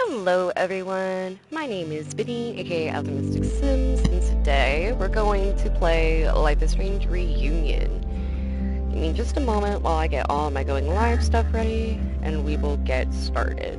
Hello everyone, my name is Vinny, aka Optimistic Sims, and today we're going to play Life is Strange Reunion. Give me just a moment while I get all my going live stuff ready, and we will get started.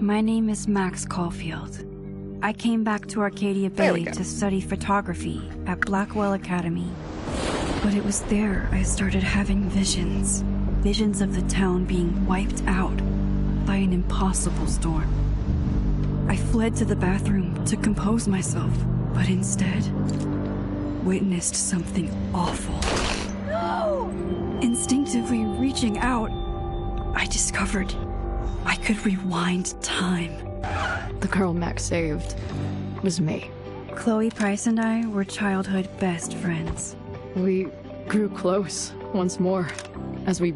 My name is Max Caulfield. I came back to Arcadia Bay to study photography at Blackwell Academy. But it was there I started having visions. Visions of the town being wiped out by an impossible storm. I fled to the bathroom to compose myself, but instead witnessed something awful. No! Instinctively reaching out, I discovered I could rewind time. The girl Max saved was me. Chloe Price and I were childhood best friends. We grew close once more as we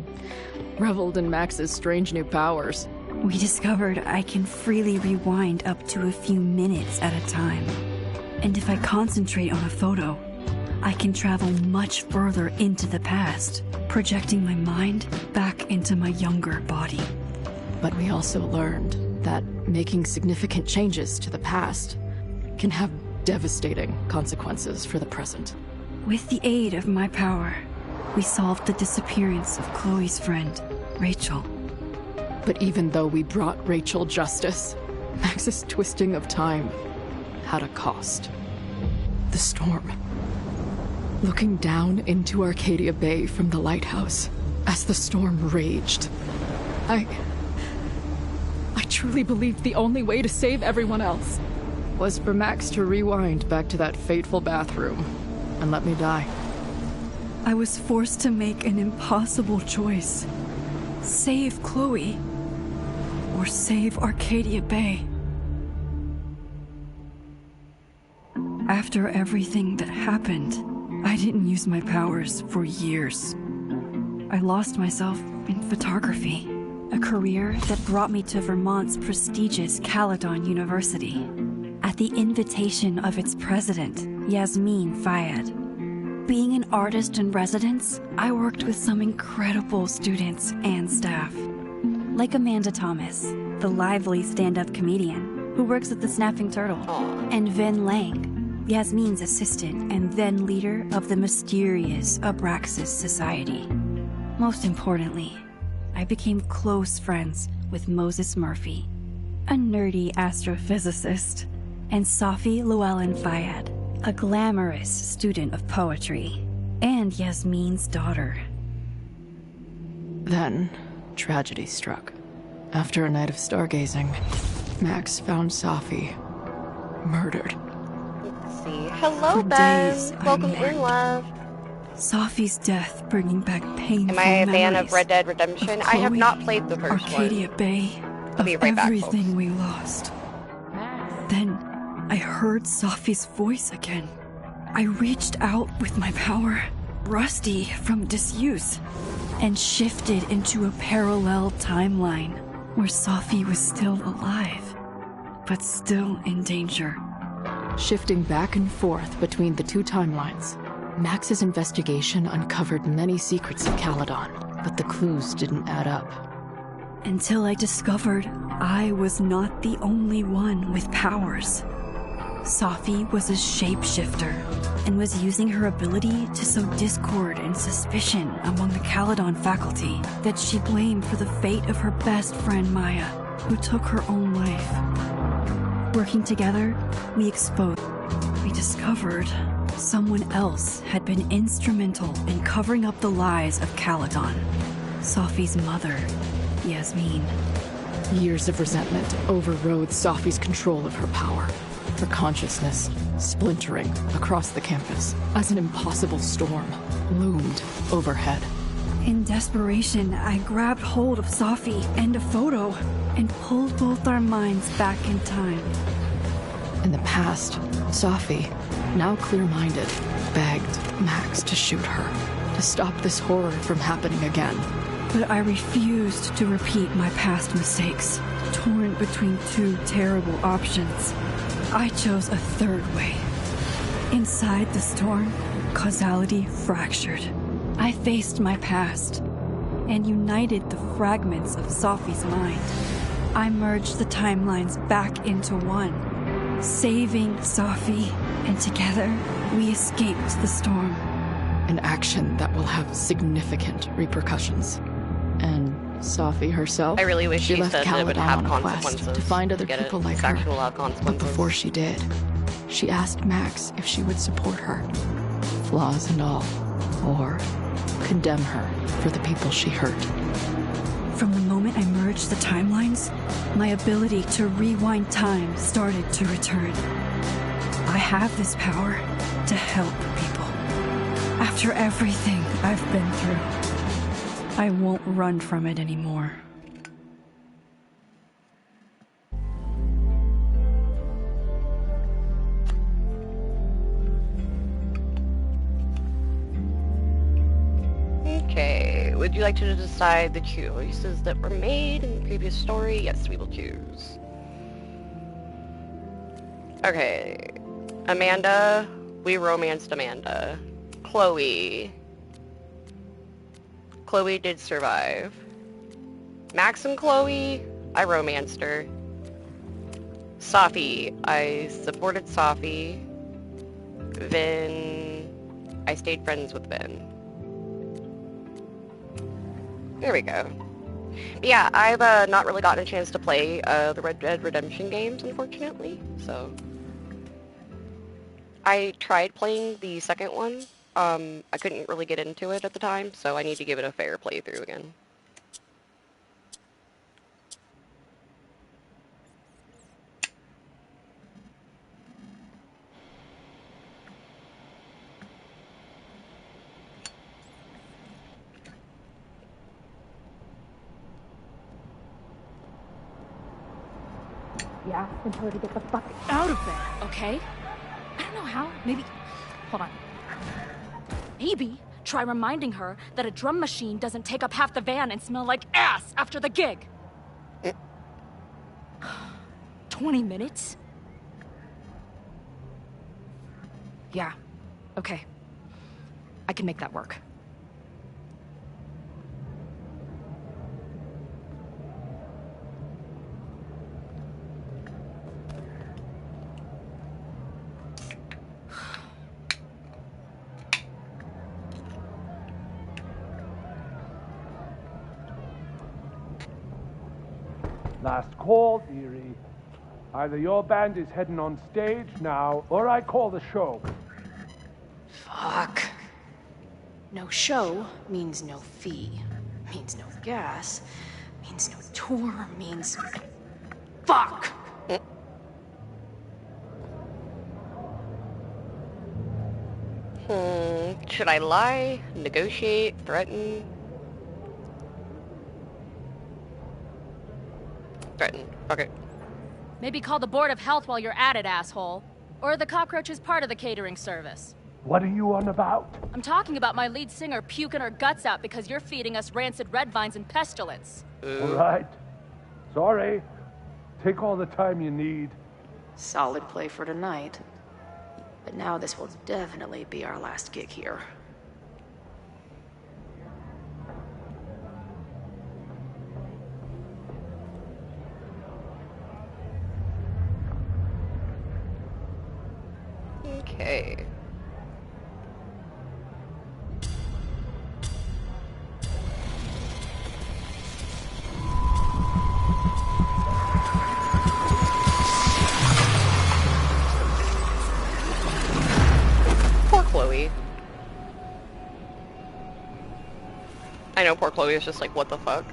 reveled in Max's strange new powers. We discovered I can freely rewind up to a few minutes at a time. And if I concentrate on a photo, I can travel much further into the past, projecting my mind back into my younger body. But we also learned that making significant changes to the past can have devastating consequences for the present. With the aid of my power, we solved the disappearance of Chloe's friend, Rachel. But even though we brought Rachel justice, Max's twisting of time had a cost. The storm. Looking down into Arcadia Bay from the lighthouse as the storm raged, I truly believed the only way to save everyone else was for Max to rewind back to that fateful bathroom and let me die. I was forced to make an impossible choice. Save Chloe, or save Arcadia Bay. After everything that happened, I didn't use my powers for years. I lost myself in photography, a career that brought me to Vermont's prestigious Caledon University, at the invitation of its president, Yasmin Fayyad. Being an artist in residence, I worked with some incredible students and staff, like Amanda Thomas, the lively stand-up comedian who works at the Snapping Turtle, and Vin Lang, Yasmin's assistant and then leader of the mysterious Abraxas Society. Most importantly, I became close friends with Moses Murphy, a nerdy astrophysicist, and Safi Llewellyn Fayyad, a glamorous student of poetry, and Yasmin's daughter. Then, tragedy struck. After a night of stargazing, Max found Safi murdered. Let's see. Hello, For Ben. days, I Welcome mourned. in, love. Safi's death bringing back painful Am I a fan of memories Red Dead Redemption? I have Chloe, not played the first Arcadia one. Bay, I'll of be right back, everything folks. we lost. Then I heard Safi's voice again. I reached out with my power, rusty from disuse, and shifted into a parallel timeline where Safi was still alive, but still in danger. Shifting back and forth between the two timelines, Max's investigation uncovered many secrets of Caledon, but the clues didn't add up. Until I discovered I was not the only one with powers. Safi was a shapeshifter and was using her ability to sow discord and suspicion among the Caledon faculty that she blamed for the fate of her best friend Maya, who took her own life. Working together, we discovered someone else had been instrumental in covering up the lies of Caledon. Safi's mother, Yasmin. Years of resentment overrode Safi's control of her power, her consciousness splintering across the campus as an impossible storm loomed overhead. In desperation, I grabbed hold of Safi and a photo and pulled both our minds back in time. In the past, Safi, now clear-minded, begged Max to shoot her, to stop this horror from happening again. But I refused to repeat my past mistakes, torn between two terrible options. I chose a third way. Inside the storm, causality fractured. I faced my past and united the fragments of Safi's mind. I merged the timelines back into one, saving Safi, and together we escaped the storm. An action that will have significant repercussions. And Safi herself, I really wish she you left said it would Caledon have on a quest consequences. to find other get it. people like It's her. actually will have But consequences. before she did, she asked Max if she would support her, flaws and all. or condemn her for the people she hurt. From the moment I merged the timelines, my ability to rewind time started to return. I have this power to help people. After everything I've been through, I won't run from it anymore. Okay, would you like to decide the choices that were made in the previous story? Yes, we will choose. Okay, Amanda, we romanced Amanda. Chloe did survive. Max and Chloe, I romanced her. Safi, I supported Safi. Vin, I stayed friends with Vin. There we go. But yeah, I've not really gotten a chance to play the Red Dead Redemption games, unfortunately, so... I tried playing the second one. I couldn't really get into it at the time, so I need to give it a fair playthrough again. Yeah, and tell her to get the fuck out of there, okay? I don't know how. Maybe... Hold on. Maybe try reminding her that a drum machine doesn't take up half the van and smell like ass after the gig. 20 minutes? Yeah. Okay. I can make that work. Last call, dearie. Either your band is heading on stage now, or I call the show. Fuck. No show means no fee. Means no gas. Means no tour. Means... Fuck! Should I lie, negotiate, threaten? Threaten. Okay. Maybe call the Board of Health while you're at it, asshole. Or the cockroach is part of the catering service. What are you on about? I'm talking about my lead singer puking her guts out because you're feeding us rancid red vines and pestilence. All right. Sorry. Take all the time you need. Solid play for tonight. But now this will definitely be our last gig here. Okay. Poor Chloe. I know poor Chloe is just like, what the fuck?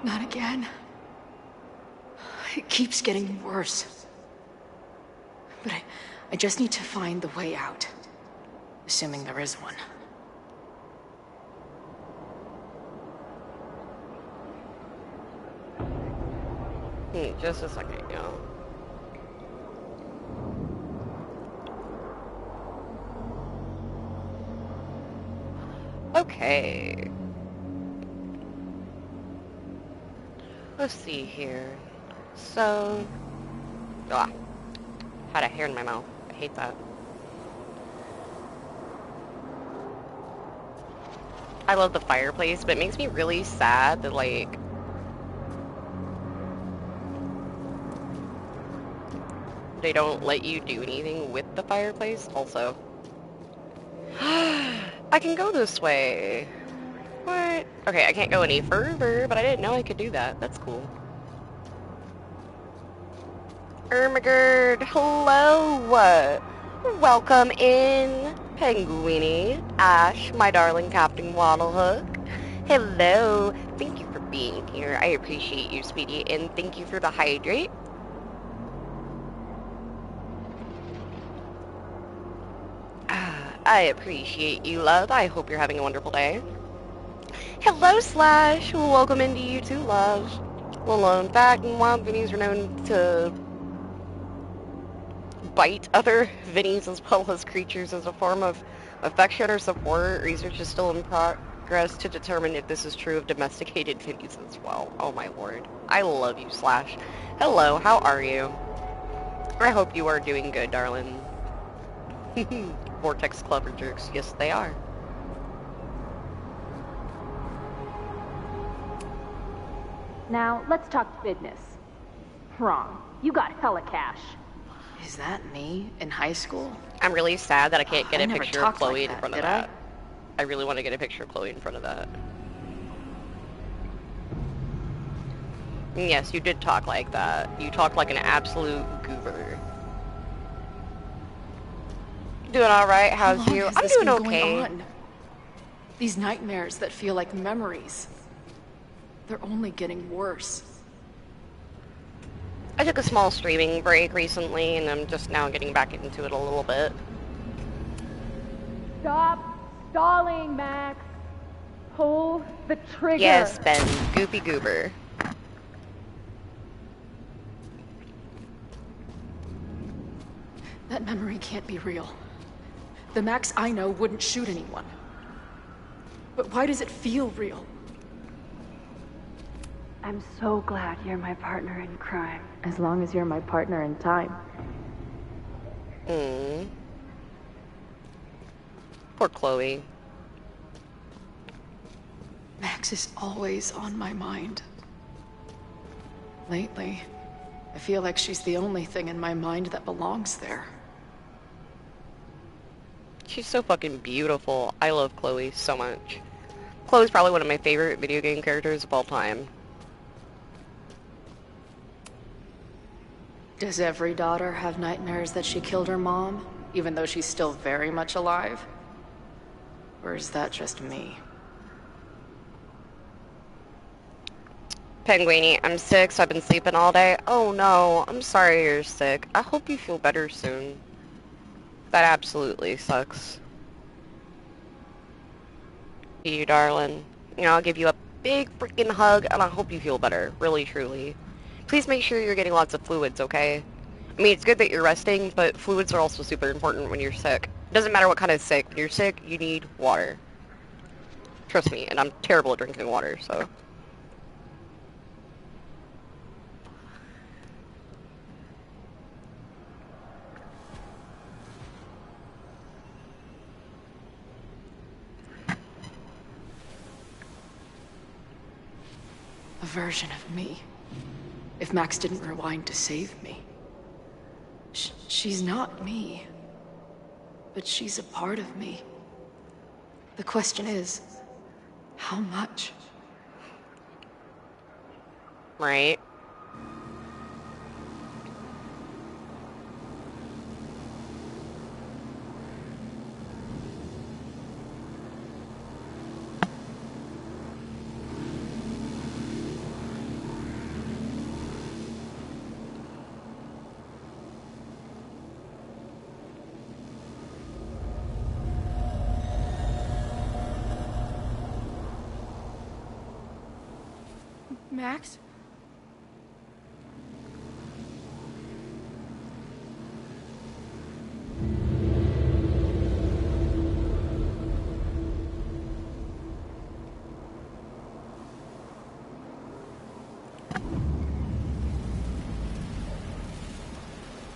Not again. It keeps getting worse. But I just need to find the way out. Assuming there is one. Just a second, y'all. Okay. Let's see here. So... Ah. Had a hair in my mouth. I hate that. I love the fireplace, but it makes me really sad that, like... They don't let you do anything with the fireplace, also. I can go this way. What? Okay, I can't go any further, but I didn't know I could do that. That's cool. Ermagerd, hello! Welcome in, Penguini, Ash, my darling Captain Waddlehook. Hello! Thank you for being here. I appreciate you, Speedy, and thank you for the hydrate. I appreciate you, love. I hope you're having a wonderful day. Hello, Slash! Welcome into you too, love. Well, in fact, wild Vinnies are known to bite other Vinnies as well as creatures as a form of affection or support. Research is still in progress to determine if this is true of domesticated Vinnies as well. Oh my lord. I love you, Slash. Hello, how are you? I hope you are doing good, darling. Vortex clever jerks. Yes, they are. Now, let's talk business. Wrong. You got hella cash. Is that me in high school? I'm really sad that I can't get I a never picture of talked Chloe like in front that, of did I? that. I really want to get a picture of Chloe in front of that. Yes, you did talk like that. You talked like an absolute goober. Doing alright, how's How long you? has I'm this doing been going okay. on? These nightmares that feel like memories. They're only getting worse. I took a small streaming break recently, and I'm just now getting back into it a little bit. Stop stalling, Max. Pull the trigger. Yes, Ben. Goofy goober. That memory can't be real. The Max I know wouldn't shoot anyone. But why does it feel real? I'm so glad you're my partner in crime. As long as you're my partner in time. Poor Chloe. Max is always on my mind. Lately, I feel like she's the only thing in my mind that belongs there. She's so fucking beautiful. I love Chloe so much. Chloe's probably one of my favorite video game characters of all time. Does every daughter have nightmares that she killed her mom, even though she's still very much alive? Or is that just me? Penguini, I'm sick, so I've been sleeping all day. Oh no, I'm sorry you're sick. I hope you feel better soon. That absolutely sucks. You darling. You know, I'll give you a big freaking hug, and I hope you feel better. Really, truly. Please make sure you're getting lots of fluids, okay? I mean, it's good that you're resting, but fluids are also super important when you're sick. It doesn't matter what kind of sick. When you're sick, you need water. Trust me, and I'm terrible at drinking water, so... A version of me. If Max didn't rewind to save me. She's not me. But she's a part of me. The question is, how much? Right? Max?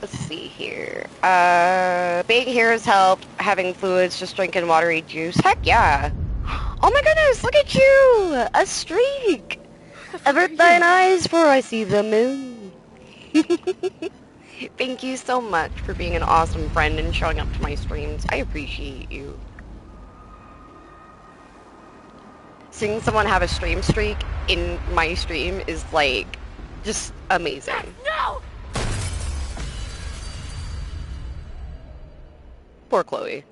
Let's see here. Being here has helped. Having fluids, just drinking watery juice. Heck yeah. Oh my goodness, look at you! A streak! Avert thine eyes, for I see the moon. Thank you so much for being an awesome friend and showing up to my streams. I appreciate you. Seeing someone have a stream streak in my stream is like just amazing. No! Poor Chloe.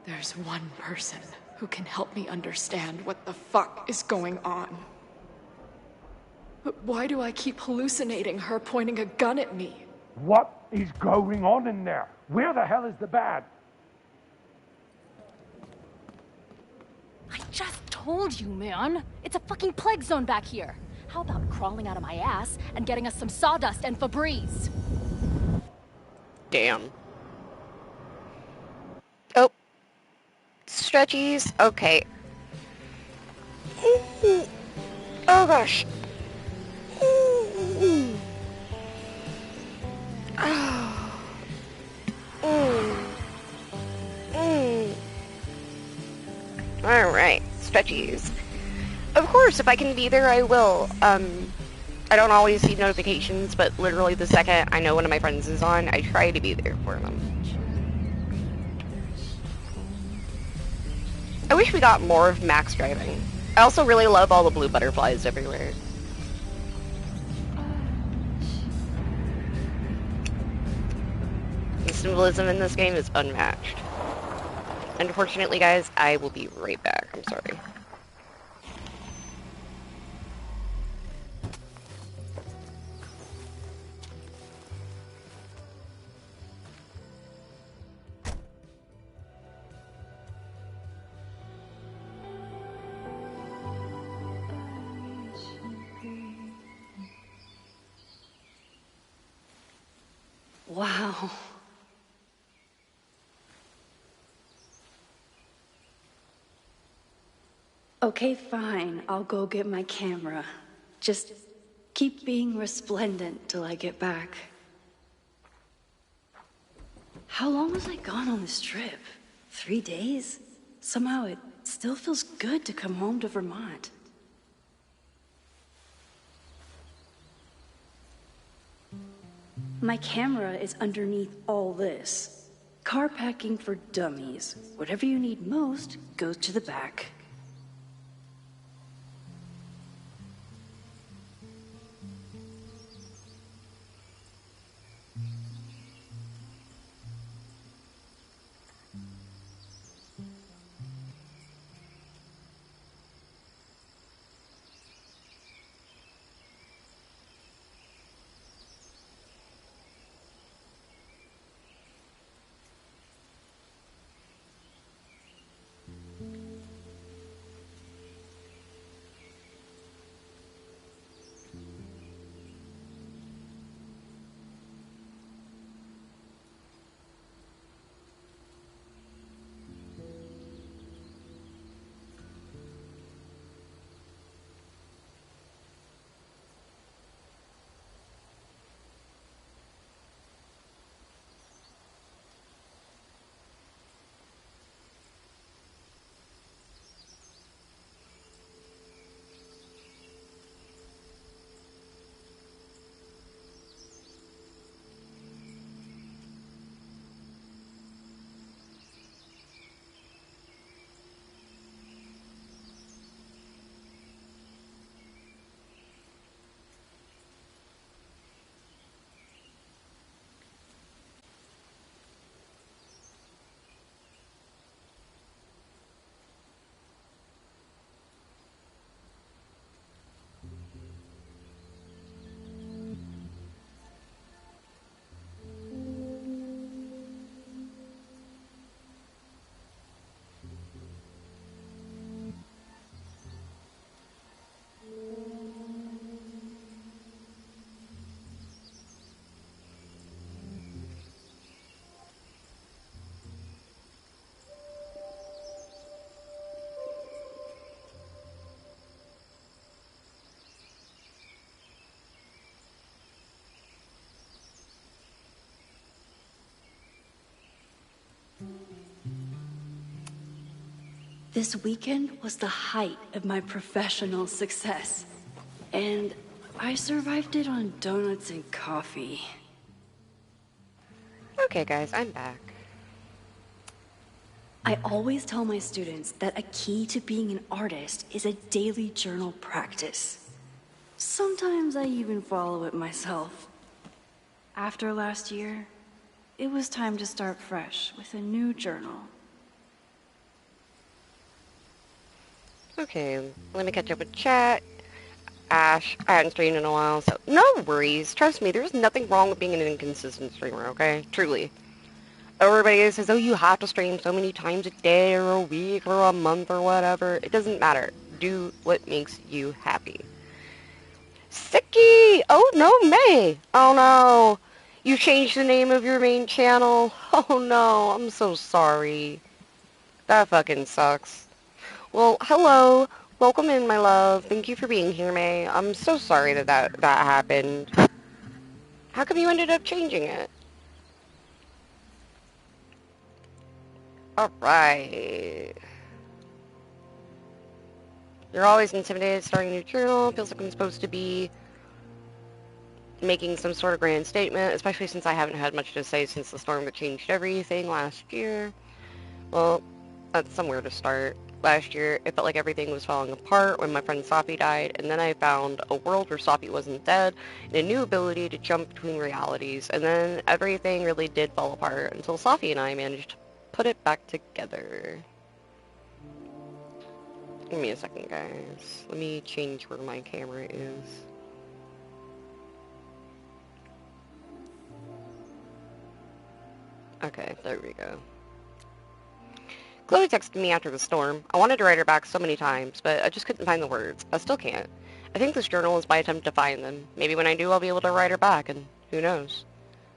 There's one person who can help me understand what the fuck is going on. But why do I keep hallucinating her pointing a gun at me? What is going on in there? Where the hell is the bad? I just told you, man. It's a fucking plague zone back here. How about crawling out of my ass and getting us some sawdust and Febreze? Damn. Oh. Stretchies. Okay. Oh gosh. Alright, stretchies. Of course, if I can be there, I will. I don't always see notifications, but literally the second I know one of my friends is on, I try to be there for them. I wish we got more of Max driving. I also really love all the blue butterflies everywhere. The symbolism in this game is unmatched. Unfortunately, guys, I will be right back. I'm sorry. Wow. Okay, fine. I'll go get my camera. Just keep being resplendent till I get back. How long was I gone on this trip? 3 days? Somehow it still feels good to come home to Vermont. My camera is underneath all this. Car packing for dummies. Whatever you need most goes to the back. This weekend was the height of my professional success. And I survived it on donuts and coffee. Okay, guys, I'm back. I always tell my students that a key to being an artist is a daily journal practice. Sometimes I even follow it myself. After last year, it was time to start fresh with a new journal. Okay, let me catch up with chat. Ash, I hadn't streamed in a while, so no worries. Trust me, there's nothing wrong with being an inconsistent streamer, okay? Truly. Everybody says, oh, you have to stream so many times a day or a week or a month or whatever. It doesn't matter. Do what makes you happy. Sicky! Oh, no, May! Oh, no. You changed the name of your main channel? Oh, no. I'm so sorry. That fucking sucks. Well, hello. Welcome in, my love. Thank you for being here, May. I'm so sorry that happened. How come you ended up changing it? Alright. You're always intimidated starting a new journal. Feels like I'm supposed to be making some sort of grand statement, especially since I haven't had much to say since the storm that changed everything last year. Well, that's somewhere to start. Last year, it felt like everything was falling apart when my friend Sophie died, and then I found a world where Sophie wasn't dead, and a new ability to jump between realities, and then everything really did fall apart until Sophie and I managed to put it back together. Give me a second, guys. Let me change where my camera is. Okay, there we go. Chloe texted me after the storm. I wanted to write her back so many times, but I just couldn't find the words. I still can't. I think this journal is my attempt to find them. Maybe when I do, I'll be able to write her back, and who knows.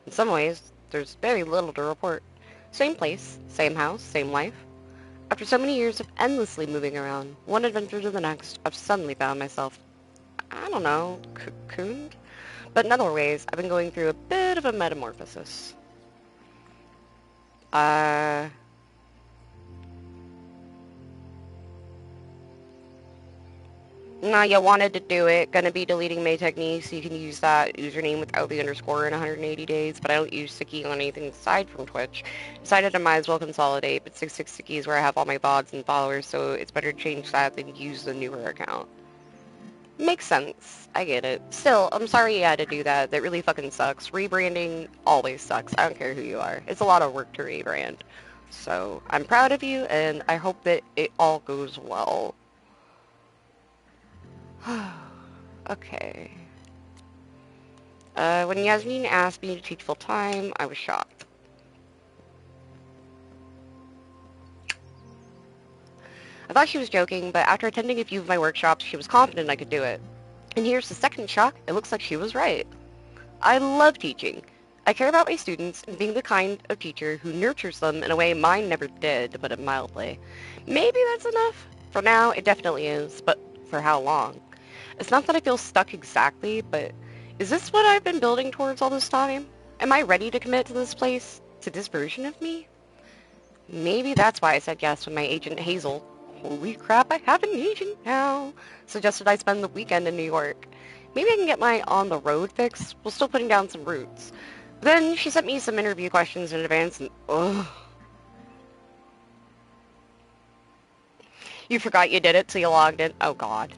In some ways, there's very little to report. Same place, same house, same life. After so many years of endlessly moving around, one adventure to the next, I've suddenly found myself, I don't know, cocooned? But in other ways, I've been going through a bit of a metamorphosis. No, you wanted to do it. Gonna be deleting May Techniques, so you can use that username without the underscore in 180 days, but I don't use Siki on anything aside from Twitch. Decided I might as well consolidate, but 66 Siki is where I have all my VODs and followers, so it's better to change that than use the newer account. Makes sense. I get it. Still, I'm sorry you had to do that. That really fucking sucks. Rebranding always sucks. I don't care who you are. It's a lot of work to rebrand. So, I'm proud of you, and I hope that it all goes well. Okay. When Yasmin asked me to teach full-time, I was shocked. I thought she was joking, but after attending a few of my workshops, she was confident I could do it. And here's the second shock, it looks like she was right. I love teaching. I care about my students and being the kind of teacher who nurtures them in a way mine never did, to put it mildly. Maybe that's enough? For now, it definitely is, but for how long? It's not that I feel stuck exactly, but is this what I've been building towards all this time? Am I ready to commit to this place? To this version of me? Maybe that's why I said yes when my agent Hazel, holy crap, I have an agent now, suggested I spend the weekend in New York. Maybe I can get my on-the-road fix while still putting down some roots. Then she sent me some interview questions in advance and ugh. You forgot you did it, so you logged in. Oh god.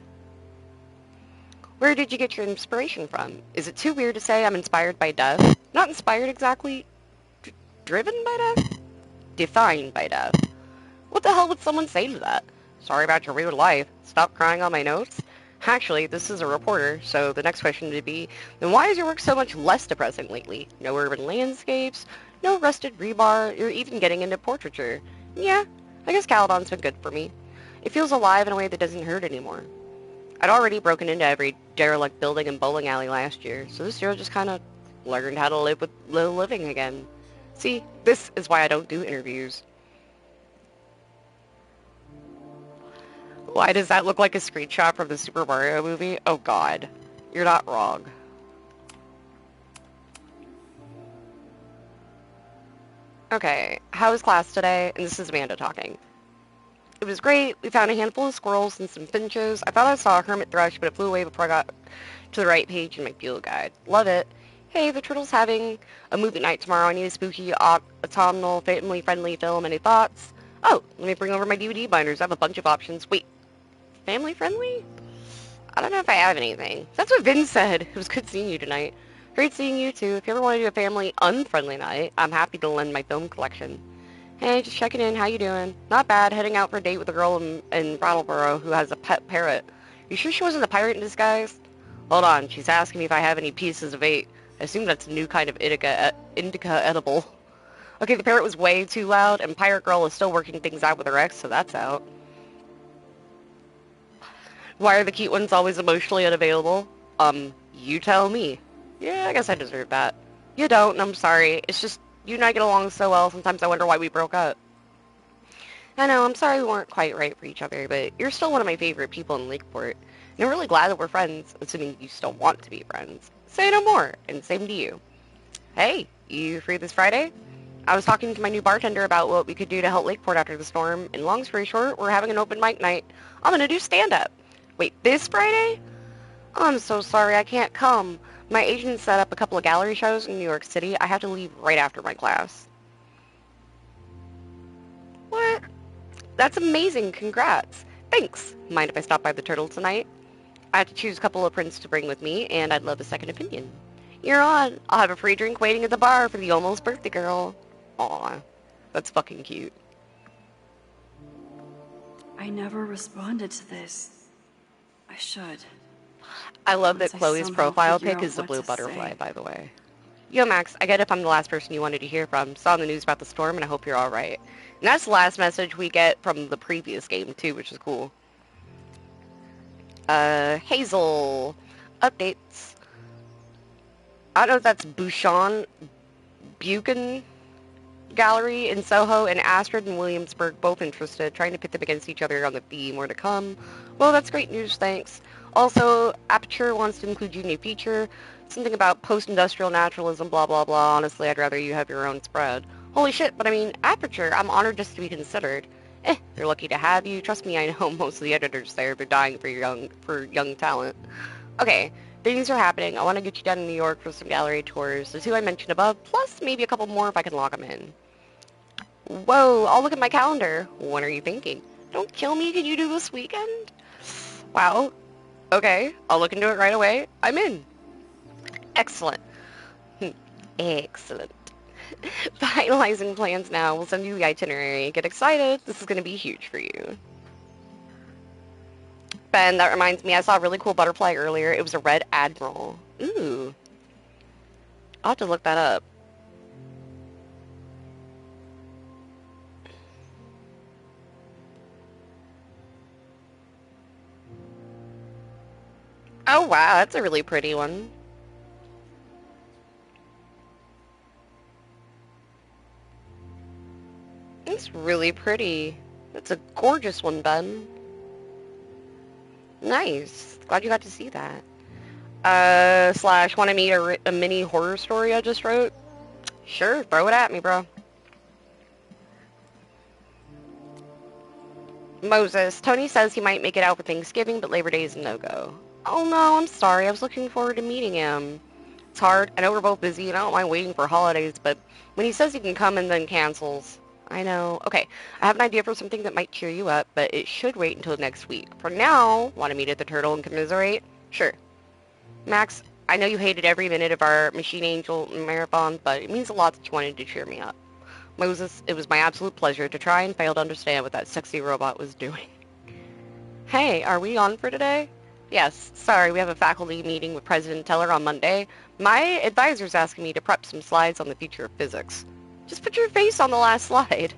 Where did you get your inspiration from? Is it too weird to say I'm inspired by death? Not inspired exactly. Driven by death? Defined by death. What the hell would someone say to that? Sorry about your weird life. Stop crying on my notes? Actually, this is a reporter, so the next question would be, then why is your work so much less depressing lately? No urban landscapes, no rusted rebar, you're even getting into portraiture. Yeah, I guess Caledon's been good for me. It feels alive in a way that doesn't hurt anymore. I'd already broken into every derelict building and bowling alley last year, so this year I just kind of learned how to live with low living again. See, this is why I don't do interviews. Why does that look like a screenshot from the Super Mario movie? Oh god, you're not wrong. Okay, how was class today? And this is Amanda talking. It was great. We found a handful of squirrels and some finches. I thought I saw a hermit thrush, but it flew away before I got to the right page in my field guide. Love it. Hey, the Turtle's having a movie night tomorrow. I need a spooky, autumnal, family-friendly film. Any thoughts? Oh, let me bring over my DVD binders. I have a bunch of options. Wait, family-friendly? I don't know if I have anything. That's what Vin said. It was good seeing you tonight. Great seeing you, too. If you ever want to do a family-unfriendly night, I'm happy to lend my film collection. Hey, just checking in. How you doing? Not bad. Heading out for a date with a girl in Brattleboro who has a pet parrot. You sure she wasn't a pirate in disguise? Hold on. She's asking me if I have any pieces of 8. I assume that's a new kind of indica edible. Okay, the parrot was way too loud, and Pirate Girl is still working things out with her ex, so that's out. Why are the cute ones always emotionally unavailable? You tell me. Yeah, I guess I deserve that. You don't, and I'm sorry. It's just, you and I get along so well, sometimes I wonder why we broke up. I know, I'm sorry we weren't quite right for each other, but you're still one of my favorite people in Lakeport. And I'm really glad that we're friends, assuming you still want to be friends. Say no more, and same to you. Hey, you free this Friday? I was talking to my new bartender about what we could do to help Lakeport after the storm, and long story short, we're having an open mic night. I'm gonna do stand-up. Wait, this Friday? Oh, I'm so sorry, I can't come. My agent set up a couple of gallery shows in New York City. I have to leave right after my class. What? That's amazing, congrats. Thanks. Mind if I stop by the Turtle tonight? I have to choose a couple of prints to bring with me, and I'd love a second opinion. You're on. I'll have a free drink waiting at the bar for the almost birthday girl. Aw, that's fucking cute. I never responded to this. I should. I love that Once I Chloe's somehow profile figure pic out is the what blue to butterfly, say. by the way. Yo, Max, I get if I'm the last person you wanted to hear from. Saw in the news about the storm, and I hope you're alright. And that's the last message we get from the previous game, too, which is cool. Hazel. Updates. I don't know if that's Bouchon, Buchan Gallery in Soho, and Astrid and Williamsburg both interested, trying to pit them against each other on the theme. More to come. Well, that's great news, thanks. Also, Aperture wants to include you in a feature. Something about post-industrial naturalism, blah, blah, blah. Honestly, I'd rather you have your own spread. Holy shit, but I mean, Aperture, I'm honored just to be considered. They're lucky to have you. Trust me, I know most of the editors there. They're dying for young talent. Okay, things are happening. I want to get you down in New York for some gallery tours. The 2 I mentioned above, plus maybe a couple more if I can lock them in. Whoa, I'll look at my calendar. When are you thinking? Don't kill me, can you do this weekend? Wow. Okay, I'll look into it right away. I'm in. Excellent. Excellent. Finalizing plans now. We'll send you the itinerary. Get excited. This is going to be huge for you. Ben, that reminds me, I saw a really cool butterfly earlier. It was a red admiral. Ooh. I'll have to look that up. Oh, wow, that's a really pretty one. It's really pretty. It's a gorgeous one, Ben. Nice. Glad you got to see that. Slash, want to meet a mini horror story I just wrote? Sure, throw it at me, bro. Moses, Tony says he might make it out for Thanksgiving, but Labor Day is a no-go. Oh no, I'm sorry. I was looking forward to meeting him. It's hard. I know we're both busy, and I don't mind waiting for holidays, but when he says he can come and then cancels... I know. Okay, I have an idea for something that might cheer you up, but it should wait until next week. For now, want to meet at the Turtle and commiserate? Sure. Max, I know you hated every minute of our Machine Angel marathon, but it means a lot that you wanted to cheer me up. Moses, it was my absolute pleasure to try and fail to understand what that sexy robot was doing. Hey, are we on for today? Yes, sorry, we have a faculty meeting with President Teller on Monday. My advisor's asking me to prep some slides on the future of physics. Just put your face on the last slide.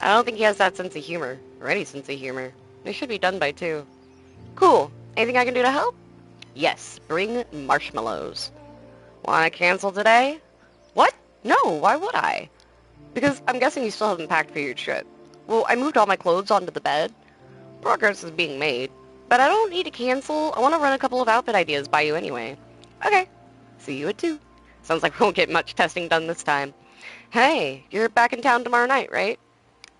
I don't think he has that sense of humor, or any sense of humor. They should be done by 2. Cool. Anything I can do to help? Yes, bring marshmallows. Wanna cancel today? What? No, why would I? Because I'm guessing you still haven't packed for your trip. Well, I moved all my clothes onto the bed. Progress is being made. But I don't need to cancel. I want to run a couple of outfit ideas by you anyway. Okay. See you at 2. Sounds like we won't get much testing done this time. Hey, you're back in town tomorrow night, right?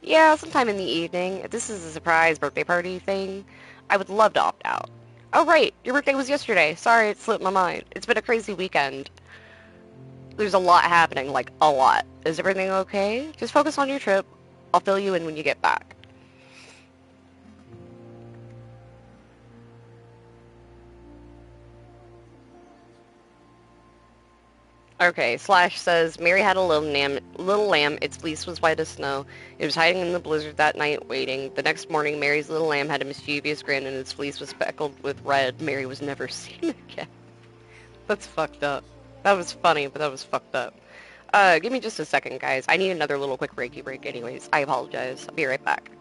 Yeah, sometime in the evening. If this is a surprise birthday party thing, I would love to opt out. Oh, right. Your birthday was yesterday. Sorry, it slipped my mind. It's been a crazy weekend. There's a lot happening, like, a lot. Is everything okay? Just focus on your trip. I'll fill you in when you get back. Okay, Slash says, Mary had a little lamb. Its fleece was white as snow. It was hiding in the blizzard that night, waiting. The next morning, Mary's little lamb had a mischievous grin, and its fleece was speckled with red. Mary was never seen again. That's fucked up. That was funny, but that was fucked up. Give me just a second, guys. I need another little quick Reiki break anyways. I apologize. I'll be right back.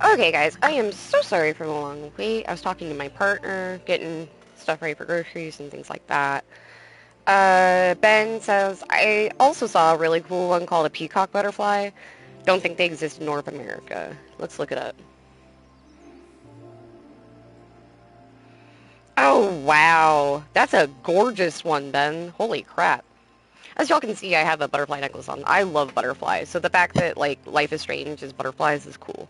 Okay, guys, I am so sorry for the long wait. I was talking to my partner, getting stuff ready for groceries and things like that. Ben says, I also saw a really cool one called a peacock butterfly. Don't think they exist in North America. Let's look it up. Oh, wow. That's a gorgeous one, Ben. Holy crap. As y'all can see, I have a butterfly necklace on. I love butterflies, so the fact that, like, Life is Strange is butterflies is cool.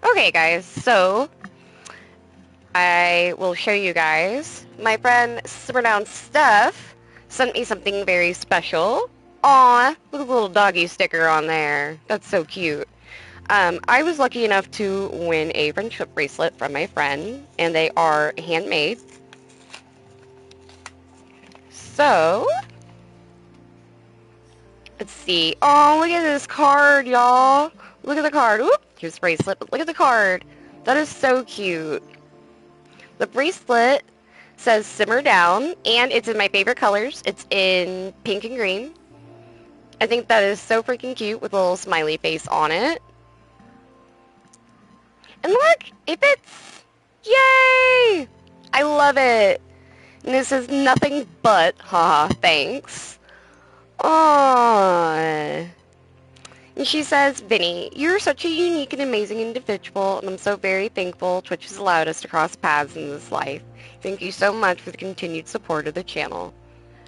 Okay, guys, so I will show you guys. My friend Simmerdown Steph sent me something very special. Aw, with a little doggy sticker on there. That's so cute. I was lucky enough to win a friendship bracelet from my friend, and they are handmade. So, let's see. Oh, look at this card, y'all. Look at the card. Oop, here's the bracelet, but look at the card. That is so cute. The bracelet says Simmer Down, and it's in my favorite colors. It's in pink and green. I think that is so freaking cute with a little smiley face on it. And look, it fits! Yay! I love it. And this is nothing but, haha, thanks. Aww. And she says, Vinny, you're such a unique and amazing individual, and I'm so very thankful Twitch has allowed us to cross paths in this life. Thank you so much for the continued support of the channel.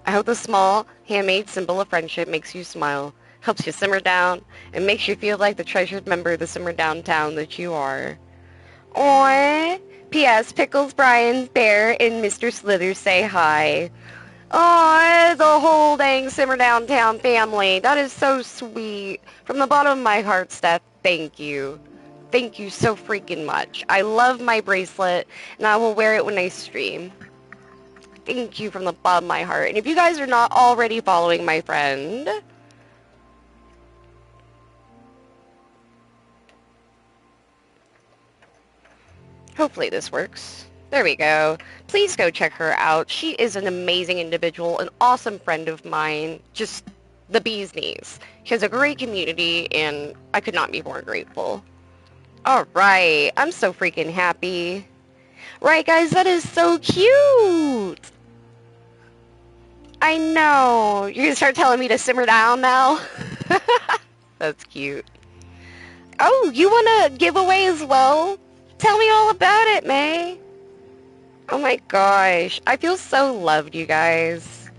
I hope the small, handmade symbol of friendship makes you smile, helps you simmer down, and makes you feel like the treasured member of the Simmer Down town that you are. Aww. P.S. Pickles, Brian, Bear, and Mr. Slithers say hi. Aww, the whole dang Simmer Down town family. That is so sweet. From the bottom of my heart, Steph, thank you. Thank you so freaking much. I love my bracelet, and I will wear it when I stream. Thank you from the bottom of my heart. And if you guys are not already following my friend, hopefully this works. There we go. Please go check her out. She is an amazing individual, an awesome friend of mine, just the bee's knees. She has a great community, and I could not be more grateful. Alright, I'm so freaking happy. Right, guys, that is so cute! I know. You're gonna start telling me to simmer down now? That's cute. Oh, you want a giveaway as well? Tell me all about it, May. Oh my gosh. I feel so loved, you guys.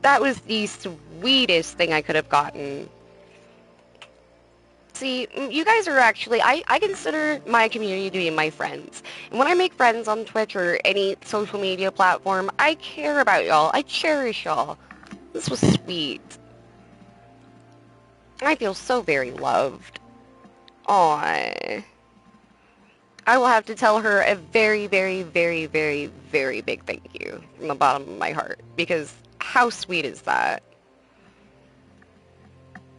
That was the sweetest thing I could have gotten. See, you guys are actually, I consider my community to be my friends. And when I make friends on Twitch or any social media platform, I care about y'all. I cherish y'all. This was sweet. I feel so very loved. Aww. I will have to tell her a very, very, very, very, very big thank you from the bottom of my heart. Because how sweet is that?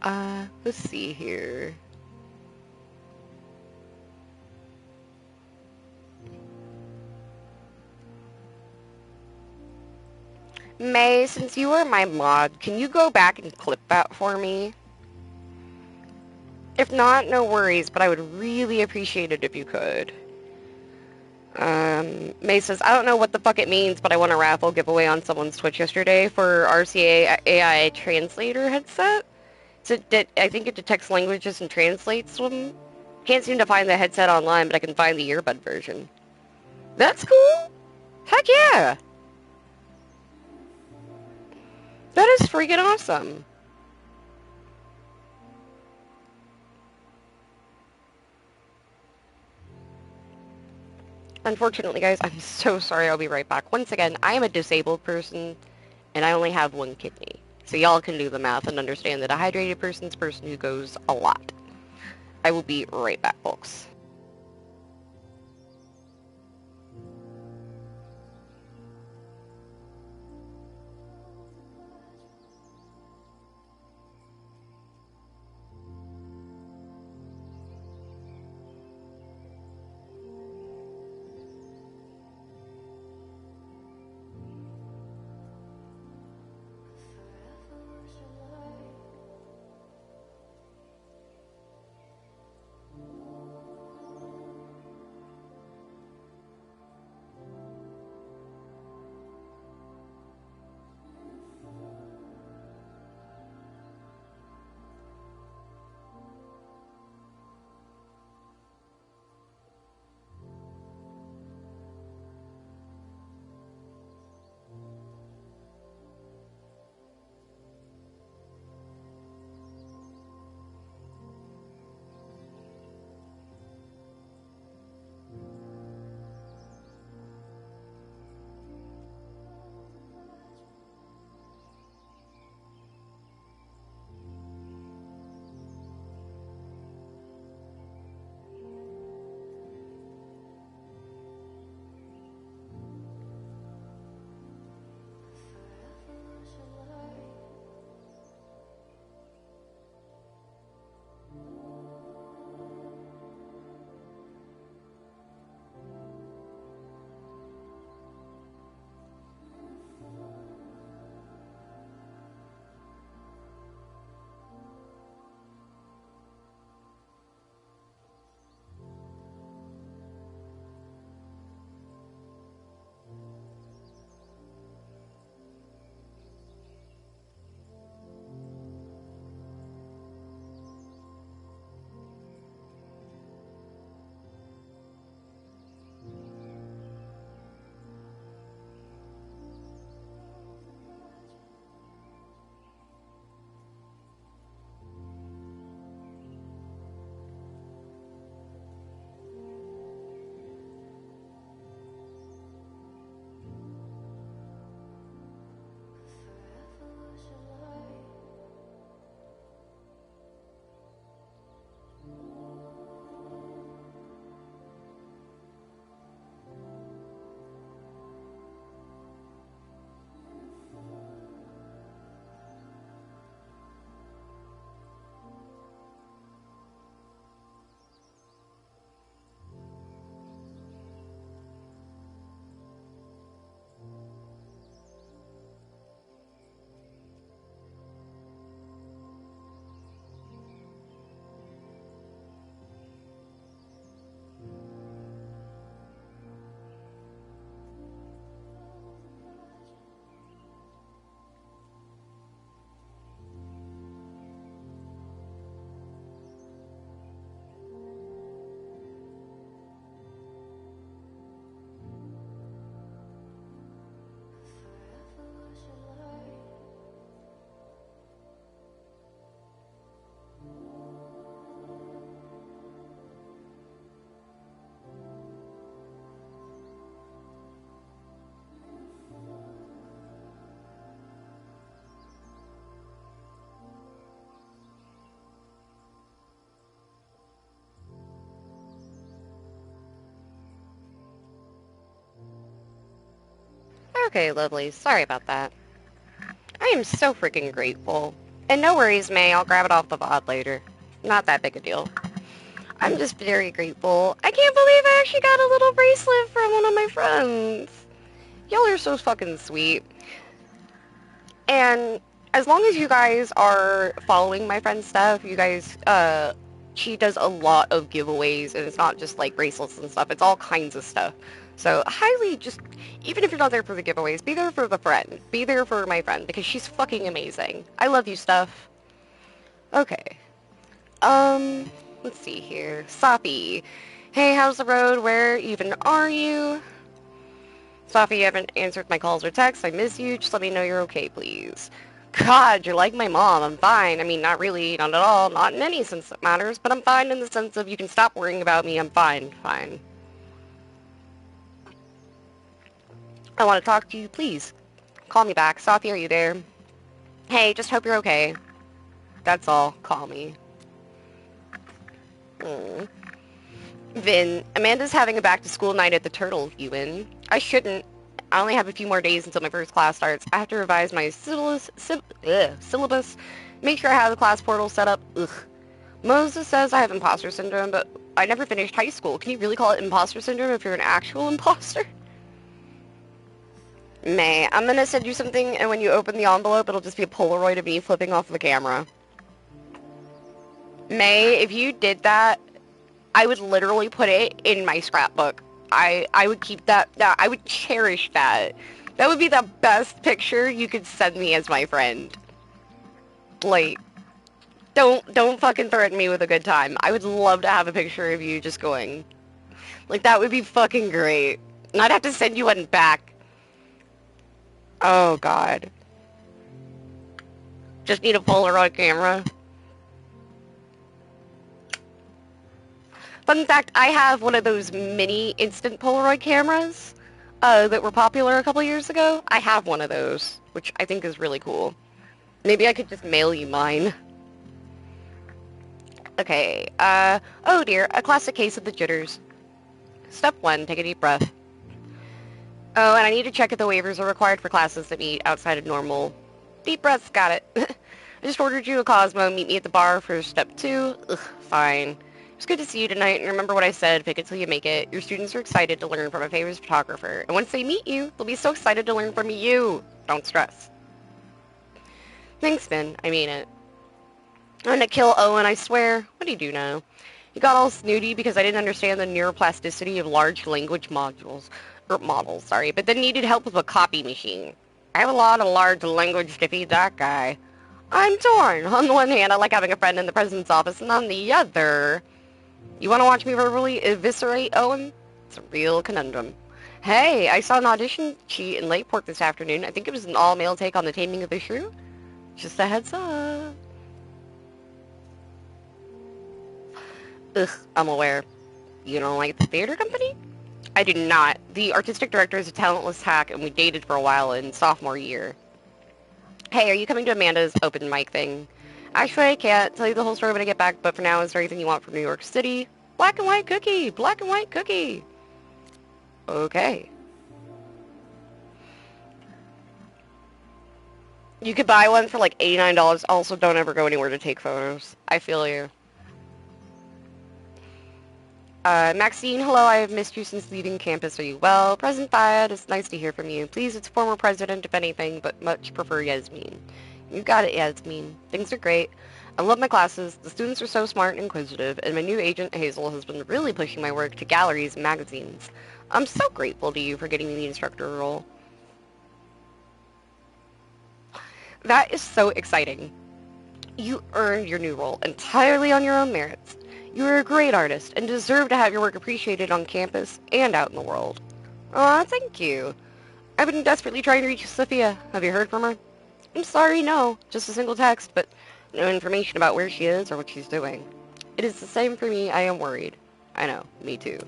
Let's see here. May, since you are my mod, can you go back and clip that for me? If not, no worries, but I would really appreciate it if you could. May says, I don't know what the fuck it means, but I won a raffle giveaway on someone's Twitch yesterday for RCA AI translator headset. So I think it detects languages and translates them. Can't seem to find the headset online, but I can find the earbud version. That's cool! Heck yeah! That is freaking awesome. Unfortunately, guys, I'm so sorry. I'll be right back. Once again, I am a disabled person, and I only have one kidney. So y'all can do the math and understand that a hydrated person's a person who goes a lot. I will be right back, folks. Okay, lovely. Sorry about that. I am so freaking grateful. And no worries, May. I'll grab it off the VOD later. Not that big a deal. I'm just very grateful. I can't believe I actually got a little bracelet from one of my friends. Y'all are so fucking sweet. And as long as you guys are following my friend's stuff, you guys, she does a lot of giveaways, and it's not just like bracelets and stuff, it's all kinds of stuff. So highly just, even if you're not there for the giveaways, be there for the friend. Be there for my friend, because she's fucking amazing. I love you, Stuff. Okay. Let's see here. Safi. Hey, how's the road? Where even are you? Safi, you haven't answered my calls or texts. I miss you. Just let me know you're okay, please. God, you're like my mom. I'm fine. I mean, not really, not at all, not in any sense that matters, but I'm fine in the sense of you can stop worrying about me. I'm fine, fine. I want to talk to you, please. Call me back. Safi, are you there? Hey, just hope you're okay. That's all. Call me. Vin, Amanda's having a back-to-school night at the Turtle. You in? I shouldn't. I only have a few more days until my first class starts. I have to revise my syllabus. Make sure I have the class portal set up. Ugh. Moses says I have imposter syndrome, but I never finished high school. Can you really call it imposter syndrome if you're an actual imposter? May, I'm gonna send you something, and when you open the envelope, it'll just be a Polaroid of me flipping off the camera. May, if you did that, I would literally put it in my scrapbook. I would keep that. I would cherish that. That would be the best picture you could send me as my friend. Like, don't fucking threaten me with a good time. I would love to have a picture of you just going. Like, that would be fucking great. And I'd have to send you one back. Oh, God. Just need a Polaroid camera. Fun fact, I have one of those mini instant Polaroid cameras that were popular a couple years ago. I have one of those, which I think is really cool. Maybe I could just mail you mine. Okay, oh dear, a classic case of the jitters. Step 1, take a deep breath. Oh, and I need to check if the waivers are required for classes that meet outside of normal. Deep breaths, got it. I just ordered you a Cosmo, meet me at the bar for step 2. Ugh, fine. It's good to see you tonight, and remember what I said, fake it till you make it. Your students are excited to learn from a famous photographer, and once they meet you, they'll be so excited to learn from you. Don't stress. Thanks, Finn. I mean it. I'm gonna kill Owen, I swear. What do you do now? He got all snooty because I didn't understand the neuroplasticity of large language models, but then needed help with a copy machine. I have a lot of large language to feed that guy. I'm torn. On the one hand, I like having a friend in the president's office, and on the other... You want to watch me verbally eviscerate Owen? It's a real conundrum. Hey, I saw an audition sheet in Lakeport this afternoon. I think it was an all-male take on The Taming of the Shrew. Just a heads up. Ugh, I'm aware. You don't like the theater company? I do not. The artistic director is a talentless hack, and we dated for a while in sophomore year. Hey, are you coming to Amanda's open mic thing? Actually, I can't tell you the whole story when I get back, but for now, is there anything you want from New York City? Black and white cookie! Black and white cookie! Okay. You could buy one for like $89. Also, don't ever go anywhere to take photos. I feel you. Maxine, hello, I have missed you since leaving campus. Are you well? President Fayed, it's nice to hear from you. Please, it's former president, if anything, but much prefer Yasmin. You got it, Yasmin. Things are great. I love my classes. The students are so smart and inquisitive, and my new agent, Hazel, has been really pushing my work to galleries and magazines. I'm so grateful to you for getting me the instructor role. That is so exciting. You earned your new role entirely on your own merits. You are a great artist and deserve to have your work appreciated on campus and out in the world. Aw, thank you. I've been desperately trying to reach Sophia. Have you heard from her? I'm sorry, no. Just a single text, but no information about where she is or what she's doing. It is the same for me. I am worried. I know. Me too.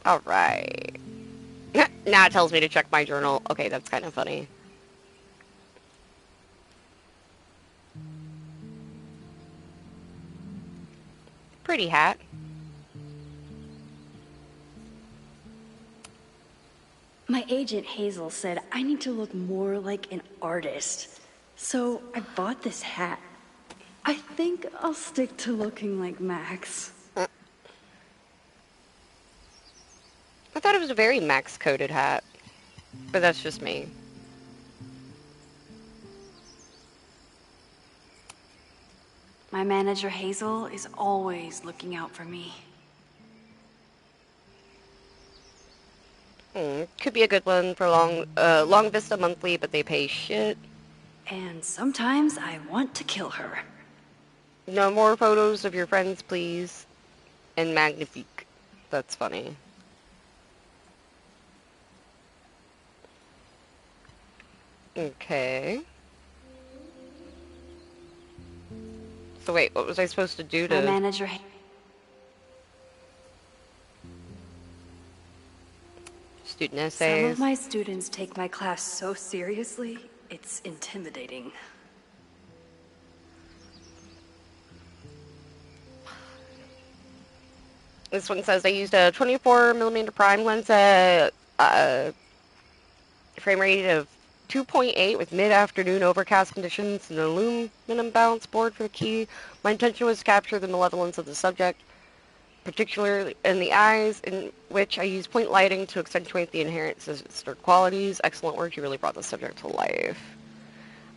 Alright. Now it tells me to check my journal. Okay, that's kind of funny. Pretty hat. My agent Hazel said I need to look more like an artist. So I bought this hat. I think I'll stick to looking like Max. I thought it was a very Max-coded hat. But that's just me. My manager Hazel is always looking out for me. Could be a good one for Long Vista Monthly, but they pay shit. And sometimes I want to kill her. No more photos of your friends, please. And Magnifique. That's funny. Okay. So wait, what was I supposed to do to... My manager... Student essays? Some of my students take my class so seriously, it's intimidating. This one says I used a 24mm prime lens at frame rate of 2.8 with mid-afternoon overcast conditions and an aluminum balance board for the key. My intention was to capture the malevolence of the subject, particularly in the eyes, in which I used point lighting to accentuate the inherent sinister qualities. Excellent work, you really brought the subject to life.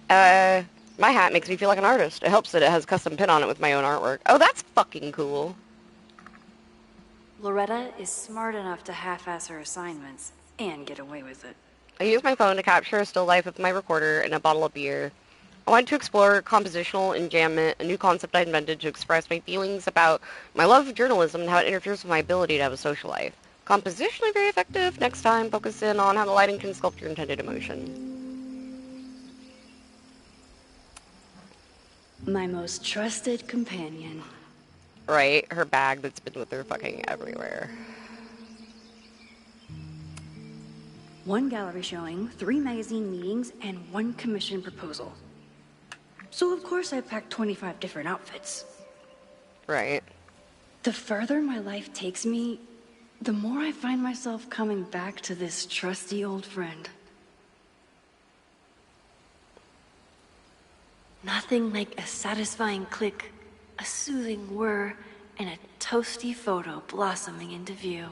My hat makes me feel like an artist. It helps that it has a custom pin on it with my own artwork. Oh, that's fucking cool. Loretta is smart enough to half-ass her assignments and get away with it. I used my phone to capture a still life with my recorder and a bottle of beer. I wanted to explore compositional enjambment, a new concept I invented to express my feelings about my love of journalism and how it interferes with my ability to have a social life. Compositionally very effective. Next time, focus in on how the lighting can sculpt your intended emotion. My most trusted companion. Right, her bag that's been with her fucking everywhere. 1 gallery showing, 3 magazine meetings, and 1 commission proposal. So of course I packed 25 different outfits. Right. The further my life takes me, the more I find myself coming back to this trusty old friend. Nothing like a satisfying click, a soothing whir, and a toasty photo blossoming into view.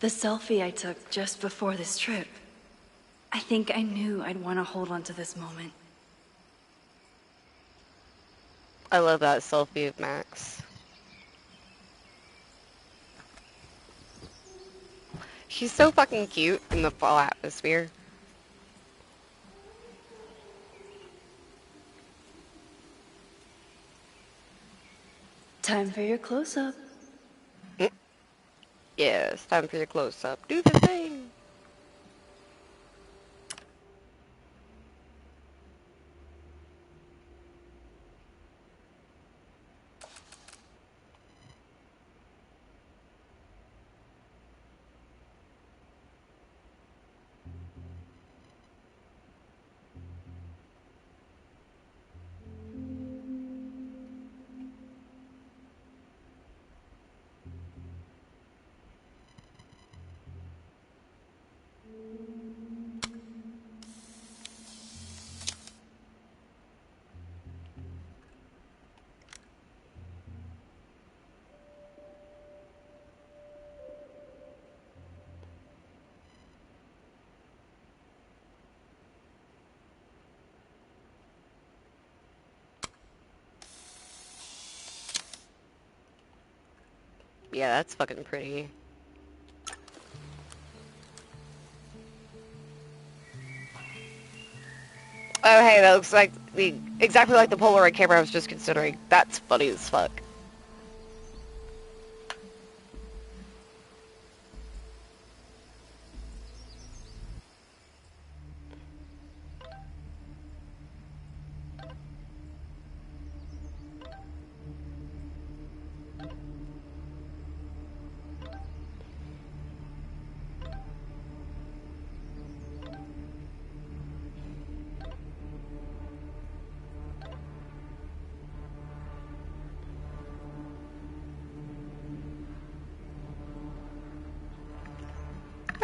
The selfie I took just before this trip. I think I knew I'd want to hold on to this moment. I love that selfie of Max. She's so fucking cute in the fall atmosphere. Time for your close-up. Yeah, it's time for your close-up. Do the thing! Yeah, that's fucking pretty. Oh, hey, that looks like exactly like the Polaroid camera I was just considering. That's funny as fuck.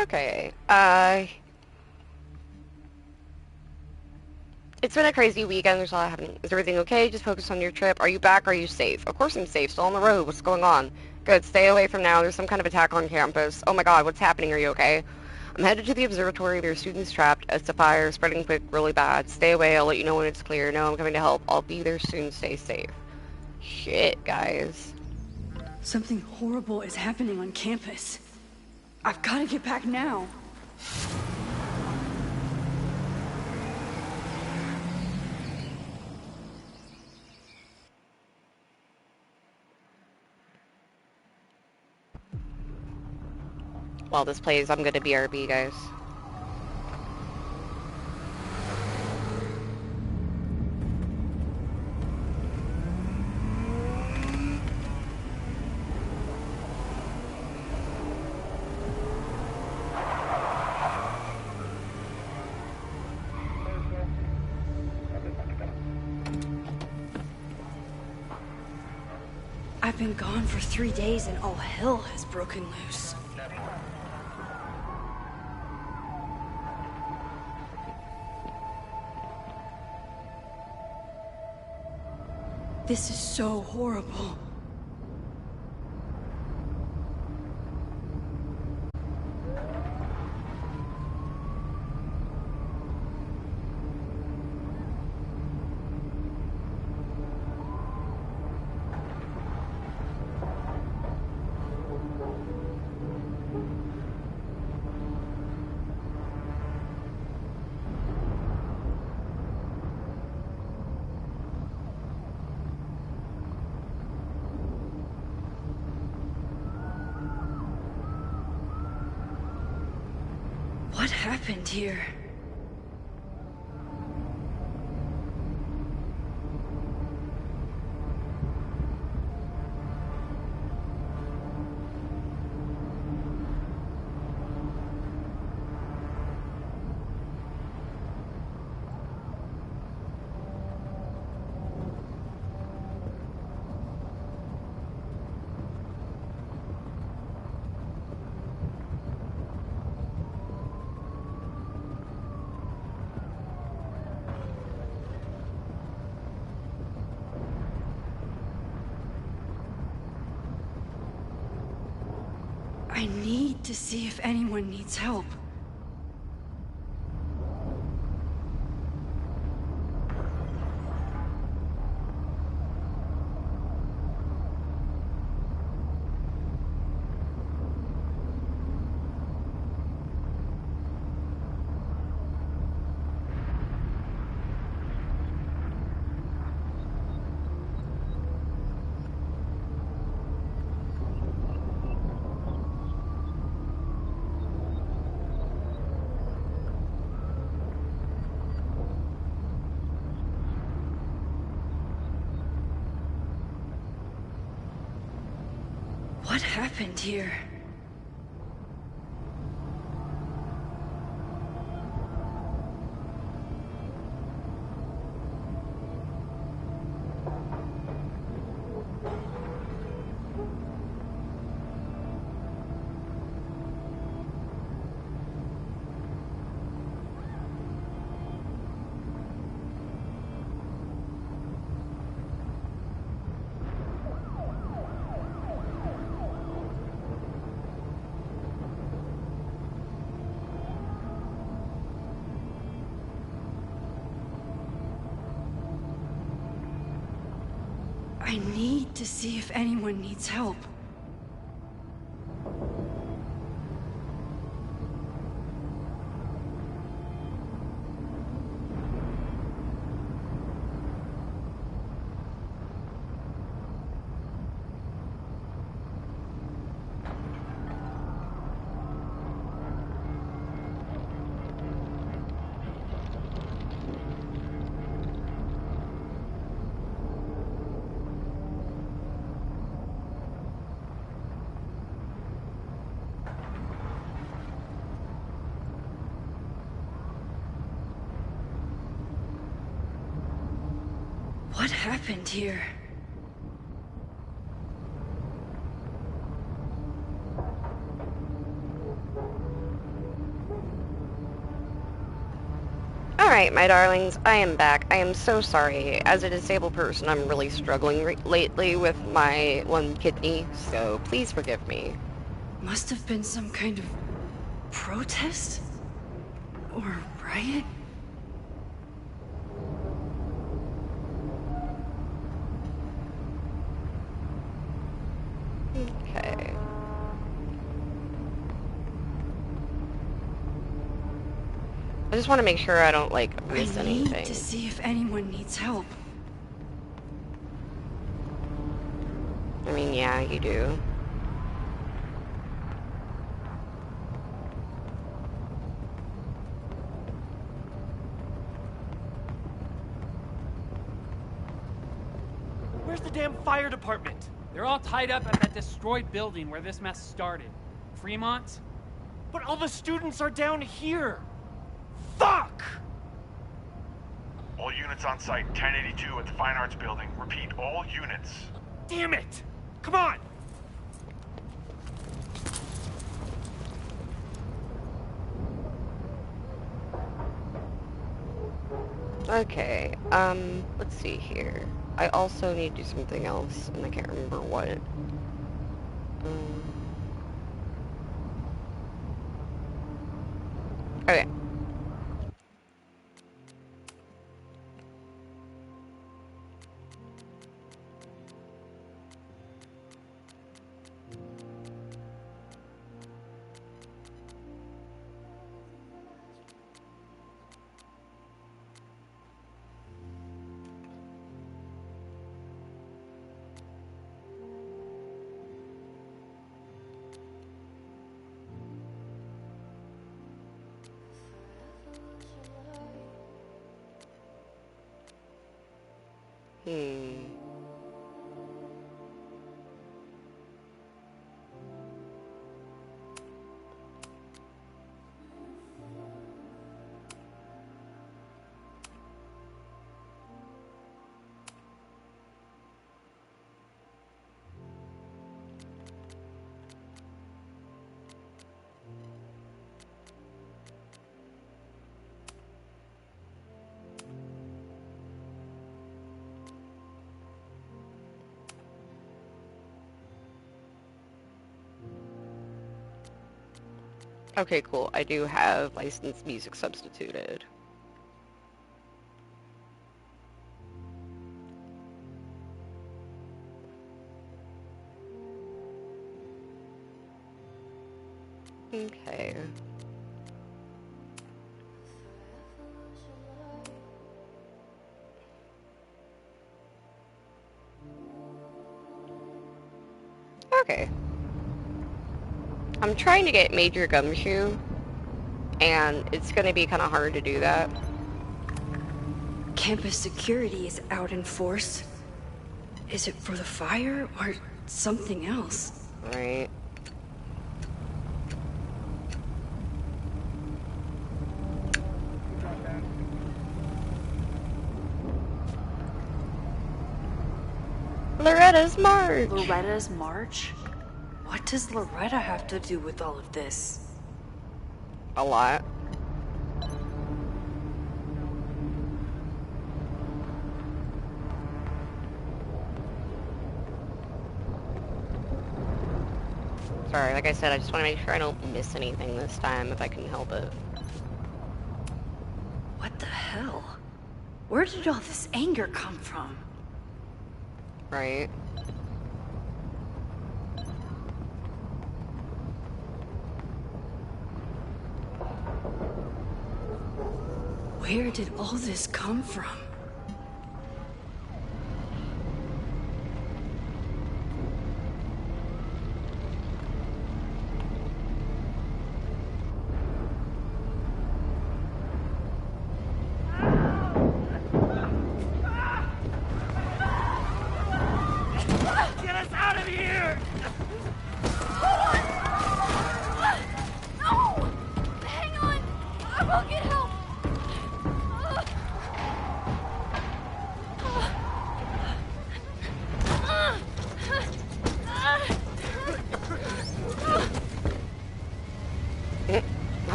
Okay, it's been a crazy weekend. There's a lot happening. Is everything okay? Just focus on your trip. Are you back? Are you safe? Of course I'm safe. Still on the road. What's going on? Good. Stay away from now. There's some kind of attack on campus. Oh my god, what's happening? Are you okay? I'm headed to the observatory. There are students trapped. It's a fire. Spreading quick. Really bad. Stay away. I'll let you know when it's clear. No, I'm coming to help. I'll be there soon. Stay safe. Shit, guys. Something horrible is happening on campus. I've got to get back now. While this plays, I'm gonna BRB, guys. I've been gone for 3 days and all hell has broken loose. This is so horrible. What happened here? I need to see if anyone needs help. What happened here? I need to see if anyone needs help. What happened here? Alright, my darlings, I am back. I am so sorry. As a disabled person, I'm really struggling lately with my one kidney, so please forgive me. Must have been some kind of protest? Or riot? Okay. I just want to make sure I don't, like, miss I anything. need to see if anyone needs help. I mean, yeah, you do. Where's the damn fire department? They're all tied up at that destroyed building where this mess started. Fremont? But all the students are down here! Fuck! All units on site, 1082 at the Fine Arts Building. Repeat, all units. Damn it! Come on! Okay, let's see here. I also need to do something else, and I can't remember what. Okay. Okay, cool. I do have licensed music substituted. Okay. Okay. I'm trying to get Major Gumshoe, and it's gonna be kind of hard to do that. Campus security is out in force. Is it for the fire or something else? Right. Loretta's March! Loretta's March? What does Loretta have to do with all of this? A lot. Sorry, like I said, I just want to make sure I don't miss anything this time if I can help it. What the hell? Where did all this anger come from? Right. Where did all this come from? Get us out of here! No! Hang on! I will get help!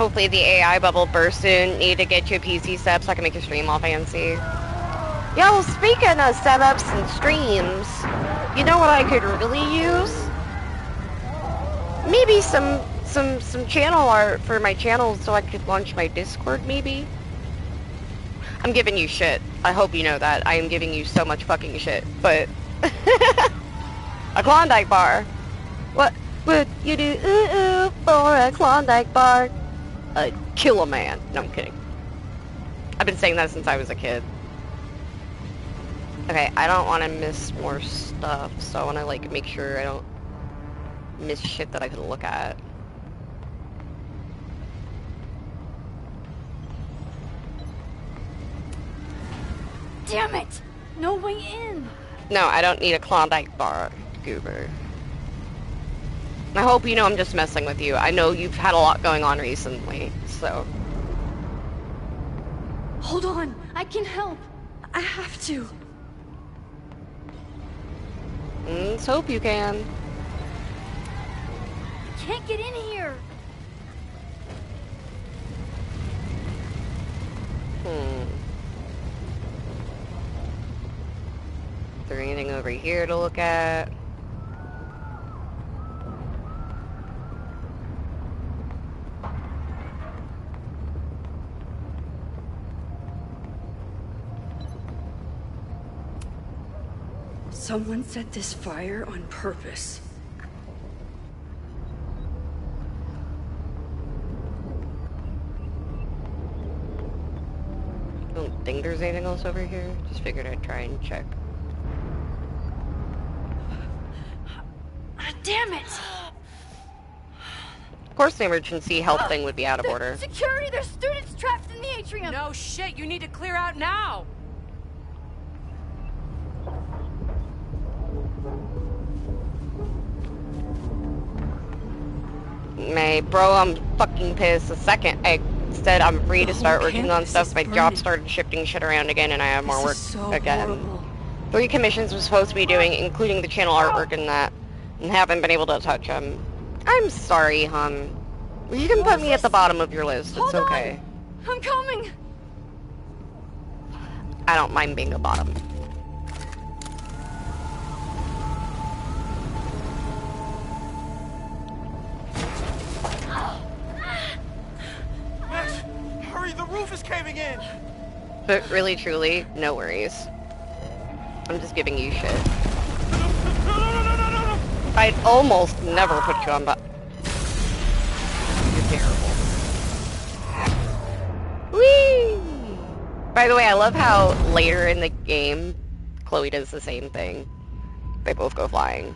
hopefully the AI bubble bursts soon. Need to get you a PC set so I can make your stream all fancy. Yo, speaking of setups and streams, you know what I could really use? Maybe some channel art for my channel so I could launch my Discord, maybe? I'm giving you shit. I hope you know that. I am giving you so much fucking shit, but... A Klondike bar. What would you do for a Klondike bar? Kill a man. No, I'm kidding. I've been saying that since I was a kid. Okay, I don't want to miss more stuff, so I want to, like, make sure I don't miss shit that I can look at. Damn it! No way in! No, I don't need a Klondike bar, Goober. I hope you know I'm just messing with you. I know you've had a lot going on recently, so... Hold on, I can help. I have to. Let's hope you can. Can't get in here! Is there anything over here to look at? Someone set this fire on purpose. I don't think there's anything else over here. Just figured I'd try and check. Damn it! Of course the emergency help thing would be out of order. Security! There's students trapped in the atrium! No shit, you need to clear out now! May, bro, I'm fucking pissed. The second I said I'm free to start working on stuff, my job started shifting shit around again and I have more work again. Horrible. 3 commissions was supposed to be doing, including the channel artwork and that, and haven't been able to touch them. I'm sorry, hon. You can put me at the bottom of your list, it's okay. I'm coming! I don't mind being a bottom. Max, hurry, the roof is caving in! But really, truly, no worries. I'm just giving you shit. I'd almost never put you on, but you're terrible. Whee! By the way, I love how later in the game, Chloe does the same thing. They both go flying.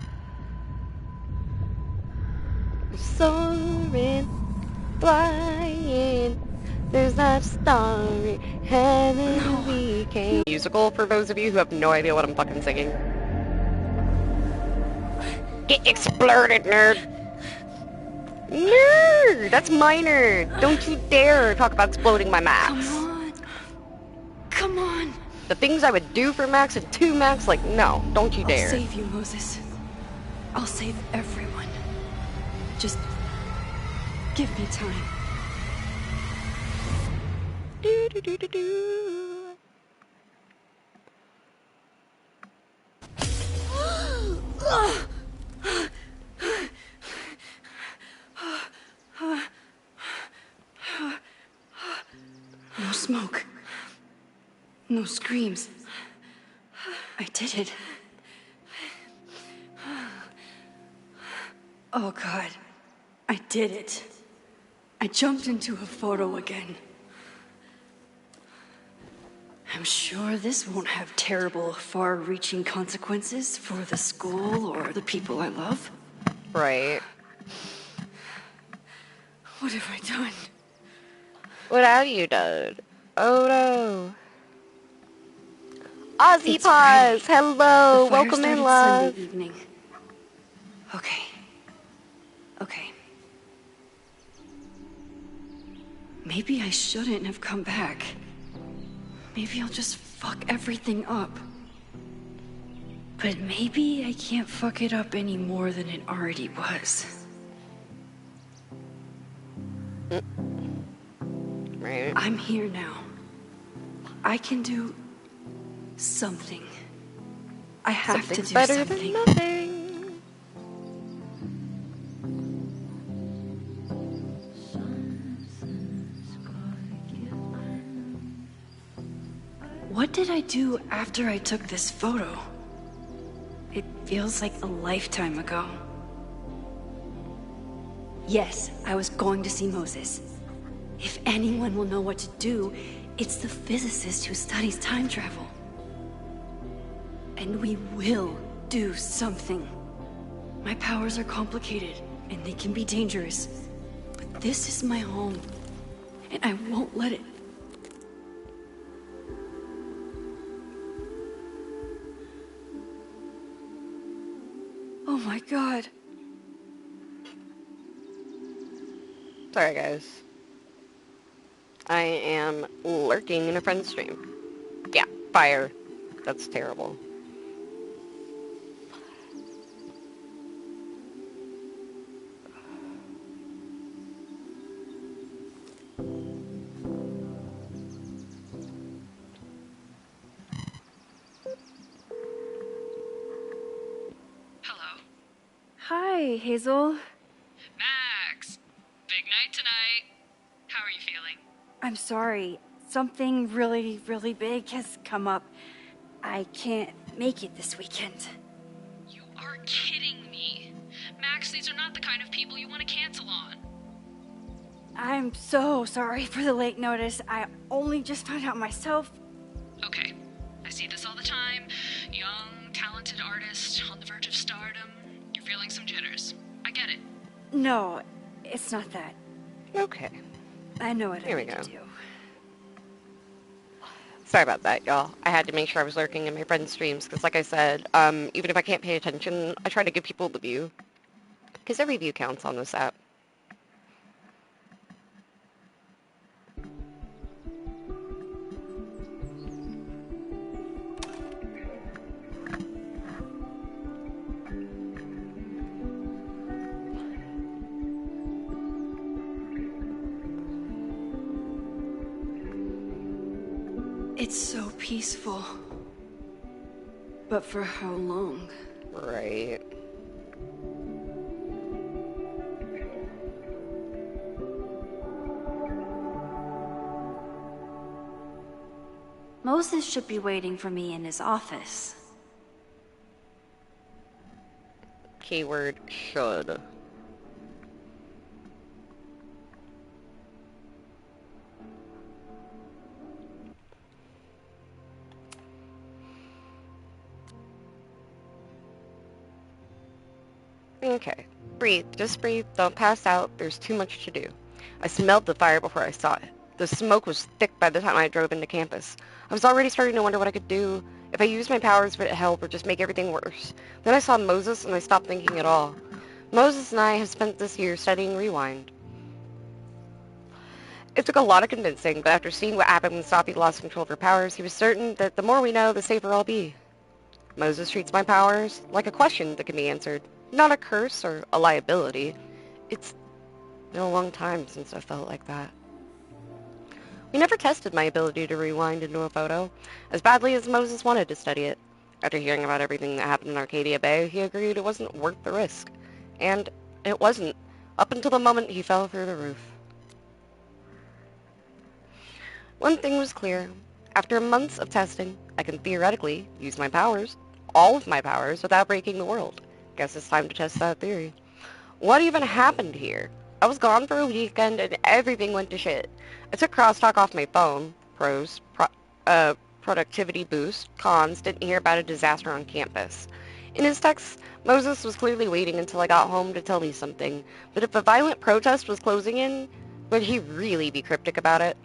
Soaring, flying. There's that starry heaven we came. Musical for those of you who have no idea what I'm fucking singing. Get exploded, nerd! Nerd! That's my nerd! Don't you dare talk about exploding my Max. Come on. Come on. The things I would do for Max and to Max, like, no, don't you dare. I'll save you, Moses. I'll save everyone. Just give me time. Do do do do do. No smoke. No screams. I did it. Oh God. I did it. I jumped into a photo again. I'm sure this won't have terrible, far-reaching consequences for the school or the people I love. Right. What have I done? What have you done? Oh no. Ozzy It's Pause! Friday. Hello! The fire Welcome in, started love! Sunday evening. Okay. Okay. Maybe I shouldn't have come back. Maybe I'll just fuck everything up. But maybe I can't fuck it up any more than it already was. Right. I'm here now. I can do something. I have Something's to do better something. than nothing. What did I do after I took this photo? It feels like a lifetime ago. Yes, I was going to see Moses. If anyone will know what to do, it's the physicist who studies time travel. And we will do something. My powers are complicated, and they can be dangerous. But this is my home, and I won't let it. Oh my god. Sorry, guys. I am lurking in a friend's stream. Yeah, fire. That's terrible. Hello. Hi, Hazel. Max! Big night tonight. How are you feeling? I'm sorry. Something really, really big has come up. I can't make it this weekend. You are kidding me. Max, these are not the kind of people you want to cancel on. I'm so sorry for the late notice. I only just found out myself. Okay. I see this all the time. Young, talented artist on the verge of stardom. You're feeling some jitters. I get it. No, it's not that. Okay. I know what Here I we need go. to do. Sorry about that, y'all. I had to make sure I was lurking in my friend's streams, because like I said, even if I can't pay attention, I try to give people the view. Because every view counts on this app. It's so peaceful. But for how long? Right. Moses should be waiting for me in his office. Keyword should. Okay. Breathe. Just breathe. Don't pass out. There's too much to do. I smelled the fire before I saw it. The smoke was thick by the time I drove into campus. I was already starting to wonder what I could do. If I used my powers, would it help or just make everything worse? Then I saw Moses and I stopped thinking at all. Moses and I have spent this year studying Rewind. It took a lot of convincing, but after seeing what happened when Sophie lost control of her powers, he was certain that the more we know, the safer I'll be. Moses treats my powers like a question that can be answered, not a curse or a liability. It's been a long time since I felt like that. We never tested my ability to rewind into a photo, as badly as Moses wanted to study it. After hearing about everything that happened in Arcadia Bay, he agreed it wasn't worth the risk. And it wasn't, up until the moment he fell through the roof. One thing was clear. After months of testing, I can theoretically use my powers, all of my powers, without breaking the world. Guess it's time to test that theory. What even happened here? I was gone for a weekend and everything went to shit. I took crosstalk off my phone. Pros, productivity boost. Cons, didn't hear about a disaster on campus. In his texts, Moses was clearly waiting until I got home to tell me something. But if a violent protest was closing in, would he really be cryptic about it?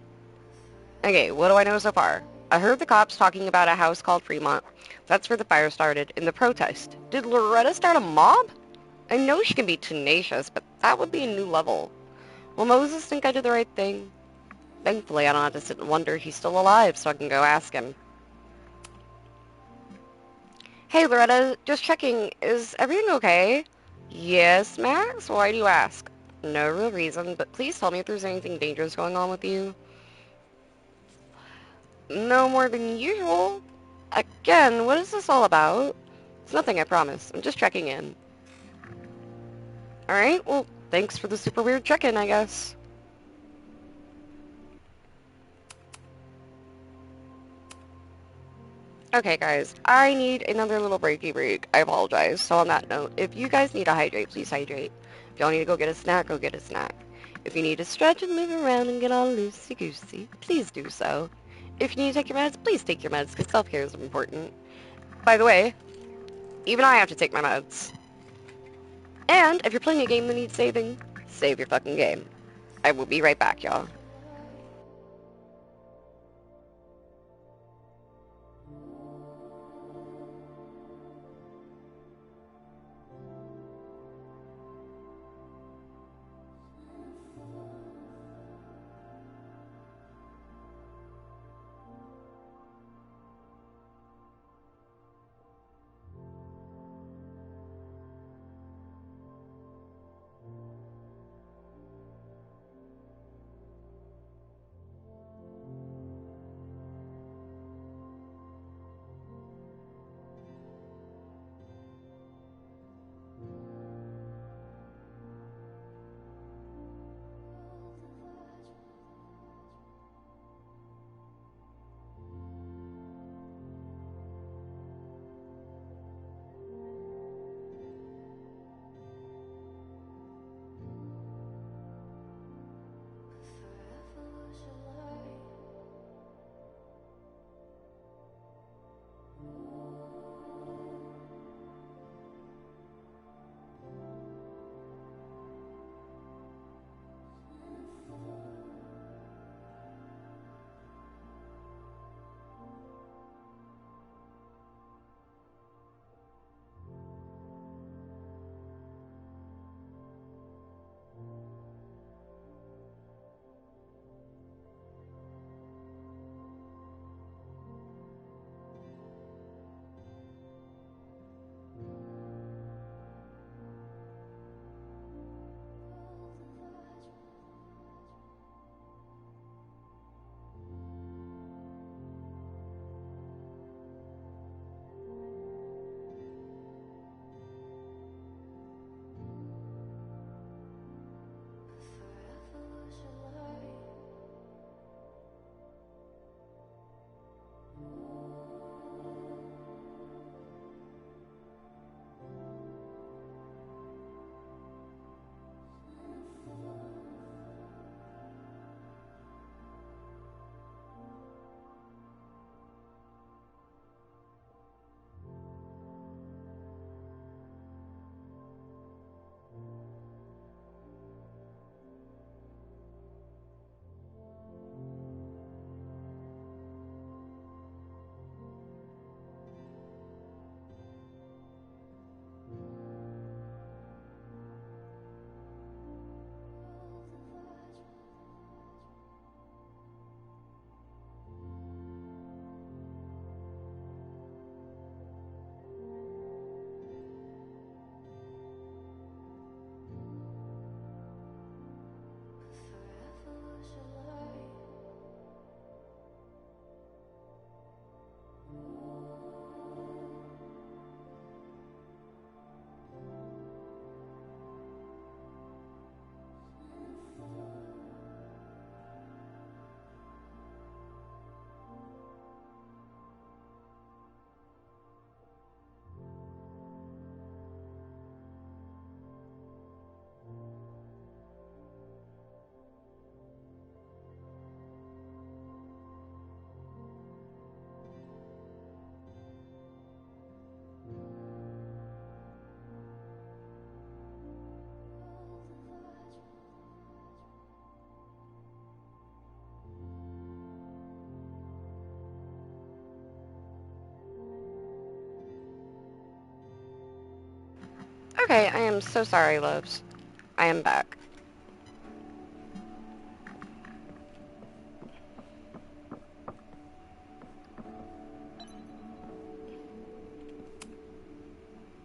Okay, what do I know so far? I heard the cops talking about a house called Fremont. That's where the fire started, in the protest. Did Loretta start a mob? I know she can be tenacious, but that would be a new level. Will Moses think I did the right thing? Thankfully, I don't have to sit and wonder he's still alive, so I can go ask him. Hey, Loretta, just checking. Is everything okay? Yes, Max? Why do you ask? No real reason, but please tell me if there's anything dangerous going on with you. no more than usual. Again, what is this all about? It's nothing, I promise. I'm just checking in. Alright, well, thanks for the super weird check-in, I guess. Okay, guys, I need another little breaky break. I apologize. So on that note, if you guys need to hydrate, please hydrate. If y'all need to go get a snack, go get a snack. If you need to stretch and move around and get all loosey-goosey, please do so. If you need to take your meds, please take your meds, because self-care is important. By the way, even I have to take my meds. And if you're playing a game that needs saving, save your fucking game. I will be right back, y'all. Okay, I am so sorry, loves. I am back.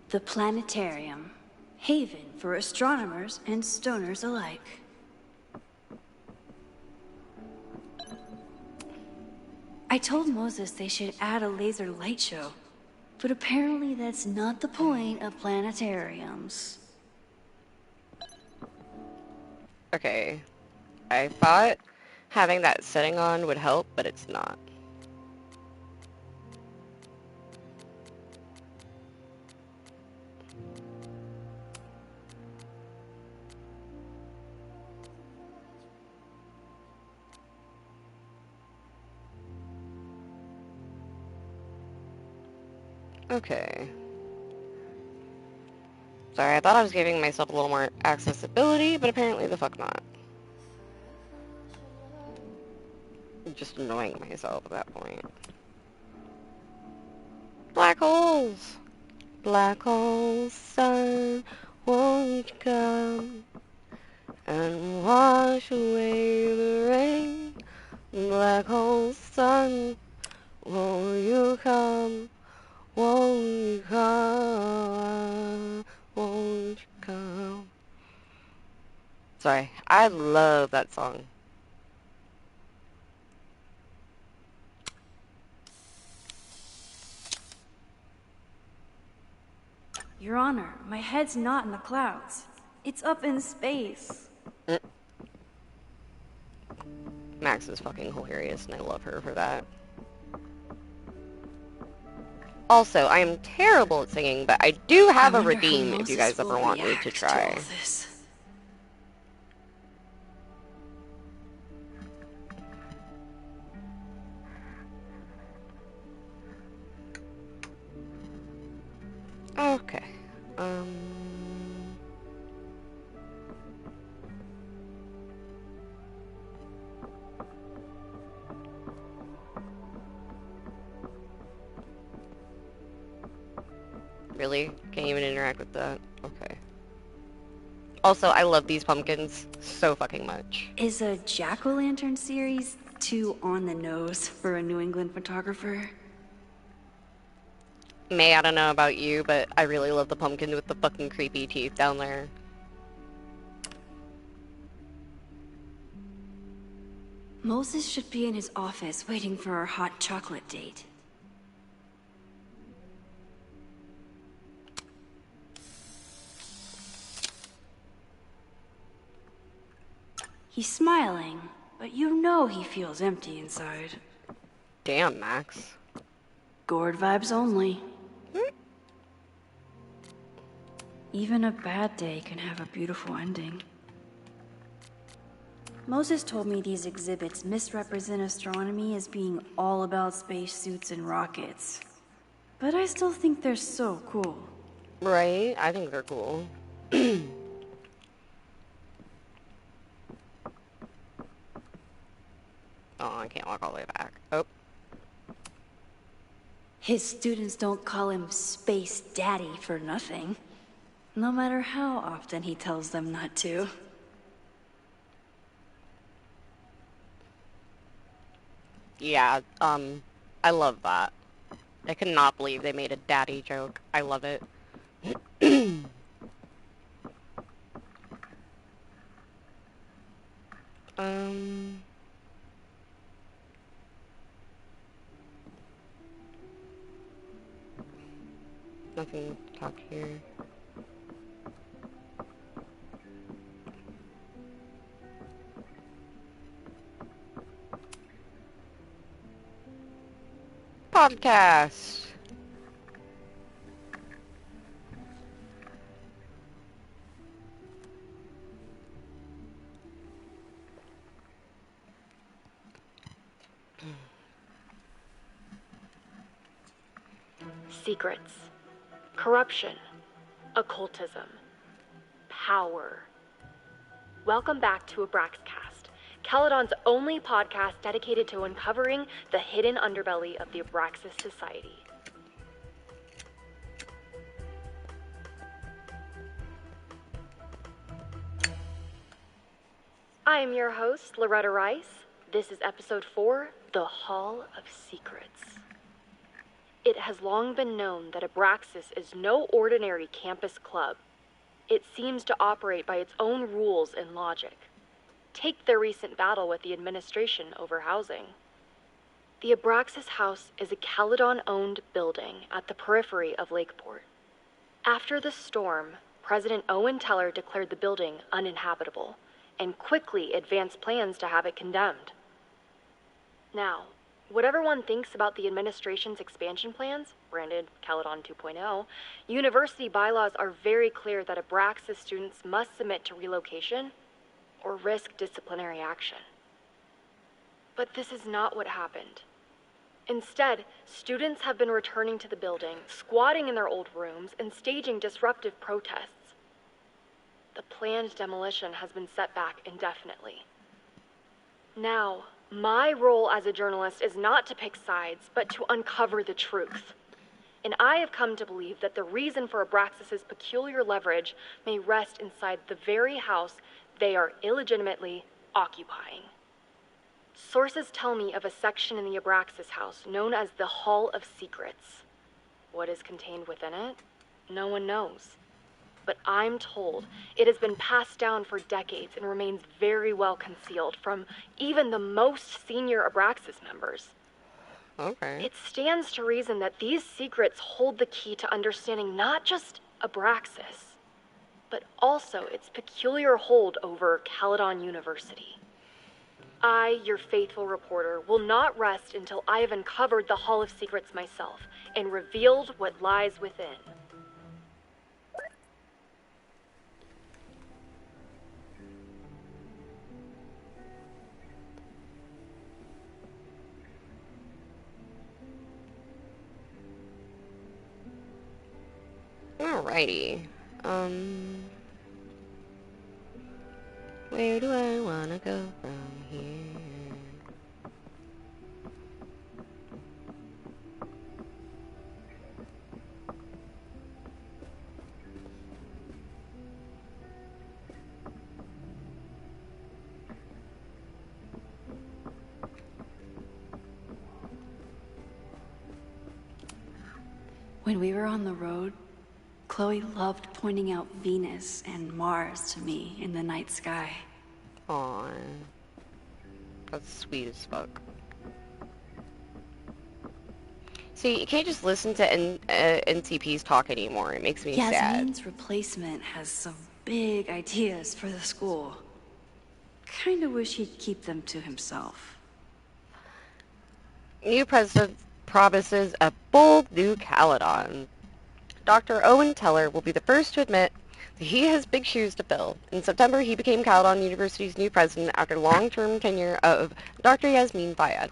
The planetarium. Haven for astronomers and stoners alike. I I told Moses they should add a laser light show, but apparently that's not the point of planetariums. Okay. I thought having that setting on would help, but it's not. Okay. Sorry, I thought I was giving myself a little more accessibility, but apparently the fuck not. I'm just annoying myself at that point. Black holes! Black holes, sun, won't you come and wash away the rain? Black holes, sun, won't you come? Won't you come? Won't you come? Sorry, I love that song. Your Honor, my head's not in the clouds. It's up in space. Max is fucking hilarious, and I love her for that. Also, I am terrible at singing, but I do have a redeem if you guys ever want me to try. Okay. Really? Can't even interact with that? Okay. Also, I love these pumpkins so fucking much. Is a jack-o'-lantern series too on the nose for a New England photographer? May, I don't know about you, but I really love the pumpkin with the fucking creepy teeth down there. Moses should be in his office waiting for our hot chocolate date. He's smiling, but you know he feels empty inside. Damn, Max. Gourd vibes only. Even a bad day can have a beautiful ending. Moses told me these exhibits misrepresent astronomy as being all about spacesuits and rockets. But I still think they're so cool. Right? I think they're cool. Oh, I can't walk all the way back. Oh. His students don't call him Space Daddy for nothing. No matter how often he tells them not to. Yeah, I love that. I could not believe they made a daddy joke. I love it. Nothing to talk here. Podcast. Secrets. Corruption. Occultism. Power. Welcome back to Abraxcast, Caledon's only podcast dedicated to uncovering the hidden underbelly of the Abraxas Society. I am your host, Loretta Rice. This is episode 4, The Hall of Secrets. It has long been known that Abraxas is no ordinary campus club. It seems to operate by its own rules and logic. Take their recent battle with the administration over housing. The Abraxas House is a Caledon-owned building at the periphery of Lakeport. After the storm, President Owen Teller declared the building uninhabitable and quickly advanced plans to have it condemned. Now, whatever one thinks about the administration's expansion plans, branded Caledon 2.0, university bylaws are very clear that Abraxas students must submit to relocation or risk disciplinary action. But this is not what happened. Instead, students have been returning to the building, squatting in their old rooms, and staging disruptive protests. The planned demolition has been set back indefinitely. Now, my role as a journalist is not to pick sides, but to uncover the truth. And I have come to believe that the reason for Abraxas's peculiar leverage may rest inside the very house they are illegitimately occupying. Sources tell me of a section in the Abraxas house known as the Hall of Secrets. What is contained within it? No one knows. But I'm told it has been passed down for decades and remains very well concealed from even the most senior Abraxas members. Okay. It stands to reason that these secrets hold the key to understanding not just Abraxas, but also its peculiar hold over Caledon University. I, your faithful reporter, will not rest until I have uncovered the Hall of Secrets myself and revealed what lies within. Alrighty. Where do I wanna go from here? When we were on the road, Chloe loved pointing out Venus and Mars to me in the night sky. Aw. That's sweet as fuck. See, you can't just listen to NCPs talk anymore. It makes me sad. Yasmin's replacement has some big ideas for the school. Kinda wish he'd keep them to himself. New president promises a bold new Caledon. Dr. Owen Teller will be the first to admit that he has big shoes to fill. In September, he became Caledon University's new president after long-term tenure of Dr. Yasmin Fayyad.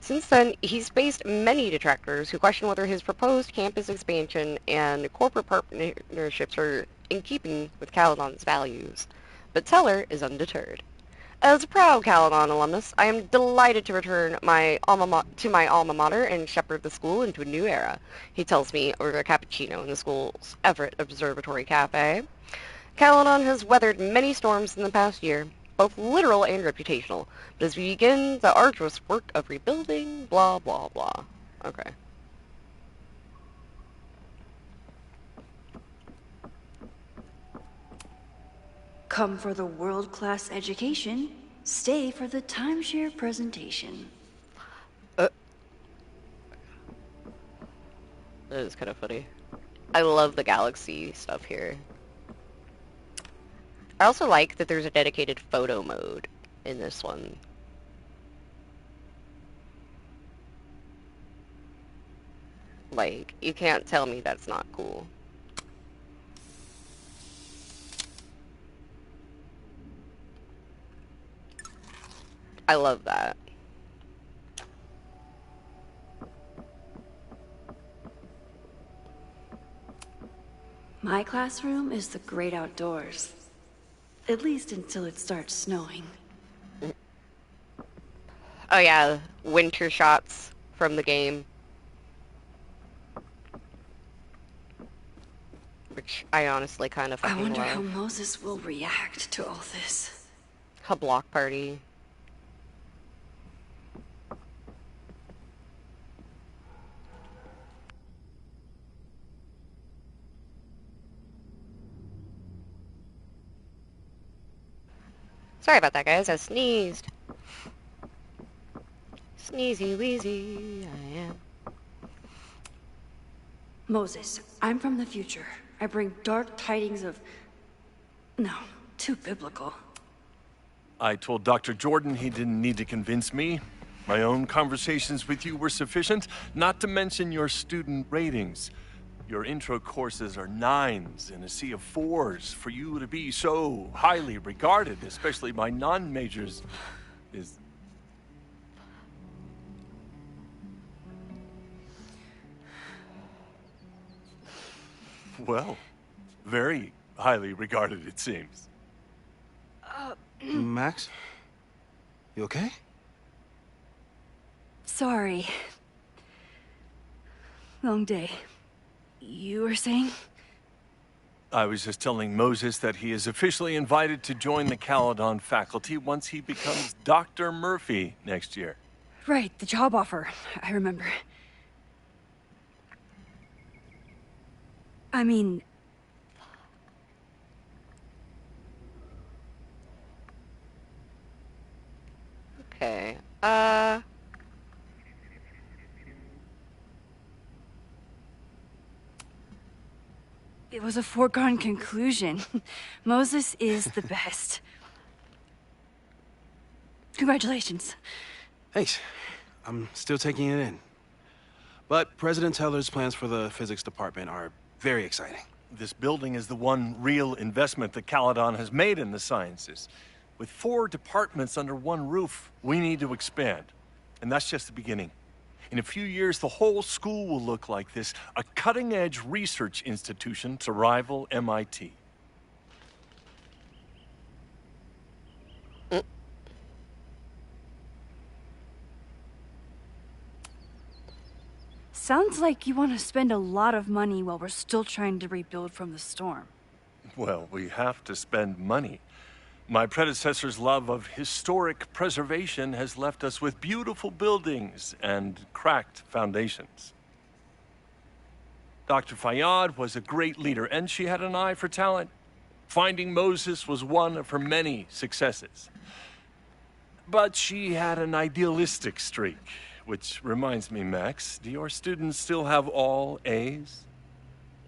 Since then, he's faced many detractors who question whether his proposed campus expansion and corporate partnerships are in keeping with Caledon's values. But Teller is undeterred. As a proud Caledon alumnus, I am delighted to return to my alma mater and shepherd the school into a new era, he tells me over a cappuccino in the school's Everett Observatory Cafe. Caledon has weathered many storms in the past year, both literal and reputational, but as we begin the arduous work of rebuilding, blah, blah, blah. Okay. Come for the world-class education, stay for the timeshare presentation. That is kind of funny. I love the galaxy stuff here. I also like that there's a dedicated photo mode in this one. Like, you can't tell me that's not cool. I love that. My classroom is the great outdoors. At least until it starts snowing. Oh yeah, winter shots from the game. Which I honestly kind of fucking love. I wonder how Moses will react to all this. A block party. Sorry about that, guys. I sneezed. Sneezy Weezy, I am. Moses, I'm from the future. I bring dark tidings of... No, too biblical. I told Dr. Jordan he didn't need to convince me. My own conversations with you were sufficient, not to mention your student ratings. Your intro courses are 9s in a sea of 4s. For you to be so highly regarded, especially by non-majors, is... Well, very highly regarded, it seems. Max? You okay? Sorry. Long day. You were saying? I was just telling Moses that he is officially invited to join the Caledon faculty once he becomes Dr. Murphy next year. Right, the job offer. I remember. I mean... Okay, It was a foregone conclusion. Moses is the best. Congratulations. Thanks. I'm still taking it in. But President Teller's plans for the physics department are very exciting. This building is the one real investment that Caledon has made in the sciences. With 4 departments under one roof, we need to expand. And that's just the beginning. In a few years, the whole school will look like this, a cutting-edge research institution to rival MIT. Sounds like you want to spend a lot of money while we're still trying to rebuild from the storm. Well, we have to spend money. My predecessor's love of historic preservation has left us with beautiful buildings and cracked foundations. Dr. Fayyad was a great leader, and she had an eye for talent. Finding Moses was one of her many successes. But she had an idealistic streak, which reminds me, Max, do your students still have all A's?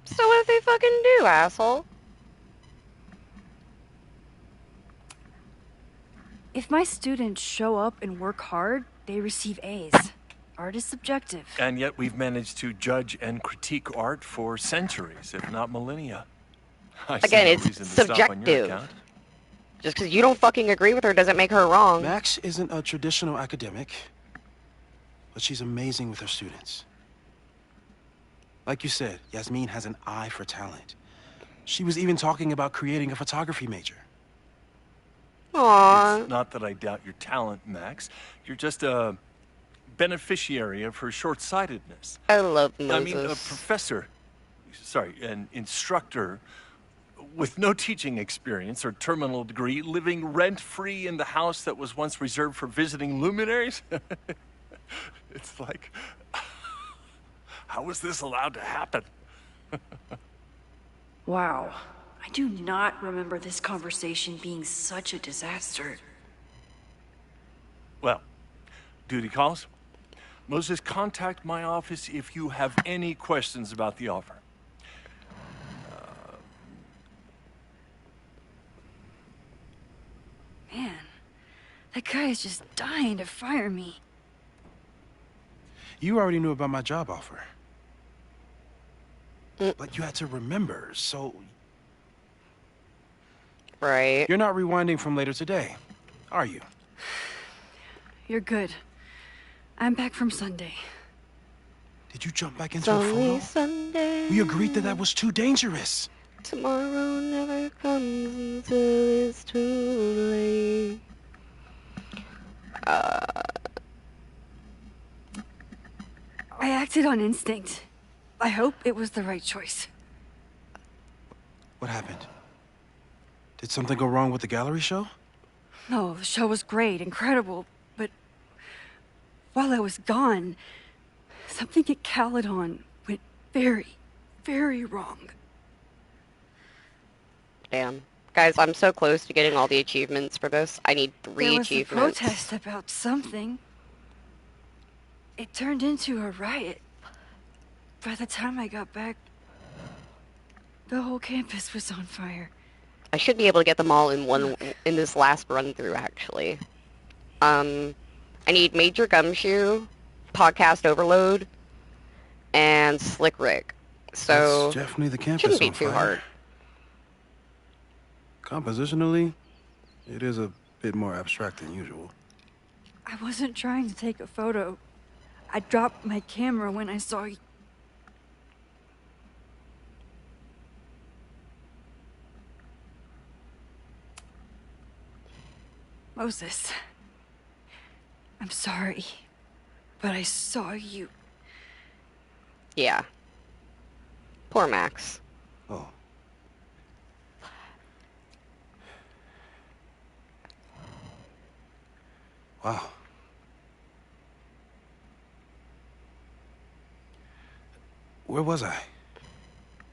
so what if they fucking do, asshole? If my students show up and work hard, they receive A's. Art is subjective. And yet we've managed to judge and critique art for centuries, if not millennia. Again, it's subjective. Just because you don't fucking agree with her doesn't make her wrong. Max isn't a traditional academic, but she's amazing with her students. Like you said, Yasmin has an eye for talent. She was even talking about creating a photography major. Aww. It's not that I doubt your talent, Max. You're just a beneficiary of her short-sightedness. I love Moses. I mean, a professor, an instructor with no teaching experience or terminal degree, living rent-free in the house that was once reserved for visiting luminaries? It's like, how was this allowed to happen? Wow. I do not remember this conversation being such a disaster. Well, duty calls. Moses, contact my office if you have any questions about the offer. Man, that guy is just dying to fire me. You already knew about my job offer. But you had to remember, so... Right. You're not rewinding from later today, are you? You're good. I'm back from Sunday. Did you jump back into a photo? Sunday. We agreed that was too dangerous. Tomorrow never comes until it's too late. I acted on instinct. I hope it was the right choice. What happened? Did something go wrong with the gallery show? No, the show was great, incredible, but while I was gone, something at Caledon went very, very wrong. Damn. Guys, I'm so close to getting all the achievements for this. I need 3 achievements. There was a protest about something. It turned into a riot. By the time I got back, the whole campus was on fire. I should be able to get them all in this last run through, actually. I need Major Gumshoe, Podcast Overload, and Slick Rick. So that's definitely the campus shouldn't be on too fire. hard. Compositionally, it is a bit more abstract than usual. I wasn't trying to take a photo. I dropped my camera when I saw you. Moses, I'm sorry, but I saw you. Yeah. Poor Max. Oh. Wow. Where was I?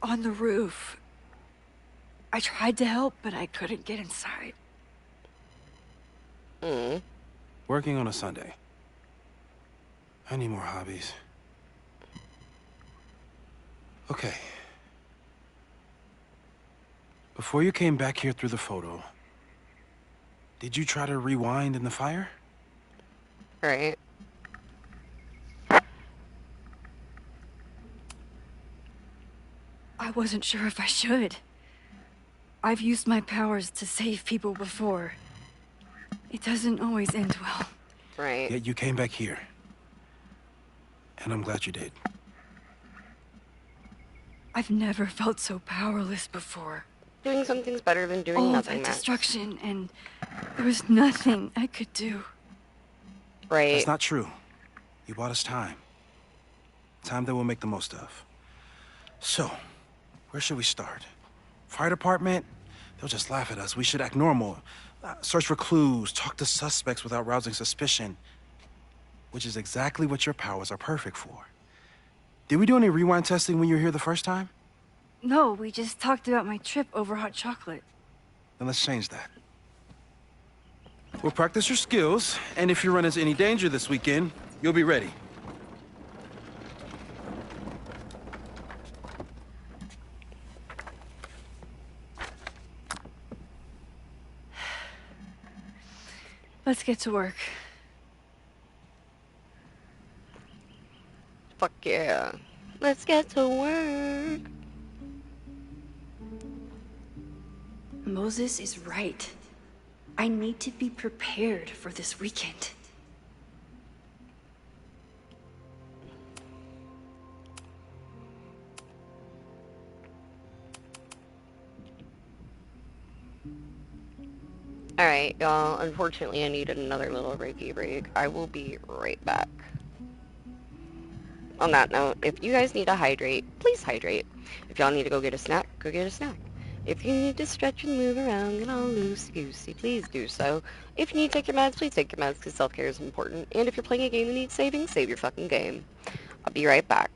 On the roof. I tried to help, but I couldn't get inside. Working on a Sunday. I need more hobbies. Okay. Before you came back here through the photo, did you try to rewind in the fire? Right. I wasn't sure if I should. I've used my powers to save people before. It doesn't always end well. Right. Yet you came back here. And I'm glad you did. I've never felt so powerless before. Doing something's better than doing All nothing, that Max. destruction, and there was nothing I could do. Right. That's not true. You bought us time. Time that we'll make the most of. So, where should we start? Fire department? They'll just laugh at us. We should act normal. Search for clues, talk to suspects without rousing suspicion. Which is exactly what your powers are perfect for. Did we do any rewind testing when you were here the first time? No, we just talked about my trip over hot chocolate. Then let's change that. We'll practice your skills, and if you run into any danger this weekend, you'll be ready. Let's get to work. Fuck yeah. Let's get to work. Moses is right. I need to be prepared for this weekend. Alright, y'all. Unfortunately, I need another little Reiki break. I will be right back. On that note, if you guys need to hydrate, please hydrate. If y'all need to go get a snack, go get a snack. If you need to stretch and move around, get all loosey-goosey, please do so. If you need to take your meds, please take your meds, because self-care is important. And if you're playing a game that needs saving, save your fucking game. I'll be right back.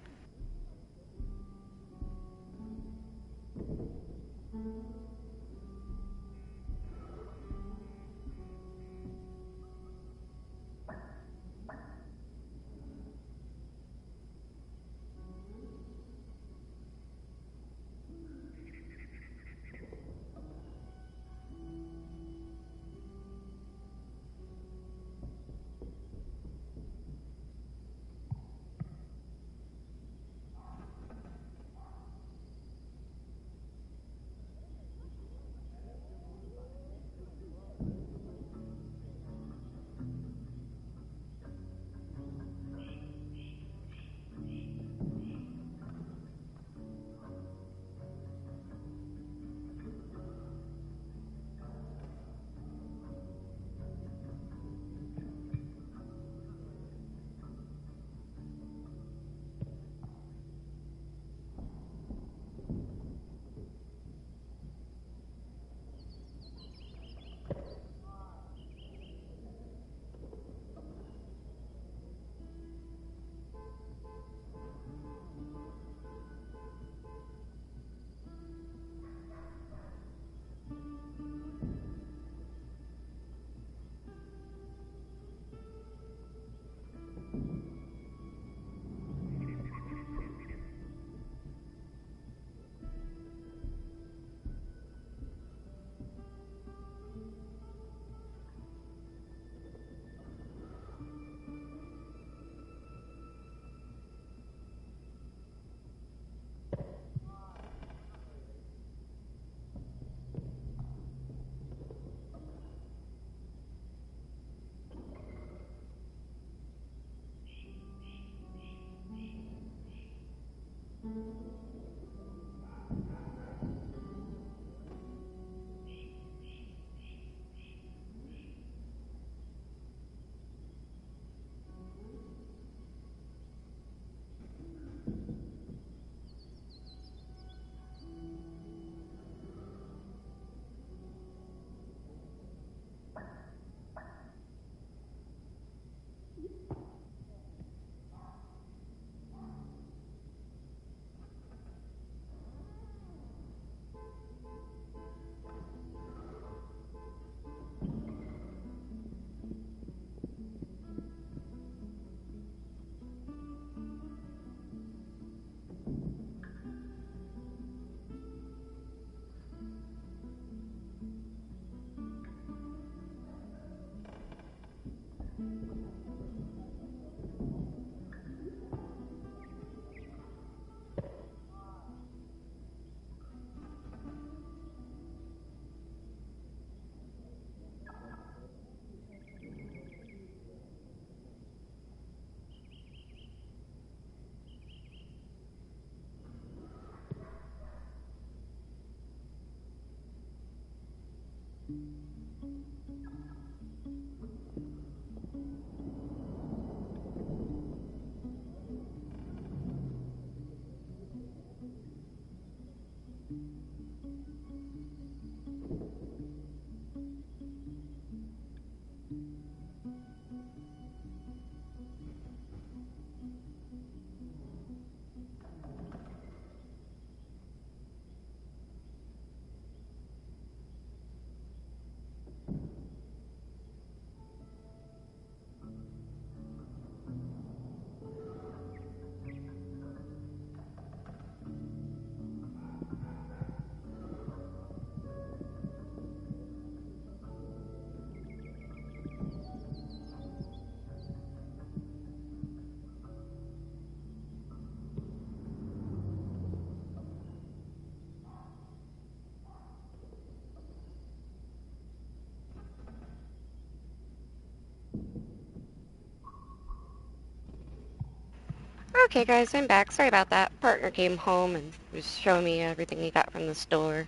Okay, guys, I'm back. Sorry about that. Partner came home and was showing me everything he got from the store.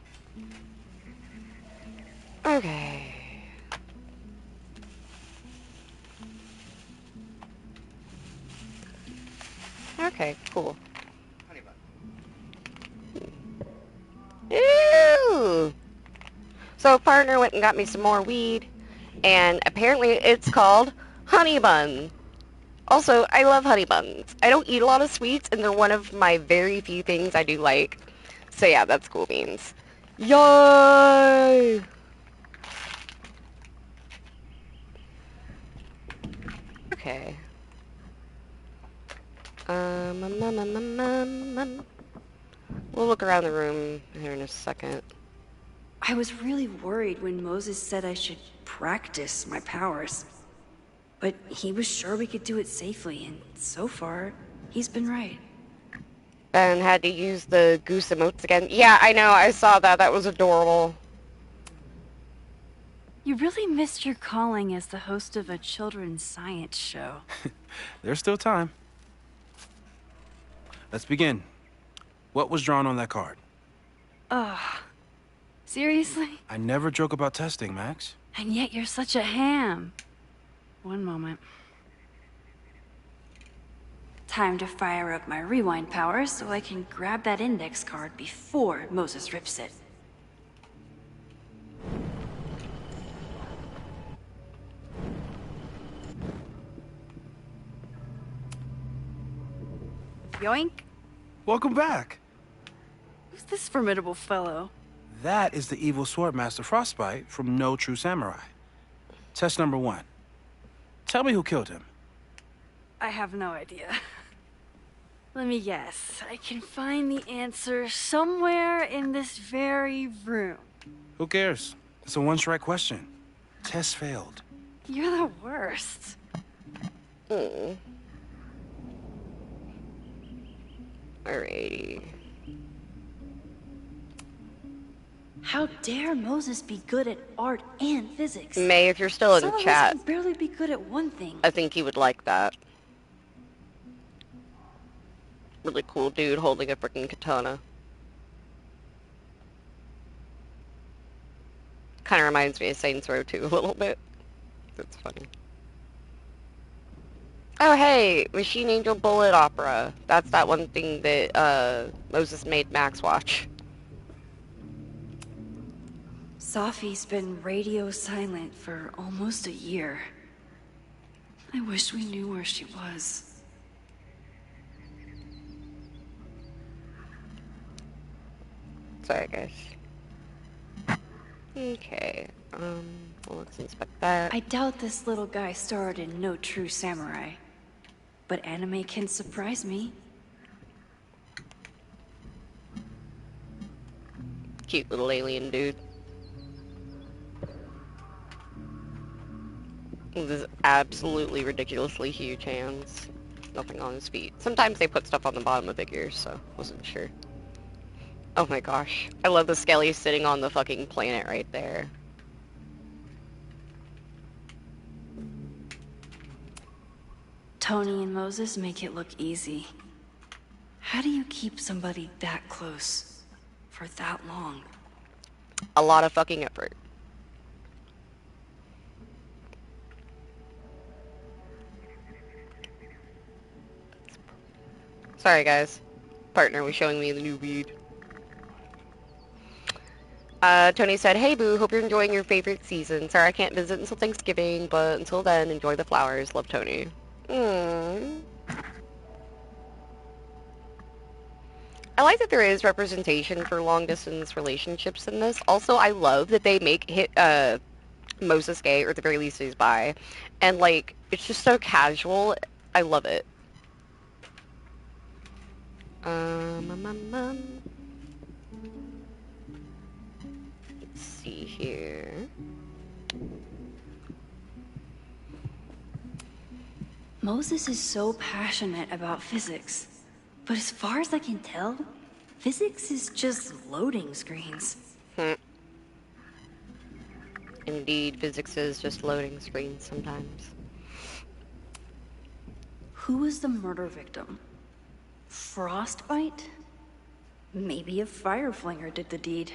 Okay. Okay, cool. Ew! So partner went and got me some more weed, and apparently it's called honey bun. Also, I love honey buns. I don't eat a lot of sweets, and they're one of my very few things I do like. So yeah, that's cool beans. Yay! Okay. We'll look around the room here in a second. I was really worried when Moses said I should practice my powers. But he was sure we could do it safely, and so far, he's been right. Ben had to use the goose emotes again. Yeah, I know, I saw that. That was adorable. You really missed your calling as the host of a children's science show. There's still time. Let's begin. What was drawn on that card? Ugh. Seriously? I never joke about testing, Max. And yet you're such a ham. One moment. Time to fire up my rewind powers so I can grab that index card before Moses rips it. Yoink. Welcome back. Who's this formidable fellow? That is the evil Swordmaster Frostbite from No True Samurai. Test number 1. Tell me who killed him. I have no idea. Let me guess. I can find the answer somewhere in this very room. Who cares? It's a one-strike question. Test failed. You're the worst. Alrighty. How dare Moses be good at art and physics? May, if you're still in Some chat, of us can barely be good at one thing. I think he would like that. Really cool dude holding a freaking katana. Kind of reminds me of Saints Row 2 a little bit. That's funny. Oh hey, Machine Angel Bullet Opera. That's that one thing that Moses made Max watch. Safi's been radio silent for almost a year. I wish we knew where she was. Sorry guys. Okay, well, let's inspect that. I doubt this little guy starred in No True Samurai. But anime can surprise me. Cute little alien dude. With his absolutely ridiculously huge hands. Nothing on his feet. Sometimes they put stuff on the bottom of figures, so wasn't sure. Oh my gosh. I love the Skelly sitting on the fucking planet right there. Tony and Moses make it look easy. How do you keep somebody that close for that long? A lot of fucking effort. Sorry guys. Partner was showing me the new weed. Tony said, "Hey boo, hope you're enjoying your favorite season. Sorry I can't visit until Thanksgiving, but until then, enjoy the flowers. Love, Tony." I like that there is representation for long-distance relationships in this. Also, I love that they make Moses gay, or at the very least he's bi. And, like, it's just so casual. I love it. Let's see here. Moses is so passionate about physics. But as far as I can tell, physics is just loading screens. Indeed, physics is just loading screens sometimes. Who was the murder victim? Frostbite? Maybe a fire flinger did the deed.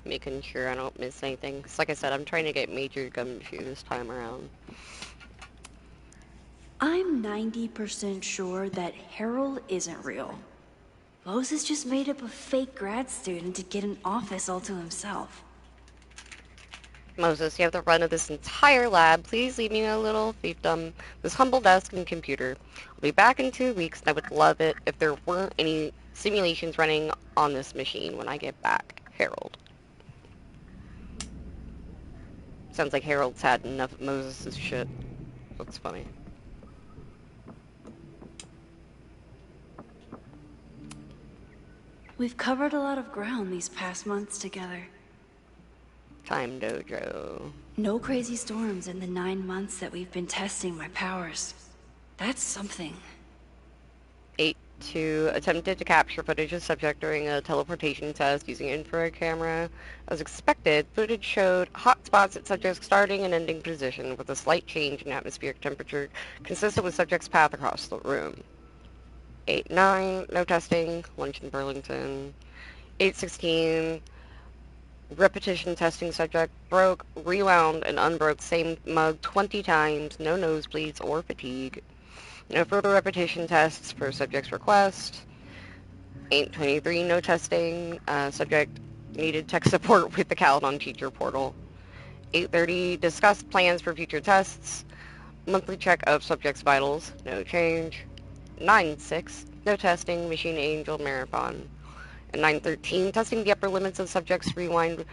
Making sure I don't miss anything. 'Cause like I said, I'm trying to get Major Gumshoe this time around. I'm 90% sure that Harold isn't real. Moses just made up a fake grad student to get an office all to himself. Moses, you have the run of this entire lab. Please leave me a little fiefdom, this humble desk and computer. I'll be back in 2 weeks, and I would love it if there weren't any simulations running on this machine when I get back. Harold. Sounds like Harold's had enough of Moses' shit. That's funny. We've covered a lot of ground these past months together. Time dojo. No crazy storms in the 9 months that we've been testing my powers. That's something. 8-2 attempted to capture footage of subject during a teleportation test using infrared camera. As expected, footage showed hot spots at subject's starting and ending position with a slight change in atmospheric temperature consistent with subject's path across the room. 8-9, no testing, lunch in Burlington. 8-16, repetition testing subject, broke, rewound, and unbroke same mug 20 times, no nosebleeds or fatigue. No further repetition tests per subject's request. 8-23, no testing, subject needed tech support with the Caledon teacher portal. 8-30, discussed plans for future tests. Monthly check of subject's vitals, no change. 9-6, no testing, Machine Angel Marathon. And 9-13, testing the upper limits of subject's rewind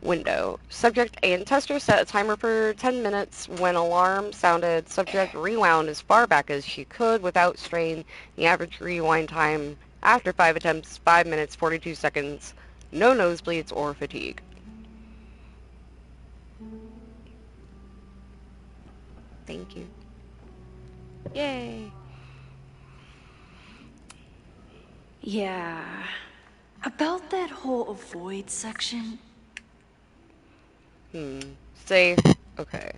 window. Subject and tester set a timer for 10 minutes. When alarm sounded, subject rewound as far back as she could without strain. The average rewind time after 5 attempts, 5 minutes, 42 seconds. No nosebleeds or fatigue. Thank you. Yay! Yeah. About that whole avoid section. Safe. Okay.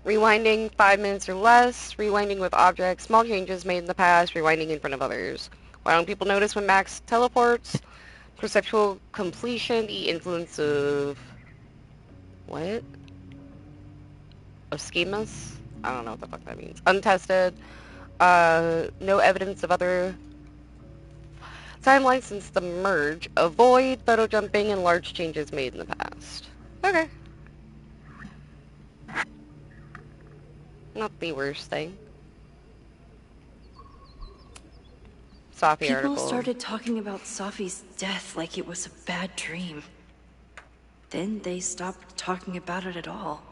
Rewinding 5 minutes or less. Rewinding with objects. Small changes made in the past. Rewinding in front of others. Why don't people notice when Max teleports? Perceptual completion. The influence of... What? Of schemas? I don't know what the fuck that means. Untested. No evidence of other timelines since the merge. Avoid photo jumping and large changes made in the past. Okay. Not the worst thing. Sophie article. People started talking about Sophie's death like it was a bad dream. Then they stopped talking about it at all.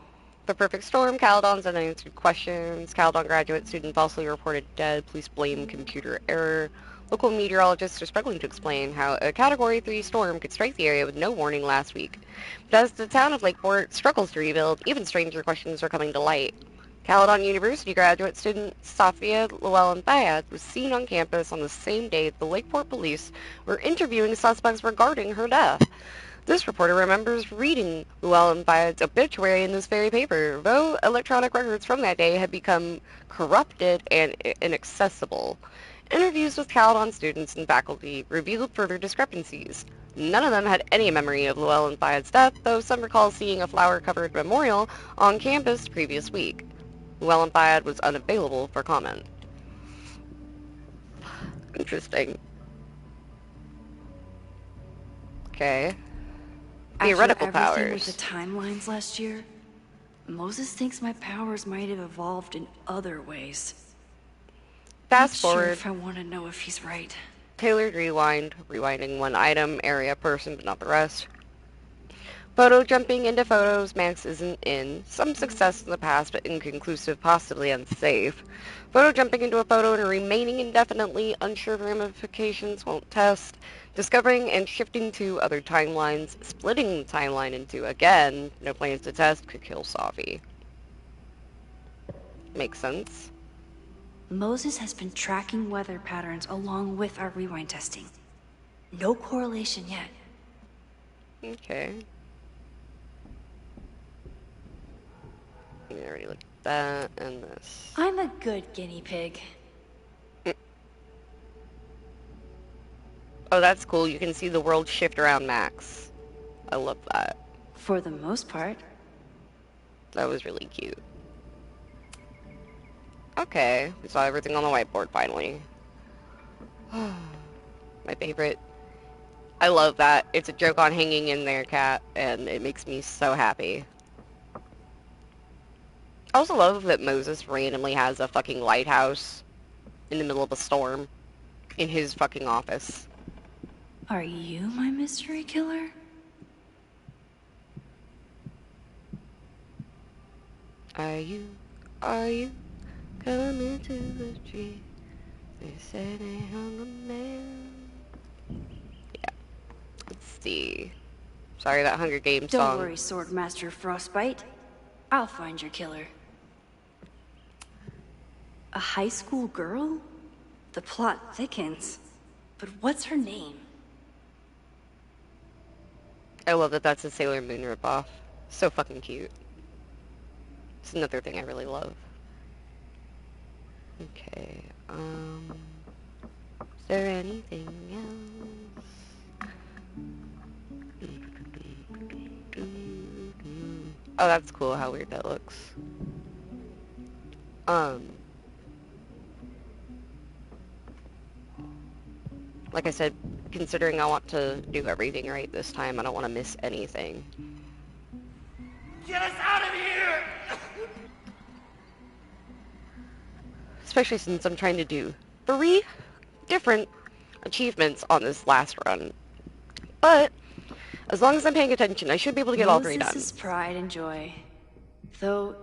The perfect storm. Caledon's unanswered questions. Caledon graduate student falsely reported dead. Police blame computer error. Local meteorologists are struggling to explain how a Category 3 storm could strike the area with no warning last week. But as the town of Lakeport struggles to rebuild, even stranger questions are coming to light. Caledon University graduate student Safia Llewellyn-Fayad was seen on campus on the same day the Lakeport police were interviewing suspects regarding her death. This reporter remembers reading Llewellyn-Fayad's obituary in this very paper, though electronic records from that day had become corrupted and inaccessible. Interviews with Caledon students and faculty revealed further discrepancies. None of them had any memory of Llewellyn-Fayad's death, though some recall seeing a flower-covered memorial on campus the previous week. Llewellyn-Fayad was unavailable for comment. Interesting. Okay. Theoretical After everything powers. with the timelines last year, Moses thinks my powers might have evolved in other ways. Fast Not forward. Sure if I want to know if he's right. Tailored rewind, rewinding one item, area, person, but not the rest. Photo jumping into photos, Max isn't in. Some success in the past, but inconclusive, possibly unsafe. Photo jumping into a photo and remaining indefinitely, unsure of ramifications, won't test. Discovering and shifting to other timelines, splitting the timeline into, again, no plans to test, could kill Sophie. Makes sense. Moses has been tracking weather patterns along with our rewind testing. No correlation yet. Okay. I already looked at that and this. I'm a good guinea pig. Oh, that's cool. You can see the world shift around Max. I love that. For the most part. That was really cute. Okay, we saw everything on the whiteboard finally. My favorite. I love that. It's a joke on hanging in there, cat, and it makes me so happy. I also love that Moses randomly has a fucking lighthouse in the middle of a storm in his fucking office. Are you my mystery killer? Are you coming to the tree? They said they hung a man. Yeah. Let's see. Sorry, that Hunger Games song. Don't worry, Swordmaster Frostbite. I'll find your killer. A high school girl? The plot thickens. But what's her name? I love that that's a Sailor Moon ripoff. So fucking cute. It's another thing I really love. Okay, is there anything else? Oh, that's cool how weird that looks. Like I said, considering I want to do everything right this time, I don't want to miss anything. Get us out of here! Especially since I'm trying to do 3 different achievements on this last run. But, as long as I'm paying attention, I should be able to get all 3 done. Moses' pride and joy. Though,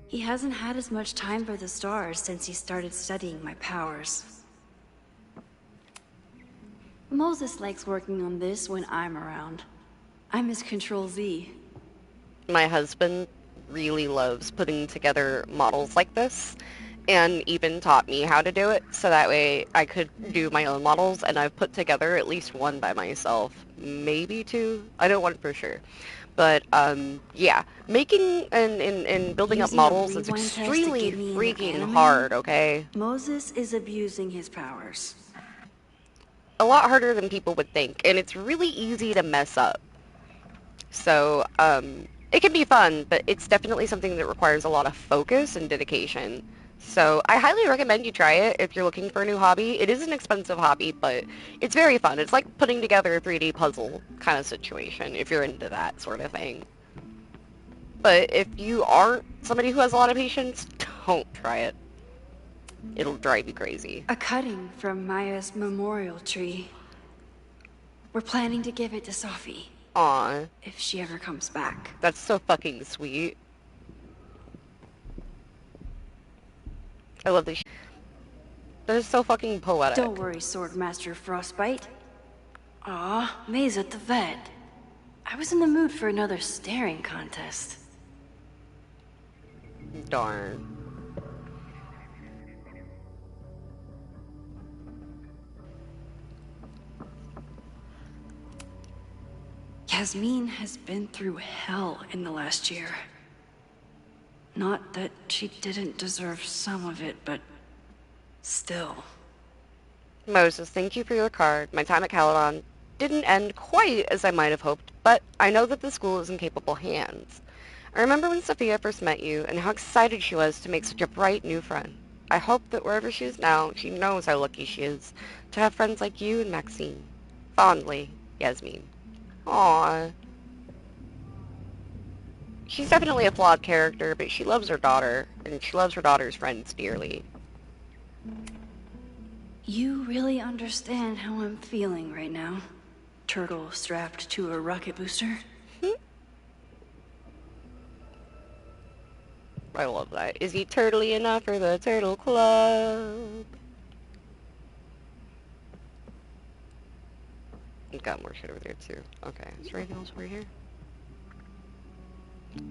he hasn't had as much time for the stars since he started studying my powers. Moses likes working on this when I'm around. I'm his Control-Z. My husband really loves putting together models like this, and even taught me how to do it, so that way I could do my own models, and I've put together at least 1 by myself. Maybe 2? I don't want for sure. But, yeah. Making and building up models is extremely freaking hard, okay? Moses is abusing his powers. A lot harder than people would think, and it's really easy to mess up. So, it can be fun, but it's definitely something that requires a lot of focus and dedication. So I highly recommend you try it if you're looking for a new hobby. It is an expensive hobby, but it's very fun. It's like putting together a 3D puzzle kind of situation, if you're into that sort of thing. But if you aren't somebody who has a lot of patience, don't try it. It'll drive you crazy. A cutting from Maya's memorial tree. We're planning to give it to Sophie. Aw. If she ever comes back. That's so fucking sweet. I love this. That is so fucking poetic. Don't worry, Swordmaster Frostbite. Aw, May's at the vet. I was in the mood for another staring contest. Darn. Yasmin has been through hell in the last year. Not that she didn't deserve some of it, but still. Moses, thank you for your card. My time at Caledon didn't end quite as I might have hoped, but I know that the school is in capable hands. I remember when Sophia first met you and how excited she was to make such a bright new friend. I hope that wherever she is now, she knows how lucky she is to have friends like you and Maxine. Fondly, Yasmin. Aww. She's definitely a flawed character, but she loves her daughter, and she loves her daughter's friends dearly. You really understand how I'm feeling right now? Turtle strapped to a rocket booster? I love that. Is he turtly enough for the Turtle Club? We've got more shit over there, too. Okay, is there anything else over here?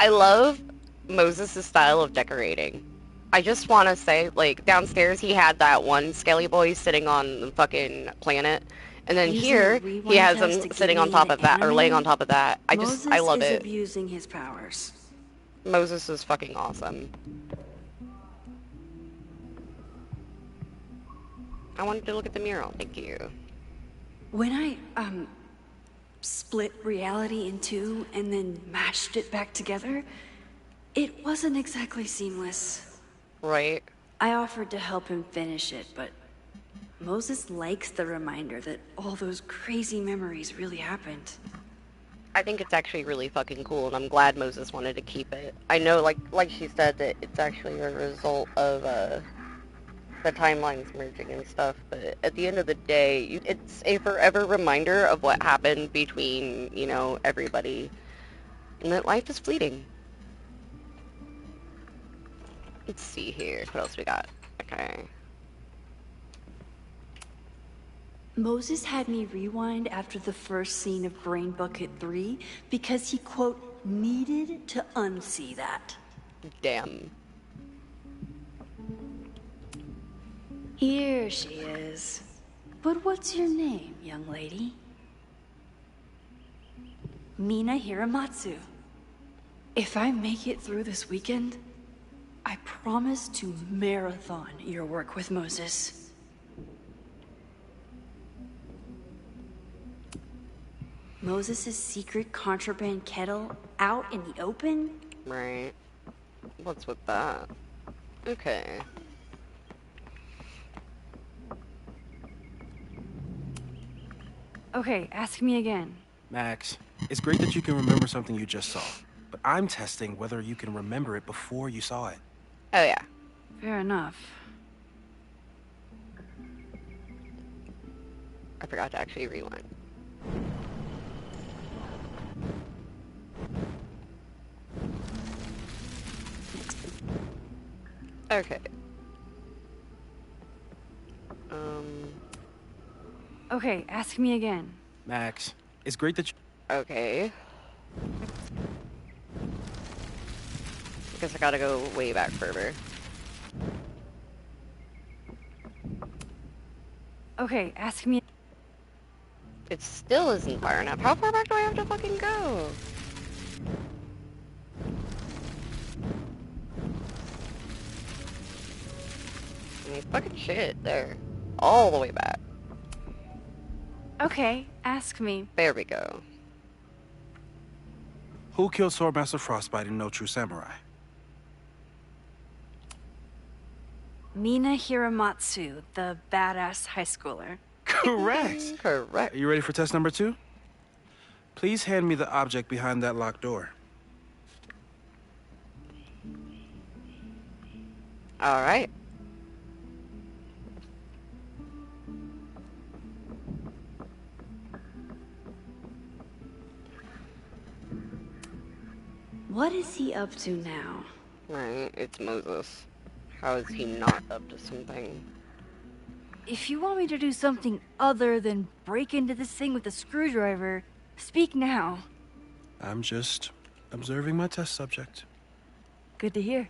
I love Moses' style of decorating. I just want to say, like, downstairs he had that one skelly boy sitting on the fucking planet. And then Using here, a he rewind has test him to sitting get on me top into of that, or laying on anime? top of that. I love Moses is it. abusing his powers. Moses is fucking awesome. I wanted to look at the mural, thank you. When I, split reality in two and then mashed it back together, it wasn't exactly seamless. Right. I offered to help him finish it, but Moses likes the reminder that all those crazy memories really happened. I think it's actually really fucking cool, and I'm glad Moses wanted to keep it. I know, like she said, that it's actually a result of, the timelines merging and stuff, but at the end of the day, it's a forever reminder of what happened between, you know, everybody, and that life is fleeting. Let's see here, what else we got? Okay. Moses had me rewind after the first scene of Brain Bucket 3 because he, quote, needed to unsee that. Damn. Here she is. But what's your name, young lady? Mina Hiramatsu. If I make it through this weekend, I promise to marathon your work with Moses. Moses' secret contraband kettle out in the open? Right. What's with that? Okay. Okay, ask me again. Max, it's great that you can remember something you just saw, but I'm testing whether you can remember it before you saw it. Oh yeah. Fair enough. I forgot to actually rewind. Okay. Okay, ask me again. Max, it's great that you... Okay. I guess I gotta go way back further. Okay, ask me... It still isn't far enough. How far back do I have to fucking go? I mean, fucking shit, there. All the way back. Okay, ask me. There we go. Who killed Swordmaster Frostbite in No True Samurai? Mina Hiramatsu, the badass high schooler. Correct. Correct. Are you ready for test number 2? Please hand me the object behind that locked door. All right. What is he up to now? Right, it's Moses. How is he not up to something? If you want me to do something other than break into this thing with a screwdriver, speak now. I'm just observing my test subject. Good to hear.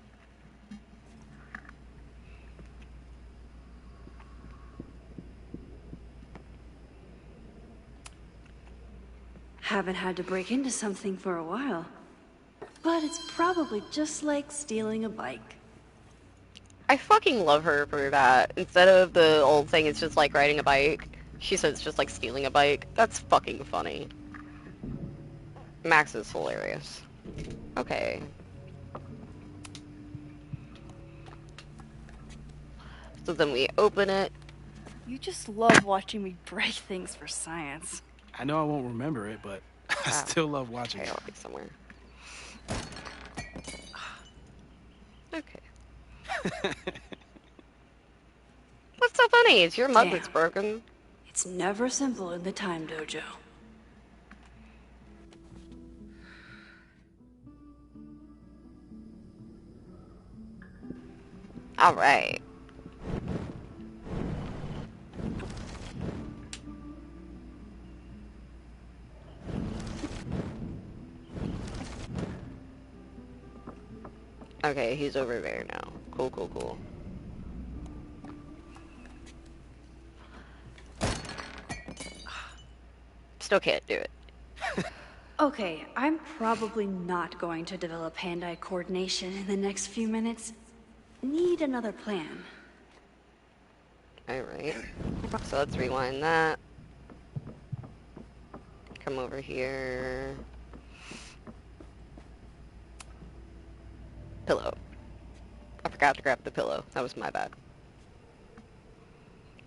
Haven't had to break into something for a while. But it's probably just like stealing a bike. I fucking love her for that. Instead of the old thing, it's just like riding a bike. She says it's just like stealing a bike. That's fucking funny. Max is hilarious. Okay. So then we open it. You just love watching me break things for science. I know I won't remember it, but I still love watching it. I'll be somewhere. Okay. What's so funny? It's your mug that's broken. It's never simple in the Time Dojo. All right. Okay, he's over there now. Cool, cool, cool. Still can't do it. Okay, I'm probably not going to develop hand-eye coordination in the next few minutes. Need another plan. Alright. So let's rewind that. Come over here. Pillow. I forgot to grab the pillow. That was my bad.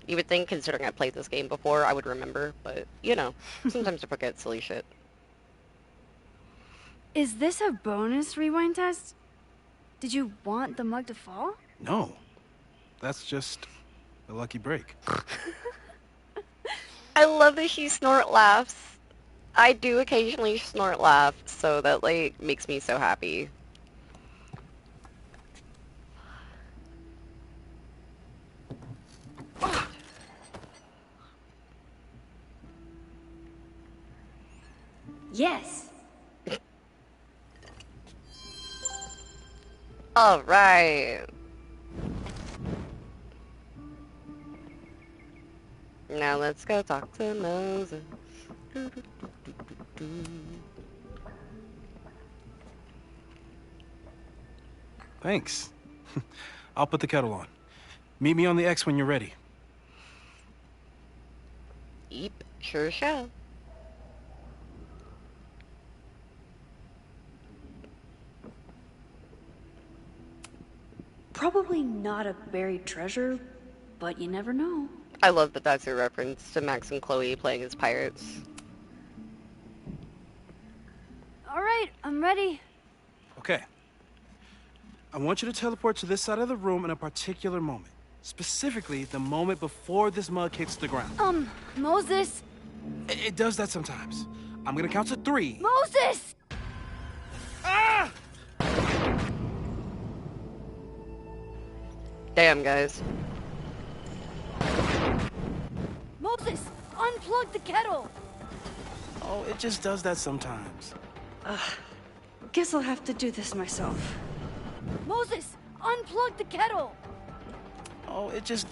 You would think, considering I played this game before, I would remember, but, you know, sometimes I forget silly shit. Is this a bonus rewind test? Did you want the mug to fall? No. That's just a lucky break. I love that she snort laughs. I do occasionally snort laugh, so that, like, makes me so happy. Yes. All right. Now let's go talk to Moses. Thanks. I'll put the kettle on. Meet me on the X when you're ready. Yep, sure shall. Probably not a buried treasure, but you never know. I love that that's a reference to Max and Chloe playing as pirates. All right, I'm ready. Okay. I want you to teleport to this side of the room in a particular moment. Specifically, the moment before this mug hits the ground. Moses! It does that sometimes. I'm gonna count to 3. Moses! Ah! Damn, guys. Moses, unplug the kettle! Oh, it just does that sometimes. Guess I'll have to do this myself. Moses, unplug the kettle! Oh, it just...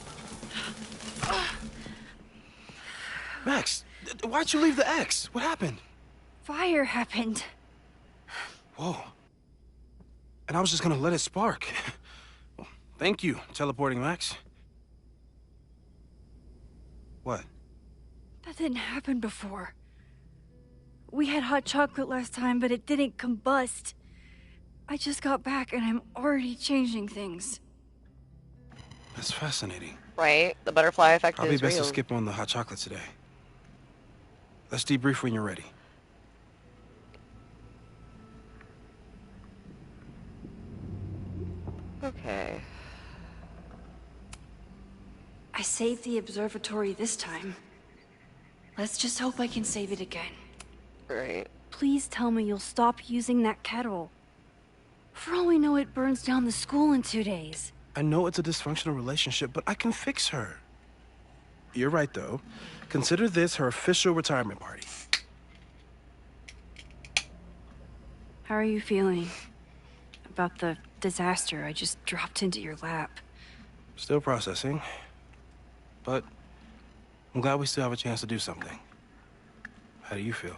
Max, why'd you leave the X? What happened? Fire happened. Whoa. And I was just gonna let it spark. Well, thank you, teleporting Max. What? That didn't happen before. We had hot chocolate last time, but it didn't combust. I just got back and I'm already changing things. That's fascinating. Right? The butterfly effect Probably is best real. to skip on the hot chocolate today. Let's debrief when you're ready. Okay. I saved the observatory this time. Let's just hope I can save it again. Right. Please tell me you'll stop using that kettle. For all we know, it burns down the school in 2 days. I know it's a dysfunctional relationship, but I can fix her. You're right, though. Consider this her official retirement party. How are you feeling about the disaster I just dropped into your lap? Still processing. But I'm glad we still have a chance to do something. How do you feel?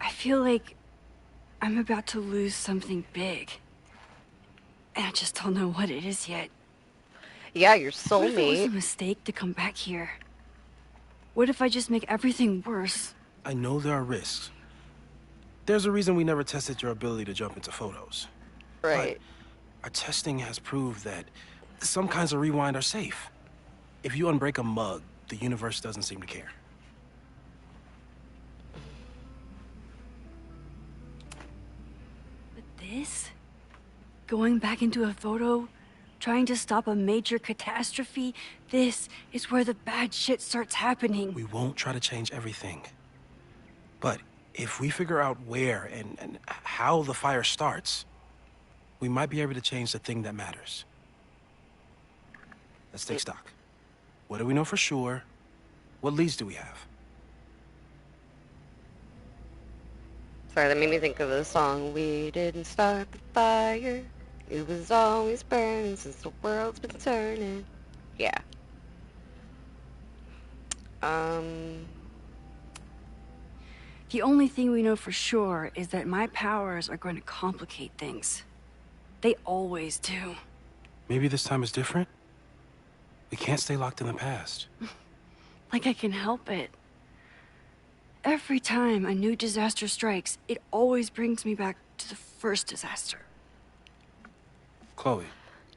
I feel like I'm about to lose something big. And I just don't know what it is yet. Yeah, your What if it was a soulmate. mistake to come back here? What if I just make everything worse? I know there are risks. There's a reason we never tested your ability to jump into photos. Right. But our testing has proved that some kinds of rewind are safe. If you unbreak a mug, the universe doesn't seem to care. But this? Going back into a photo? Trying to stop a major catastrophe? This is where the bad shit starts happening. We won't try to change everything. But if we figure out where and how the fire starts, we might be able to change the thing that matters. Let's take stock. What do we know for sure? What leads do we have? Sorry, that made me think of the song, "We didn't start the fire. It was always burning since the world's been turning." Yeah. The only thing we know for sure is that my powers are going to complicate things. They always do. Maybe this time is different? We can't stay locked in the past. Like I can help it. Every time a new disaster strikes, it always brings me back to the first disaster. Chloe.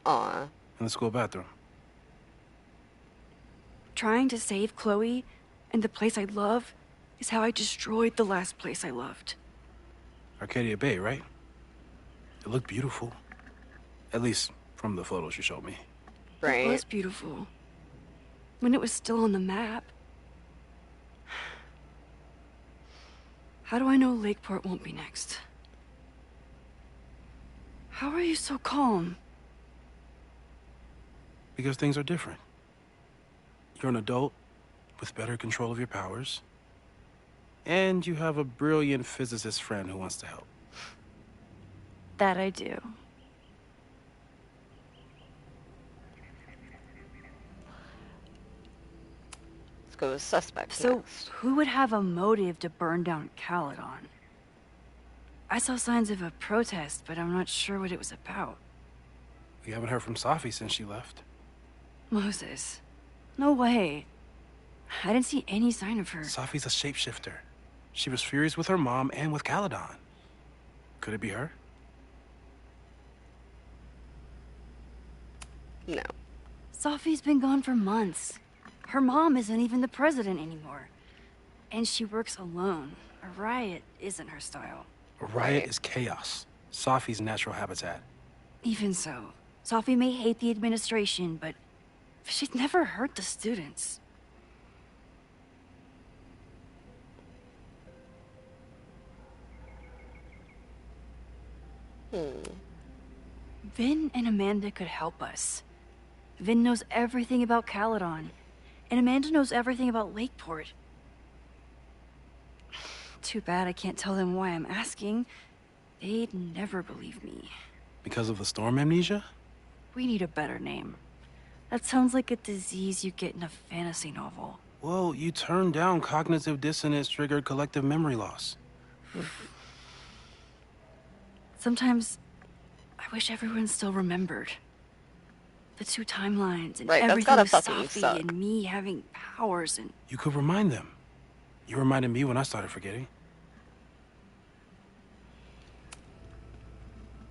Aw. In the school bathroom. Trying to save Chloe and the place I love is how I destroyed the last place I loved. Arcadia Bay, right? It looked beautiful. At least from the photos you showed me. Right. It was beautiful. When it was still on the map. How do I know Lakeport won't be next? How are you so calm? Because things are different. You're an adult with better control of your powers. And you have a brilliant physicist friend who wants to help. That I do. Let's go with suspects So, next. who would have a motive to burn down Caledon? I saw signs of a protest, but I'm not sure what it was about. We haven't heard from Safi since she left. Moses. No way. I didn't see any sign of her. Safi's a shapeshifter. She was furious with her mom and with Caledon. Could it be her? No. Safi's been gone for months. Her mom isn't even the president anymore. And she works alone. A riot isn't her style. A riot is chaos. Safi's natural habitat. Even so, Safi may hate the administration, but she'd never hurt the students. Vin and Amanda could help us. Vin knows everything about Caledon, and Amanda knows everything about Lakeport. Too bad I can't tell them why I'm asking. They'd never believe me. Because of the storm amnesia? We need a better name. That sounds like a disease you get in a fantasy novel. Well, you turned down cognitive dissonance triggered collective memory loss. Sometimes, I wish everyone still remembered. The two timelines and Right, that's everything gotta with fucking Safi suck. and me having powers and... You could remind them. You reminded me when I started forgetting.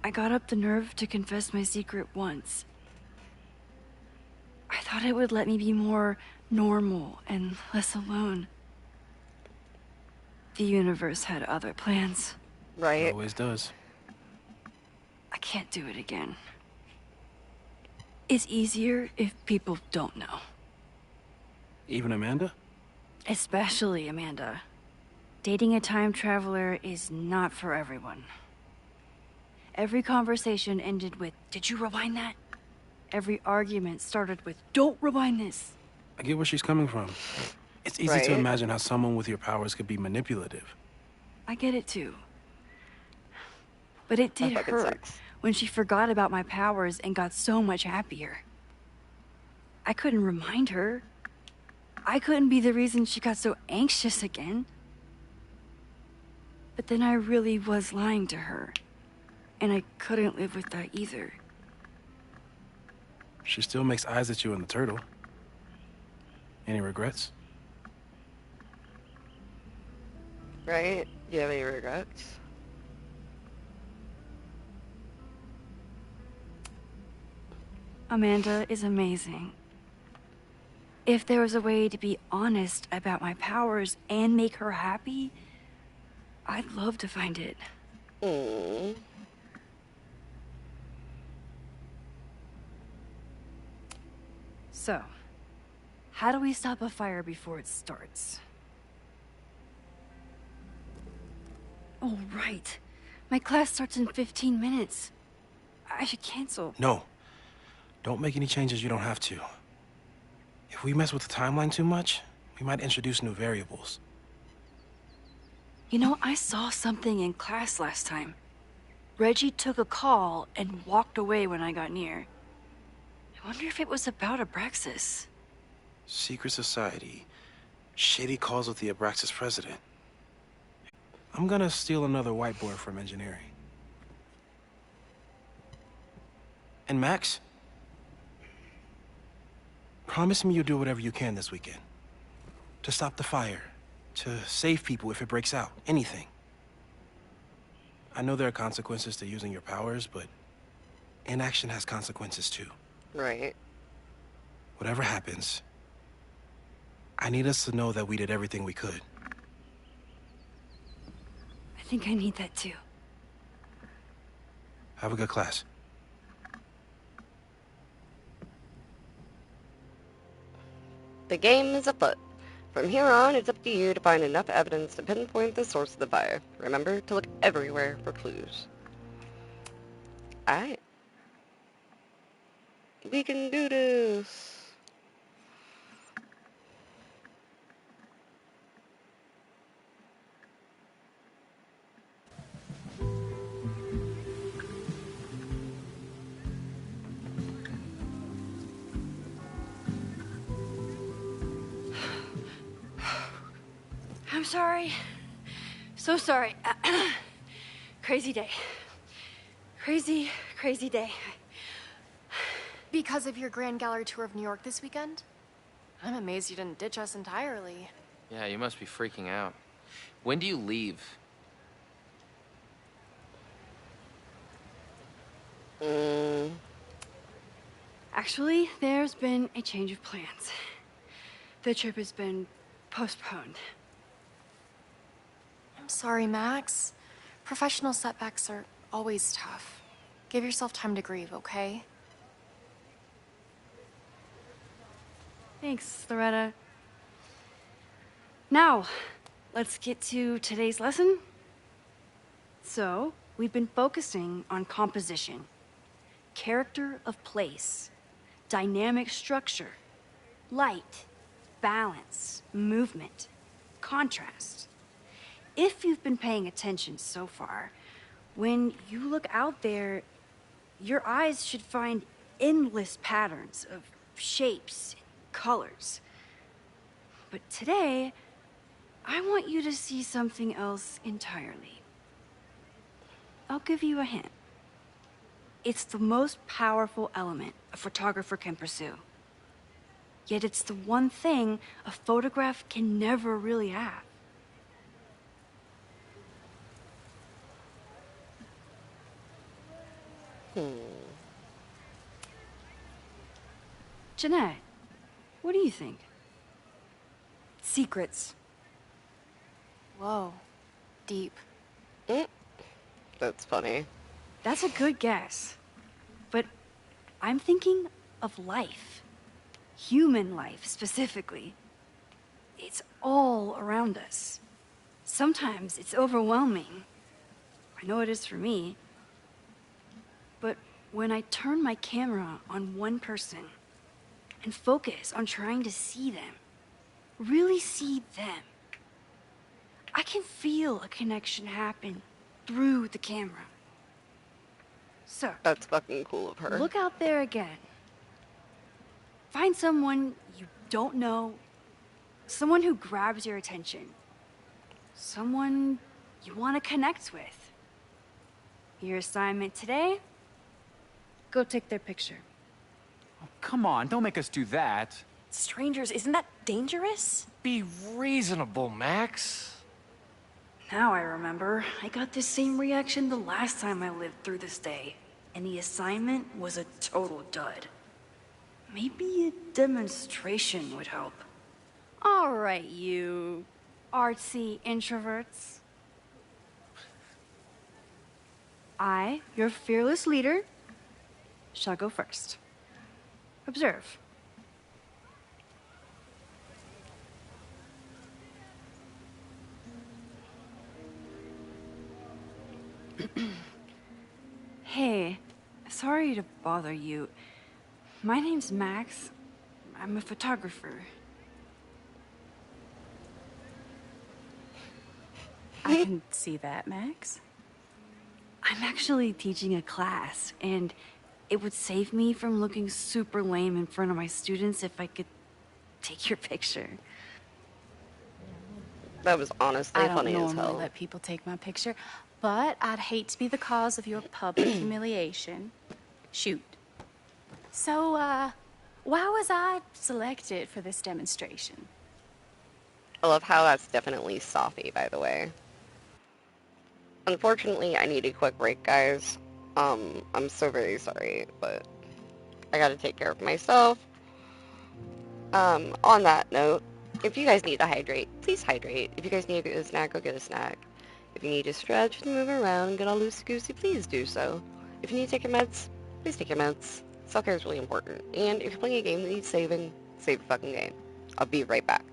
I got up the nerve to confess my secret once. I thought it would let me be more normal and less alone. The universe had other plans. Right. It always does. I can't do it again. It's easier if people don't know. Even Amanda? Especially Amanda. Dating a time traveler is not for everyone. Every conversation ended with, "Did you rewind that?" Every argument started with, "Don't rewind this." I get where she's coming from. It's easy to imagine how someone with your powers could be manipulative. I get it too. But it did That fucking hurt sucks. when she forgot about my powers and got so much happier. I couldn't remind her. I couldn't be the reason she got so anxious again. But then I really was lying to her. And I couldn't live with that either. She still makes eyes at you in the turtle. Any regrets? Right? Do you have any regrets? Amanda is amazing. If there was a way to be honest about my powers and make her happy, I'd love to find it. So, how do we stop a fire before it starts? Oh, right. My class starts in 15 minutes. I should cancel. No. Don't make any changes you don't have to. If we mess with the timeline too much, we might introduce new variables. You know, I saw something in class last time. Reggie took a call and walked away when I got near. I wonder if it was about Abraxas. Secret society. Shady calls with the Abraxas president. I'm gonna steal another whiteboard from engineering. And Max? Promise me you'll do whatever you can this weekend. To stop the fire. To save people if it breaks out. Anything. I know there are consequences to using your powers, but inaction has consequences too. Right. Whatever happens, I need us to know that we did everything we could. I think I need that too. Have a good class. The game is afoot. From here on, it's up to you to find enough evidence to pinpoint the source of the fire. Remember to look everywhere for clues. Alright. We can do this. I'm sorry. So sorry. Crazy day. Crazy, crazy day. Because of your Grand Gallery tour of New York this weekend? I'm amazed you didn't ditch us entirely. Yeah, you must be freaking out. When do you leave? Actually, there's been a change of plans. The trip has been postponed. I'm sorry, Max. Professional setbacks are always tough. Give yourself time to grieve, okay? Thanks, Loretta. Now, let's get to today's lesson. So, we've been focusing on composition, character of place, dynamic structure, light, balance, movement, contrast. If you've been paying attention so far, when you look out there, your eyes should find endless patterns of shapes and colors. But today, I want you to see something else entirely. I'll give you a hint. It's the most powerful element a photographer can pursue. Yet it's the one thing a photograph can never really have. Jeanette, what do you think? Secrets. Whoa. Deep. That's funny. That's a good guess. But I'm thinking of life. Human life, specifically. It's all around us. Sometimes it's overwhelming. I know it is for me. But when I turn my camera on one person and focus on trying to see them, really see them, I can feel a connection happen through the camera. So, that's fucking cool of her. Look out there again. Find someone you don't know, someone who grabs your attention, someone you want to connect with. Your assignment today? Go take their picture. Oh, come on, don't make us do that. Strangers, isn't that dangerous? Be reasonable, Max. Now I remember. I got the same reaction the last time I lived through this day. And the assignment was a total dud. Maybe a demonstration would help. All right, you artsy introverts. I, your fearless leader, shall go first. Observe. Hey, sorry to bother you. My name's Max. I'm a photographer. I can see that, Max. I'm actually teaching a class, and it would save me from looking super lame in front of my students if I could take your picture. That was honestly funny as hell. I don't normally let people take my picture, but I'd hate to be the cause of your public humiliation. Shoot. So, why was I selected for this demonstration? I love how that's definitely Sophie, by the way. Unfortunately, I need a quick break, guys. I'm so very sorry, but I gotta take care of myself. On that note, if you guys need to hydrate, please hydrate. If you guys need to get a snack, go get a snack. If you need to stretch and move around and get all loosey-goosey, please do so. If you need to take your meds, please take your meds. Self-care is really important. And if you're playing a game that needs saving, save the fucking game. I'll be right back.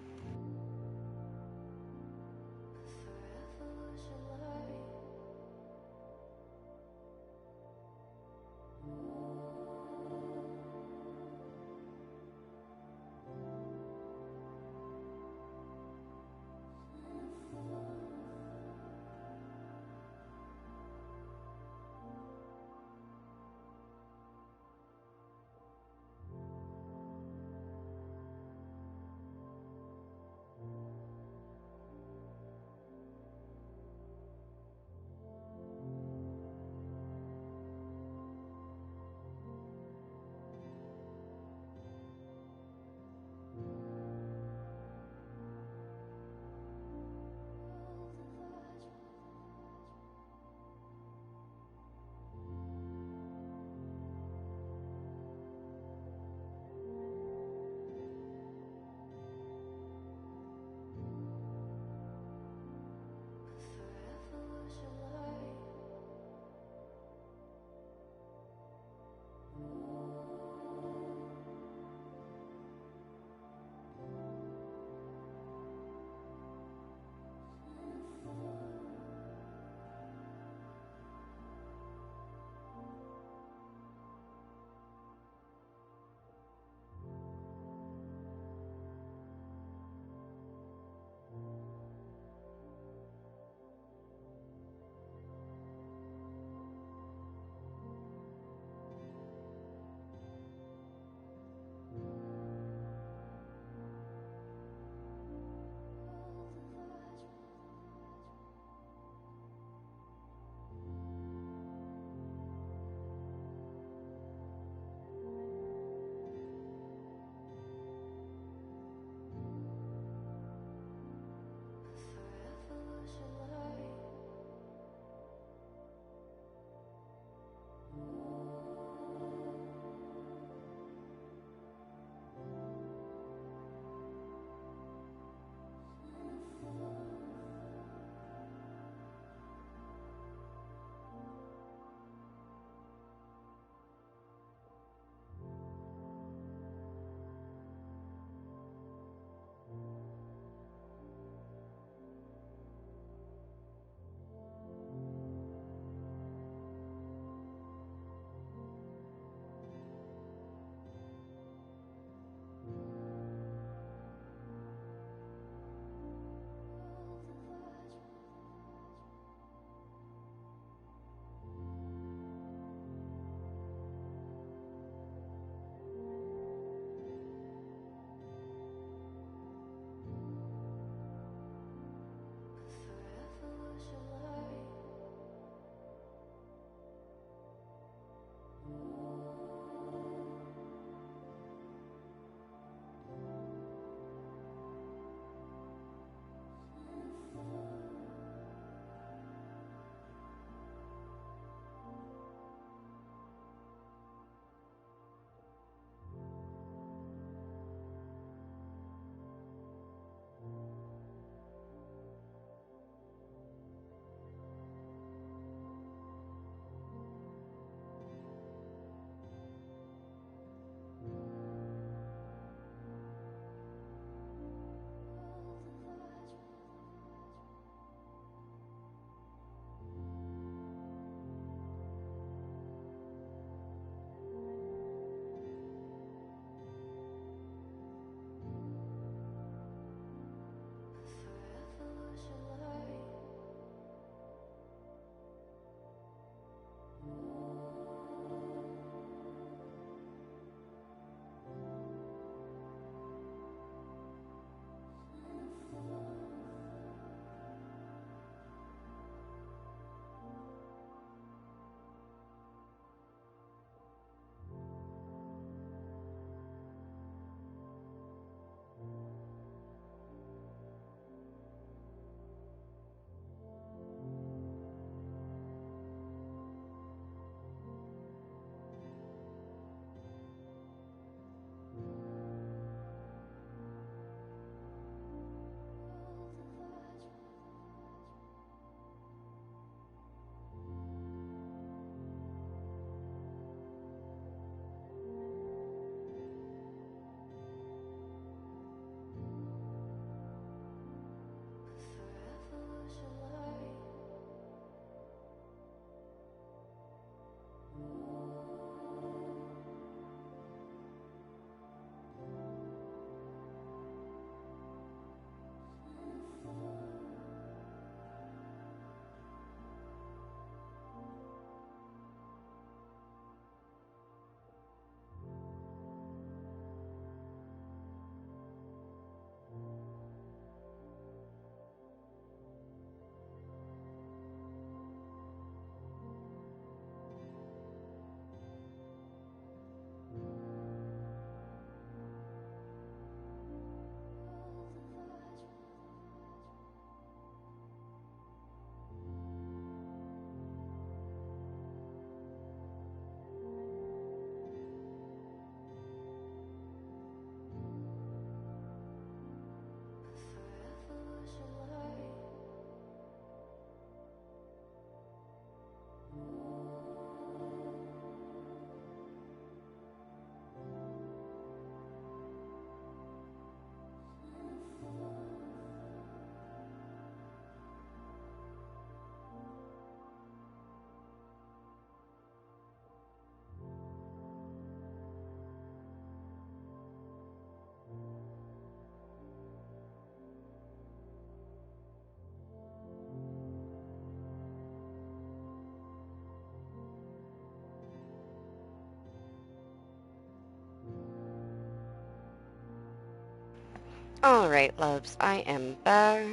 Alright, loves, I am back.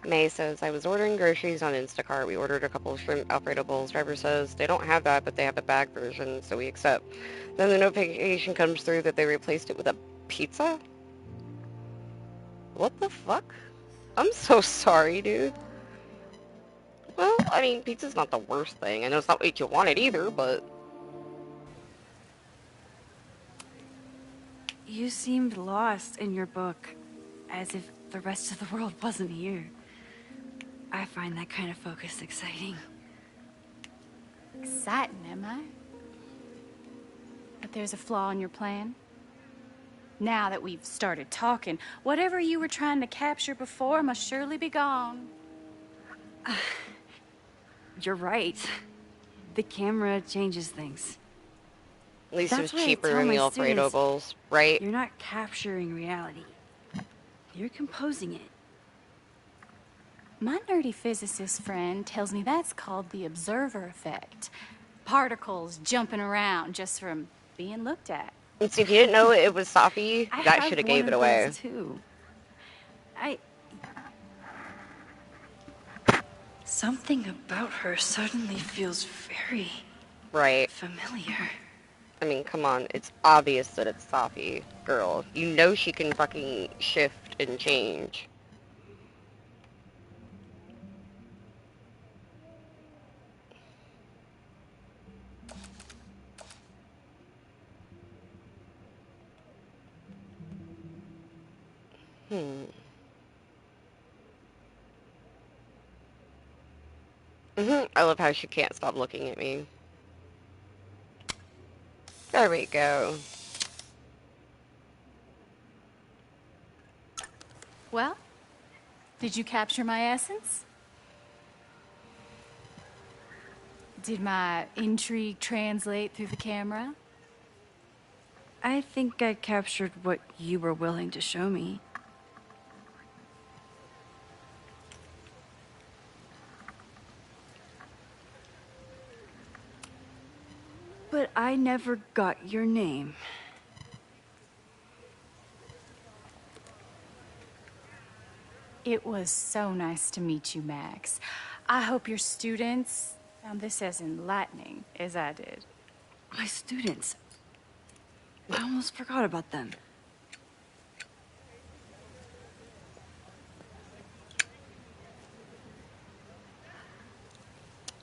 May says, I was ordering groceries on Instacart. We ordered a couple of shrimp Alfredo bowls. Driver says they don't have that, but they have a bag version, so we accept. Then the notification comes through that they replaced it with a pizza? What the fuck? I'm so sorry, dude. Well, I mean, pizza's not the worst thing. I know it's not what you wanted either, but... You seemed lost in your book, as if the rest of the world wasn't here. I find that kind of focus exciting. Exciting, am I? But there's a flaw in your plan. Now that we've started talking, whatever you were trying to capture before must surely be gone. You're right. The camera changes things. At least it was That's why I cheaper tell than my the Alfredo students, bowls, right? You're not capturing reality. You're composing it. My nerdy physicist friend tells me that's called the observer effect. Particles jumping around just from being looked at. And see, if you didn't know it was Safi, that should have gave it away. Too. Something about her suddenly feels very... Right. familiar. I mean, come on, it's obvious that it's Safi, girl. You know she can fucking shift and change. I love how she can't stop looking at me. There we go. Well, did you capture my essence? Did my intrigue translate through the camera? I think I captured what you were willing to show me. But I never got your name. It was so nice to meet you, Max. I hope your students found this as enlightening as I did. My students. I almost forgot about them.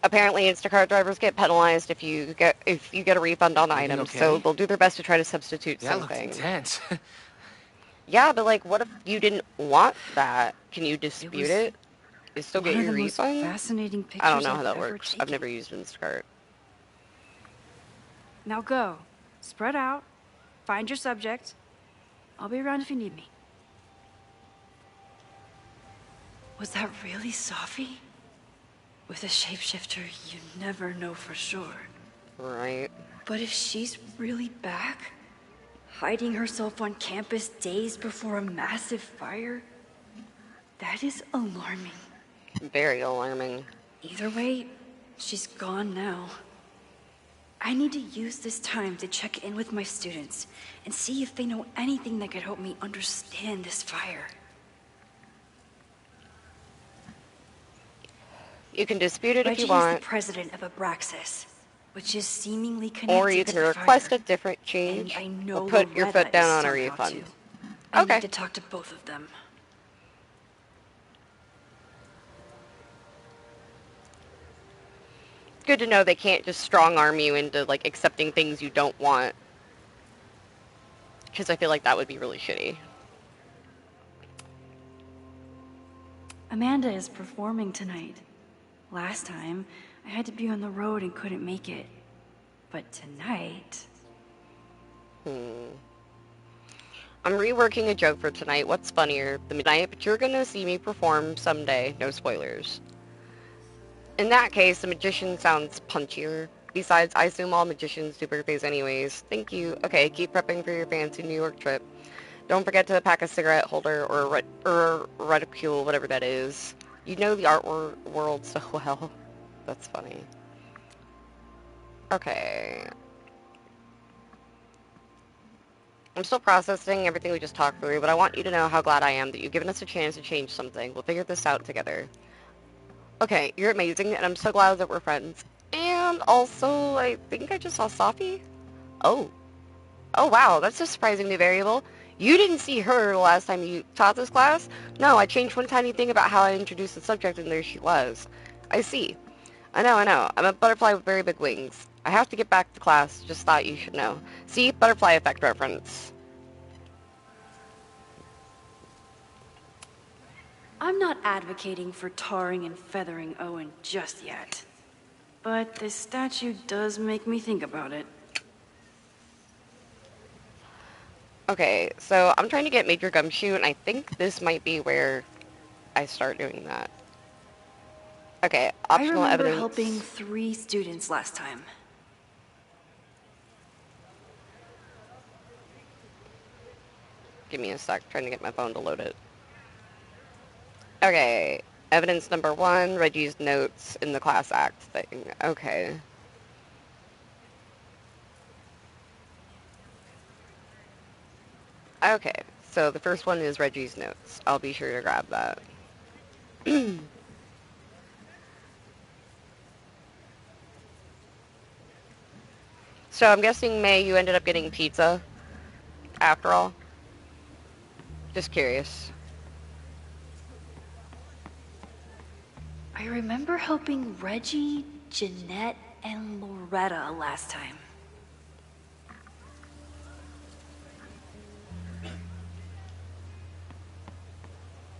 Apparently, Instacart drivers get penalized if you get a refund on items, okay? so they'll do their best to try to substitute That something. looks intense. Yeah, but like, what if you didn't want that? Can you dispute it? You still get One of your the most refund? fascinating pictures I don't know how I've that ever works. I've taken. never used Instacart. Now go. Spread out. Find your subject. I'll be around if you need me. Was that really Safi? With a shapeshifter, you never know for sure. Right. But if she's really back, hiding herself on campus days before a massive fire, that is alarming. Very alarming. Either way, she's gone now. I need to use this time to check in with my students and see if they know anything that could help me understand this fire. You can dispute it if Reggie you want. is the president of Abraxas, which is seemingly connected Or you to can the request fire. a different change, And I know or put your Loretta foot down is on a somehow refund. too. I Okay. need to talk to both of them. It's good to know they can't just strong-arm you into, like, accepting things you don't want. Because I feel like that would be really shitty. Amanda is performing tonight. Last time, I had to be on the road and couldn't make it. But tonight... I'm reworking a joke for tonight. What's funnier, the midnight, but you're gonna see me perform someday. No spoilers. In that case, the magician sounds punchier. Besides, I assume all magicians do birthdays anyways. Thank you. Okay, keep prepping for your fancy New York trip. Don't forget to pack a cigarette holder or a reticule, whatever that is. You know the art world so well. That's funny. Okay. I'm still processing everything we just talked through, but I want you to know how glad I am that you've given us a chance to change something. We'll figure this out together. Okay, you're amazing, and I'm so glad that we're friends. And also, I think I just saw Safi. Oh. Oh, wow, that's a surprising new variable. You didn't see her the last time you taught this class? No, I changed one tiny thing about how I introduced the subject, and there she was. I see. I know. I'm a butterfly with very big wings. I have to get back to class. Just thought you should know. See? Butterfly effect reference. I'm not advocating for tarring and feathering Owen just yet. But this statue does make me think about it. Okay, so I'm trying to get Major Gumshoe, and I think this might be where I start doing that. Okay, optional I remember evidence. helping 3 students last time. Give me a sec, trying to get my phone to load it. Okay, evidence number 1, Reggie's notes in the class act thing. Okay. Okay, so the first one is Reggie's notes. I'll be sure to grab that. So I'm guessing, May, you ended up getting pizza after all? Just curious. I remember helping Reggie, Jeanette, and Loretta last time.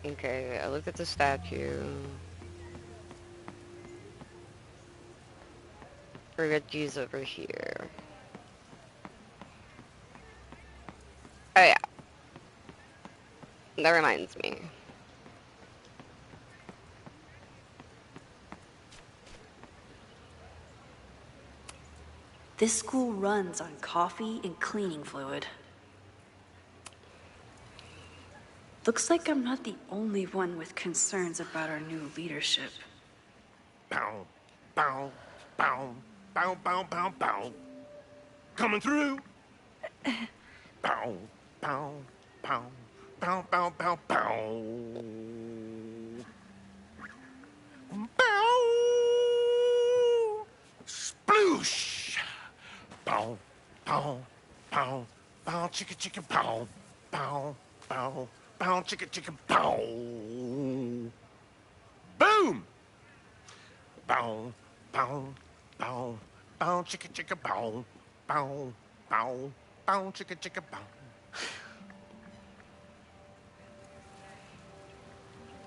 Okay, I looked at the statue. Reggie's over here. Oh yeah. That reminds me. This school runs on coffee and cleaning fluid. Looks like I'm not the only one with concerns about our new leadership. Bow, bow, bow, bow, bow, bow, bow. Coming through. Bow, bow, bow, bow, bow, bow, bow. Bow. Sploosh. Bow, bow, bow, bow, chicka, chicka, bow, bow, bow, bow, chicka, chicka, bow. Boom. Bow, bow, bow, bow, chicka, chicka, bow, bow, bow, bow, chicka, chicka, bow.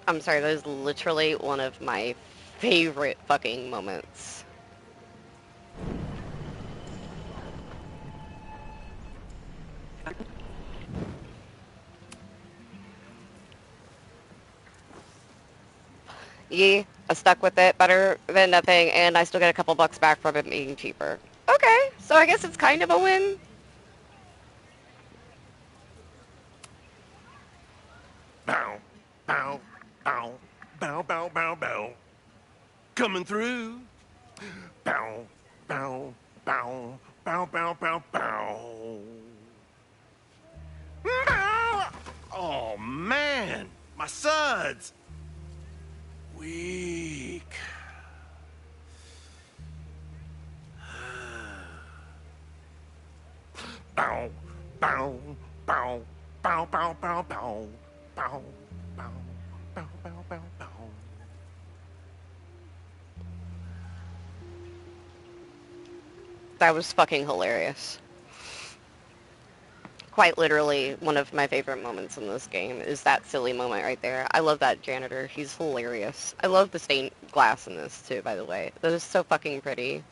I'm sorry, that is literally one of my favorite fucking moments. Yeah, I stuck with it better than nothing, and I still get a couple bucks back from it being cheaper. Okay, so I guess it's kind of a win. Bow, bow, bow, bow, bow, bow, bow. Coming through. Bow, bow, bow, bow, bow, bow, bow. Bow. Oh, man. My suds. Weak. Bow, bow, bow, bow, bow, bow, bow, bow, bow, bow, bow, bow, bow. That was fucking hilarious. Quite literally, one of my favorite moments in this game is that silly moment right there. I love that janitor. He's hilarious. I love the stained glass in this, too, by the way. That is so fucking pretty.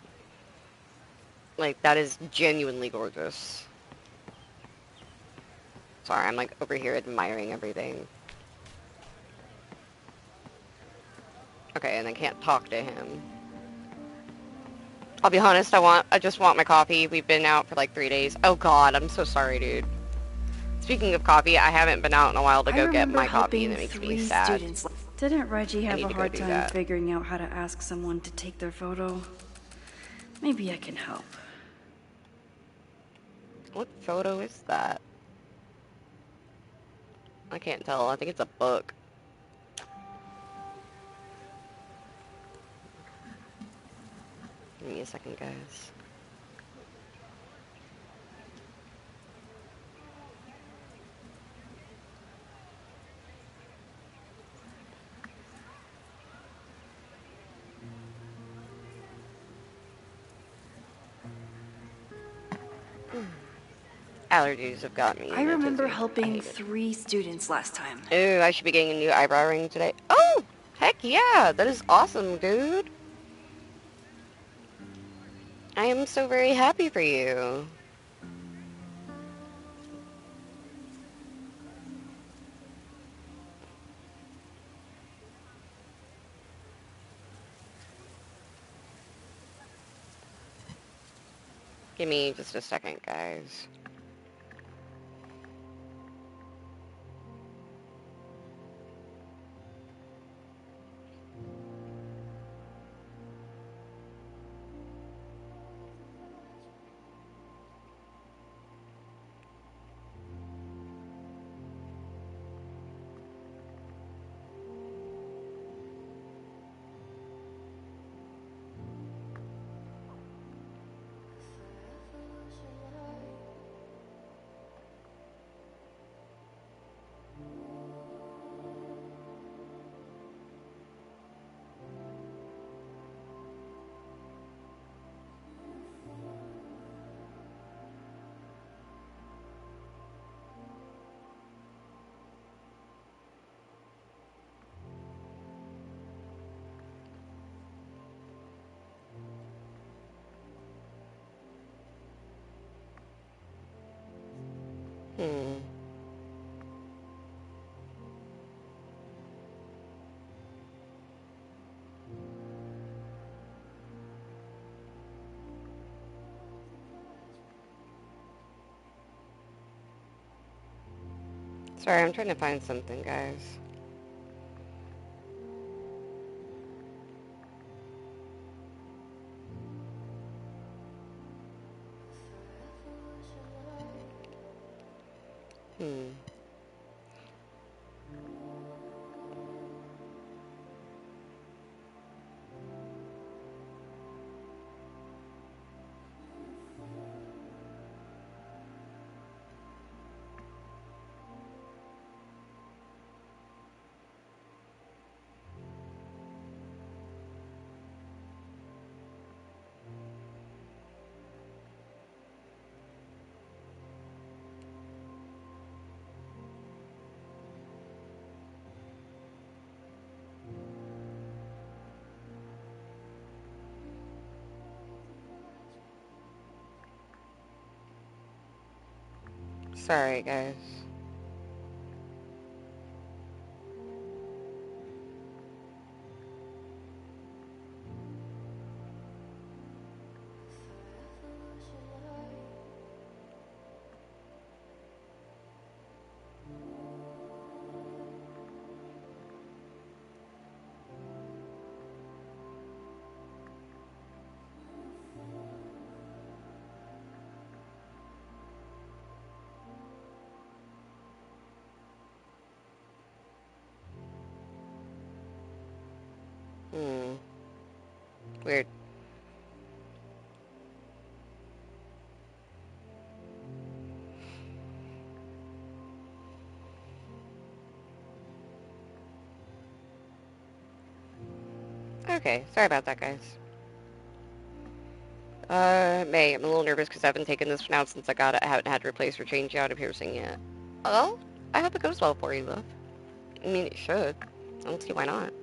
Like, that is genuinely gorgeous. Sorry, I'm, like, over here admiring everything. Okay, and I can't talk to him. I'll be honest, I just want my coffee. We've been out for like 3 days. Oh god, I'm so sorry, dude. Speaking of coffee, I haven't been out in a while to go get my coffee, and it makes me sad. Didn't Reggie have a hard time figuring out how to ask someone to take their photo? Maybe I can help. What photo is that? I can't tell. I think it's a book. Give me a second, guys. Allergies have got me. I remember helping 3 students last time. Ooh, I should be getting a new eyebrow ring today. Oh, heck yeah, that is awesome, dude. I am so very happy for you. Give me just a second, guys. Sorry, I'm trying to find something, guys. Sorry, guys. Weird. Okay, sorry about that, guys. May, I'm a little nervous because I haven't taken this one out since I got it. I haven't had to replace or change out a piercing yet. Well, I hope it goes well for you, love. I mean, it should. I don't see why not.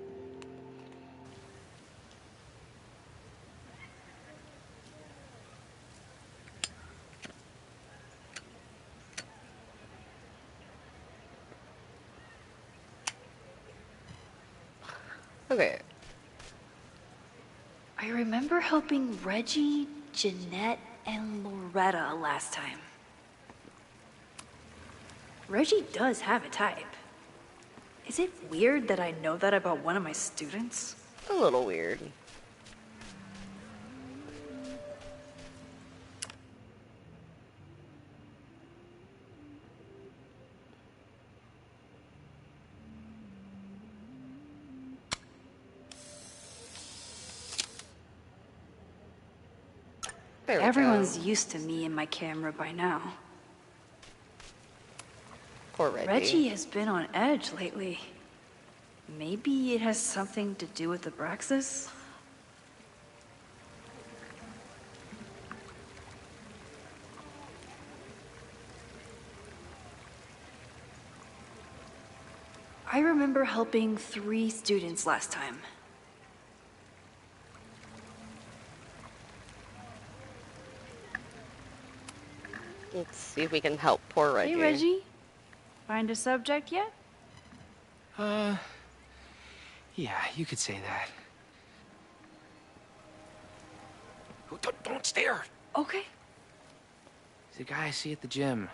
Okay. I remember helping Reggie, Jeanette, and Loretta last time. Reggie does have a type. Is it weird that I know that about one of my students? A little weird. There we Everyone's go. used to me and my camera by now. Poor Reggie. Reggie has been on edge lately. Maybe it has something to do with the Abraxas? I remember helping 3 students last time. Let's see if we can help poor Reggie. Hey, Reggie. Find a subject yet? Yeah, you could say that. Oh, don't stare! Okay. He's a guy I see at the gym.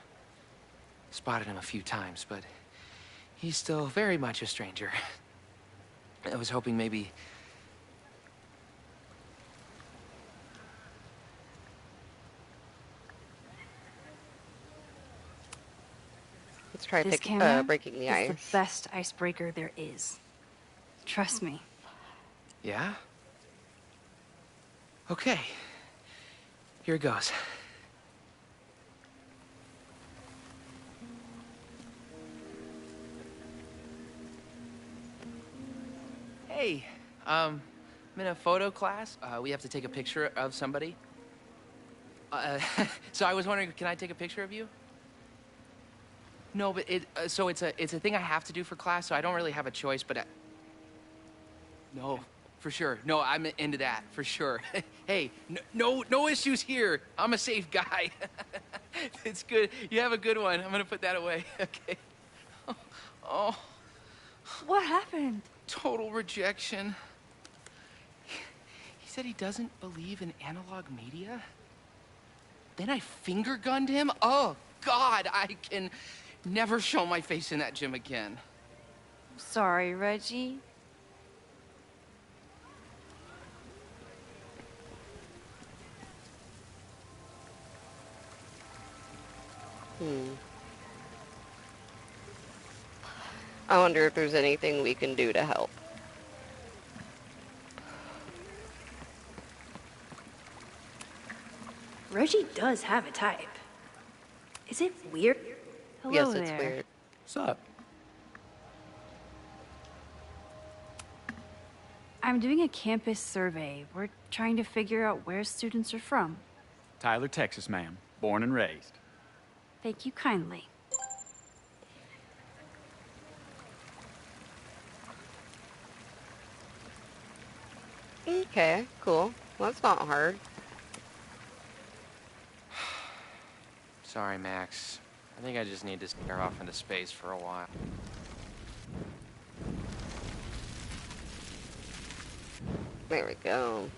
Spotted him a few times, but he's still very much a stranger. I was hoping maybe... Let's try This camera breaking the is ice. the best icebreaker there is. Trust me. Yeah? Okay. Here it goes. Hey, I'm in a photo class. We have to take a picture of somebody. So I was wondering, can I take a picture of you? No, but so it's a thing I have to do for class, so I don't really have a choice, but no, for sure. No, I'm into that, for sure. Hey, no issues here. I'm a safe guy. It's good. You have a good one. I'm gonna put that away. Okay. Oh. What happened? Total rejection. He said he doesn't believe in analog media. Then I finger gunned him. Oh, God, I can never show my face in that gym again. Sorry, Reggie. I wonder if there's anything we can do to help. Reggie does have a type. Is it weird? Hello Yes, it's there. weird. What's up? I'm doing a campus survey. We're trying to figure out where students are from. Tyler, Texas, ma'am. Born and raised. Thank you kindly. Okay, cool. Well, that's not hard. Sorry, Max. I think I just need to stare off into space for a while. There we go.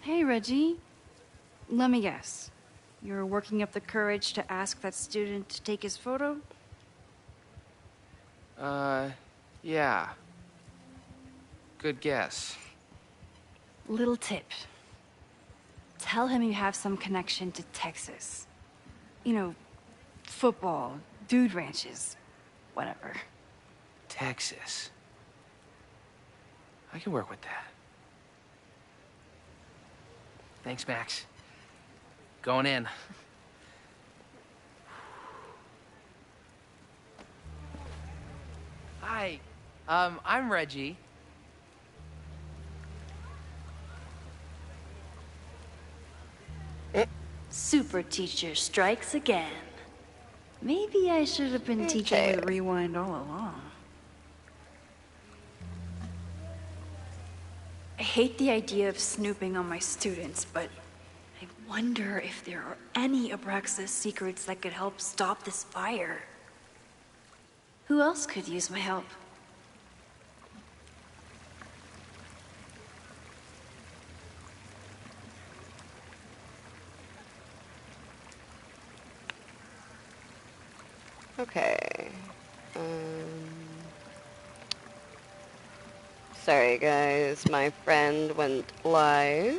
Hey, Reggie. Let me guess. You're working up the courage to ask that student to take his photo? Yeah. Good guess. Little tip. Tell him you have some connection to Texas. You know, football, dude ranches, whatever. Texas. I can work with that. Thanks, Max. Going in. Hi. I'm Reggie. Super teacher strikes again. Maybe I should have been teaching with Rewind all along. I hate the idea of snooping on my students, but I wonder if there are any Abraxas secrets that could help stop this fire. Who else could use my help? Okay. Sorry guys, my friend went live.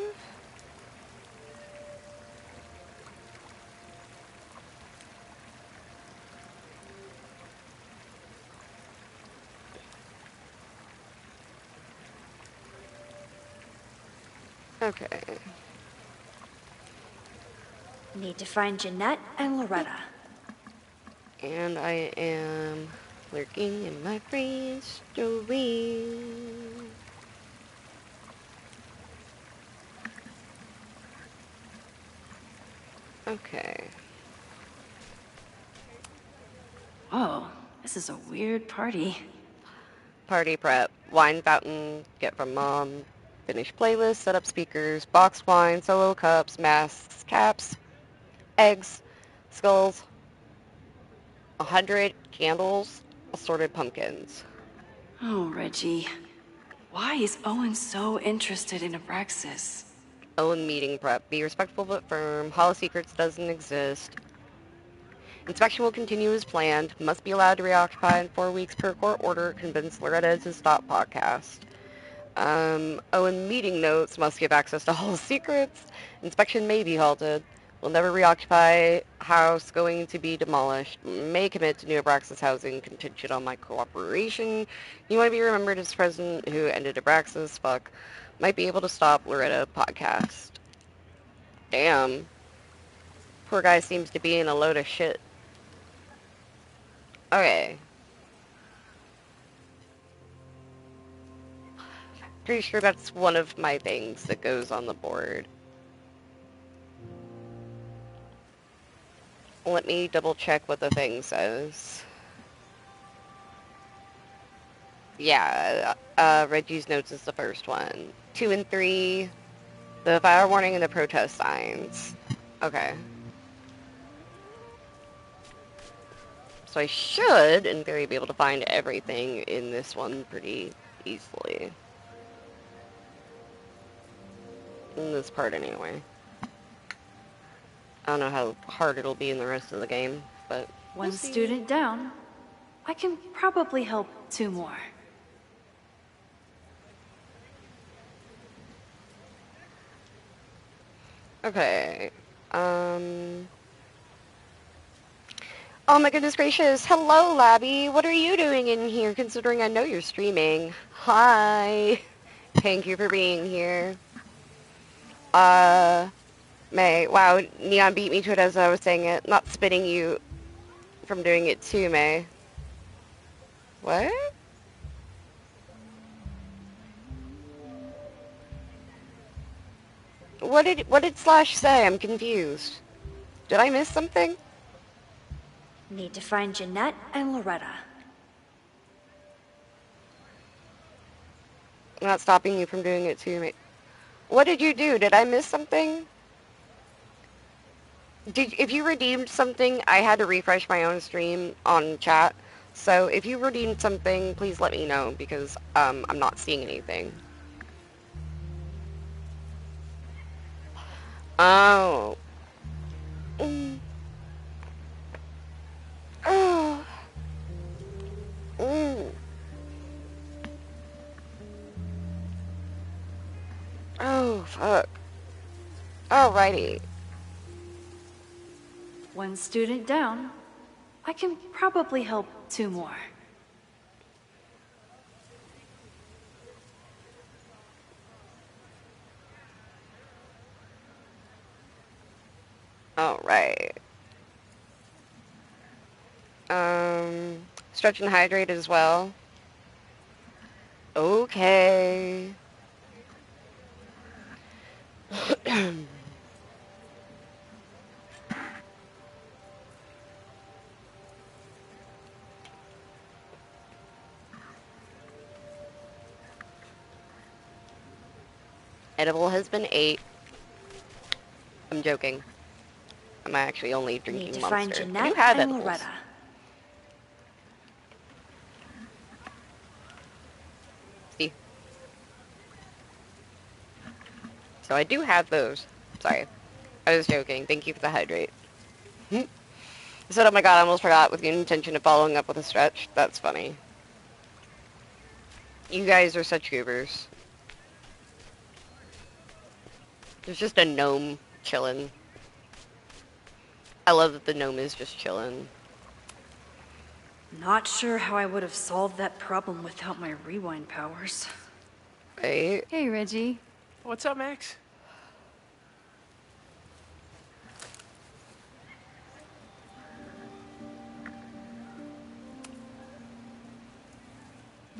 Okay. Need to find Jeanette and Loretta. And I am lurking in my brain story. Okay. Whoa, this is a weird party. Party prep. Wine fountain, get from mom. Finish playlist, set up speakers, boxed wine, solo cups, masks, caps, eggs, skulls, 100 candles, assorted pumpkins. Oh, Reggie. Why is Owen so interested in Abraxas? Owen meeting prep. Be respectful but firm. Hall of Secrets doesn't exist. Inspection will continue as planned. Must be allowed to reoccupy in 4 weeks per court order. Convince Loretta to stop podcast. Owen meeting notes. Must give access to Hall of Secrets. Inspection may be halted. Will never reoccupy. House going to be demolished. May commit to new Abraxas housing contingent on my cooperation. You want to be remembered as president who ended Abraxas. Fuck. Might be able to stop Loretta podcast. Damn. Poor guy seems to be in a load of shit. Okay. Pretty sure that's one of my things that goes on the board. Let me double check what the thing says. Yeah, Reggie's notes is the first one. 2 and 3, the fire warning and the protest signs. Okay. So I should, in theory, be able to find everything in this one pretty easily. In this part, anyway. I don't know how hard it'll be in the rest of the game, but One student down. I can probably help 2 more. Okay. Oh my goodness gracious. Hello, Labby. What are you doing in here, considering I know you're streaming? Hi. Thank you for being here. May. Wow, Neon beat me to it as I was saying it. Not spitting you from doing it too, May. What? What did Slash say? I'm confused. Did I miss something? Need to find Jeanette and Loretta. I'm not stopping you from doing it too, mate. What did you do? Did I miss something? If you redeemed something, I had to refresh my own stream on chat. So if you redeemed something, please let me know, because I'm not seeing anything. Oh. Oh. Oh, fuck. Alrighty. One student down. I can probably help 2 more. Alright. Stretch and hydrate as well. Okay. Edible has been 8. I'm joking. I'm actually only drinking Need to Monster. find I Jeanette do have and edibles. Loretta. See? So I do have those. Sorry. I was joking. Thank you for the hydrate. I said, oh my god, I almost forgot with the intention of following up with a stretch. That's funny. You guys are such goobers. There's just a gnome chillin'. I love that the gnome is just chillin'. Not sure how I would have solved that problem without my rewind powers. Right? Hey, Reggie. What's up, Max?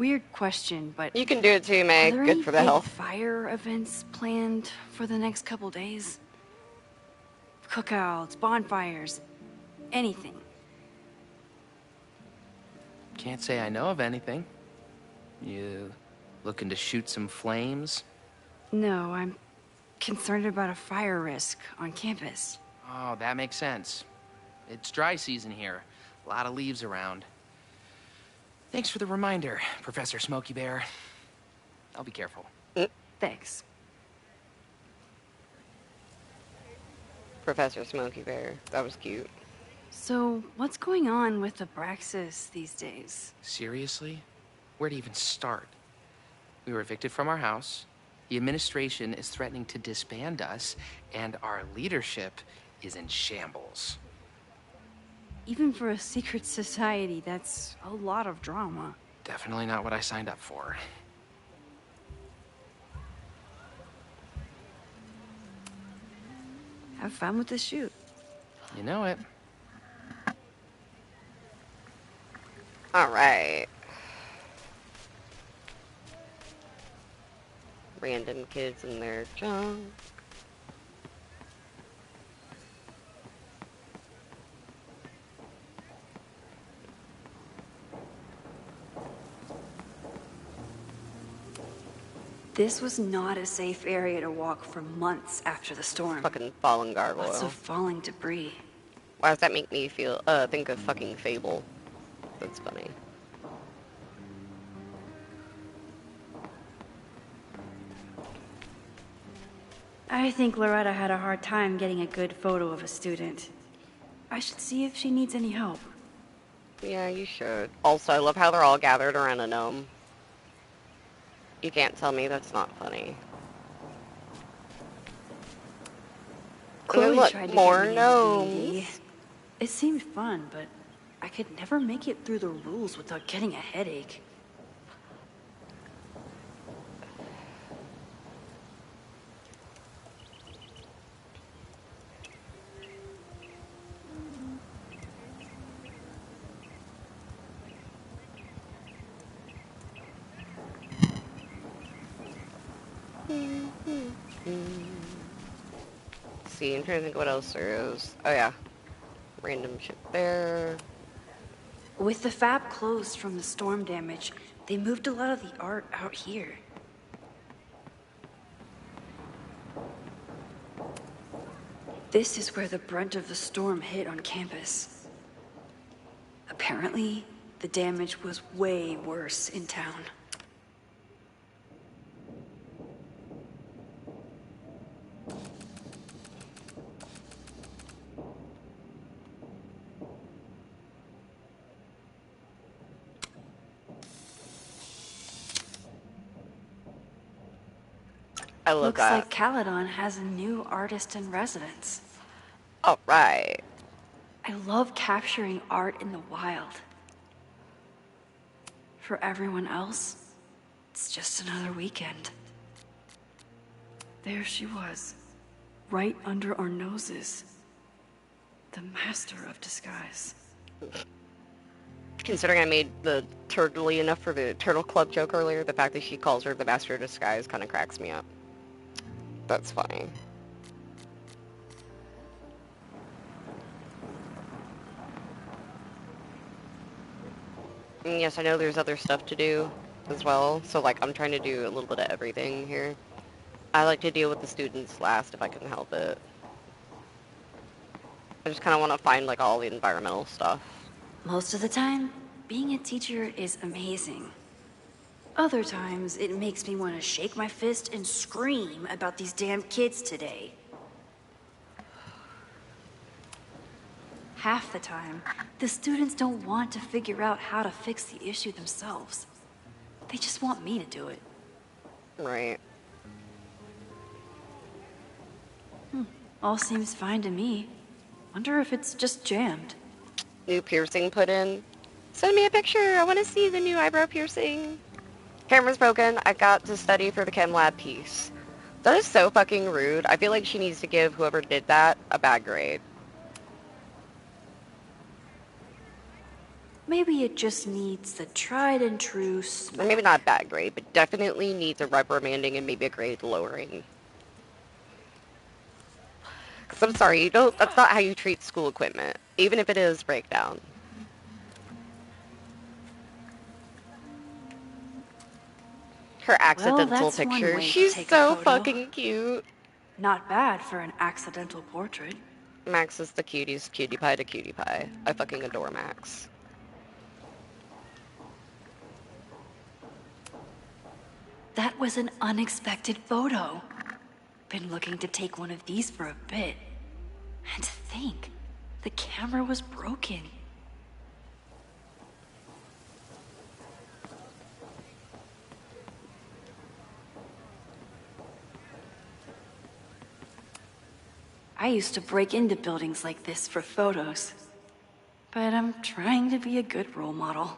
Weird question, but you can do it too, Meg. Are there Good any for the big health. fire events planned for the next couple days? Cookouts, bonfires, anything. Can't say I know of anything. You looking to shoot some flames? No, I'm concerned about a fire risk on campus. Oh, that makes sense. It's dry season here. A lot of leaves around. Thanks for the reminder, Professor Smokey Bear. I'll be careful. Thanks. Professor Smokey Bear. That was cute. So, what's going on with Abraxas these days? Seriously? Where to even start? We were evicted from our house. The administration is threatening to disband us, and our leadership is in shambles. Even for a secret society, that's a lot of drama. Definitely not what I signed up for. Have fun with the shoot. You know it. Alright. Random kids in their junk. This was not a safe area to walk for months after the storm. Fucking fallen gargoyle. Lots of falling debris. Why does that make me feel, think of fucking Fable? That's funny. I think Loretta had a hard time getting a good photo of a student. I should see if she needs any help. Yeah, you should. Also, I love how they're all gathered around a gnome. You can't tell me that's not funny. Chloe look, tried to more get me gnomes. into D&D. It seemed fun, but I could never make it through the rules without getting a headache. See, I'm trying to think what else there is. Oh yeah. Random shit there. With the fab closed from the storm damage, they moved a lot of the art out here. This is where the brunt of the storm hit on campus. Apparently, the damage was way worse in town. I love Looks that. like Caledon has a new artist in residence. All right. I love capturing art in the wild. For everyone else, it's just another weekend. There she was, right under our noses. The master of disguise. Considering I made the turtley enough for the Turtle Club joke earlier, the fact that she calls her the Master of Disguise kind of cracks me up. That's funny. And yes, I know there's other stuff to do as well, so like I'm trying to do a little bit of everything here. I like to deal with the students last if I can help it. I just kind of want to find like all the environmental stuff. Most of the time, being a teacher is amazing. Other times, it makes me want to shake my fist and scream about these damn kids today. Half the time, the students don't want to figure out how to fix the issue themselves. They just want me to do it. Right. All seems fine to me. Wonder if it's just jammed. New piercing put in. Send me a picture. I want to see the new eyebrow piercing. Camera's broken. I got to study for the chem lab piece. That is so fucking rude. I feel like she needs to give whoever did that a bad grade. maybe it just needs the tried and true Or maybe not bad grade, but definitely needs a reprimanding and maybe a grade lowering. Because I'm sorry, that's not how you treat school equipment, even if it is breakdown. Her accidental picture. She's so fucking cute. Not bad for an accidental portrait. Max is the cutest cutie pie to cutie pie. I fucking adore Max. That was an unexpected photo. Been looking to take one of these for a bit. And to think, the camera was broken. I used to break into buildings like this for photos. But I'm trying to be a good role model.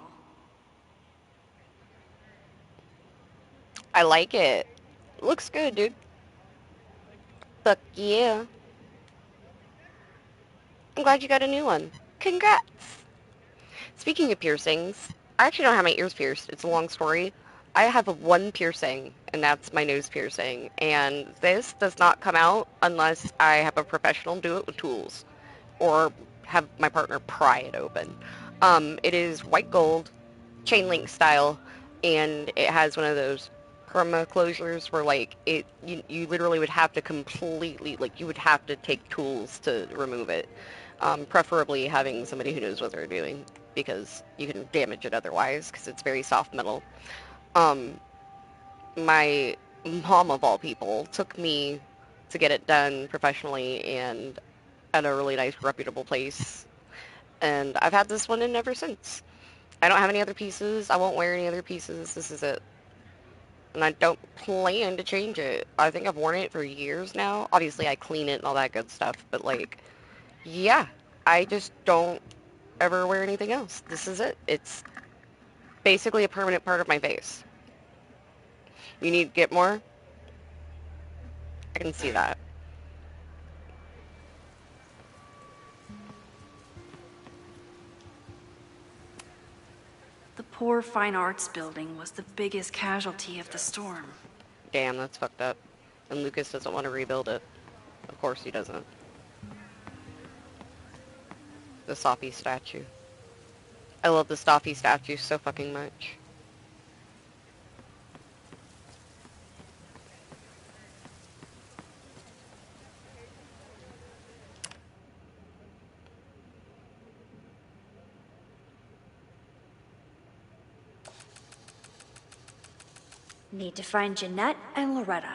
I like it. Looks good, dude. Fuck yeah. I'm glad you got a new one. Congrats! Speaking of piercings, I actually don't have my ears pierced. It's a long story. I have one piercing, and that's my nose piercing. And this does not come out unless I have a professional do it with tools. Or have my partner pry it open. It is white gold, chain link style, and it has one of those perma closures where like you literally would have to completely, like you would have to take tools to remove it. Preferably having somebody who knows what they're doing, because you can damage it otherwise because it's very soft metal. My mom of all people took me to get it done professionally and at a really nice reputable place, and I've had this one in ever since. I don't have any other pieces. I won't wear any other pieces. This is it. And I don't plan to change it. I think I've worn it for years now. Obviously, I clean it and all that good stuff, but, like, yeah, I just don't ever wear anything else. This is it. It's basically a permanent part of my face. You need to get more? I can see that. The poor fine arts building was the biggest casualty of the storm. Damn, that's fucked up. And Lucas doesn't want to rebuild it. Of course he doesn't. The Sophie statue. I love the Sophie statue so fucking much. Need to find Jeanette and Loretta.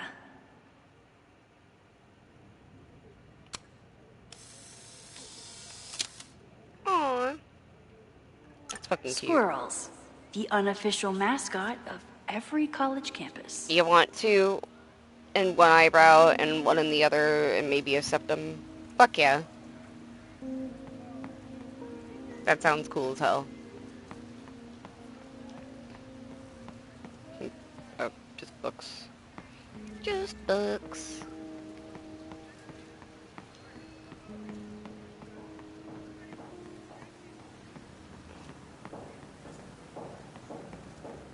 Aww. That's fucking cute. Squirrels, the unofficial mascot of every college campus. You want two in one eyebrow and one in the other and maybe a septum? Fuck yeah. That sounds cool as hell. Oh, just books. Just books.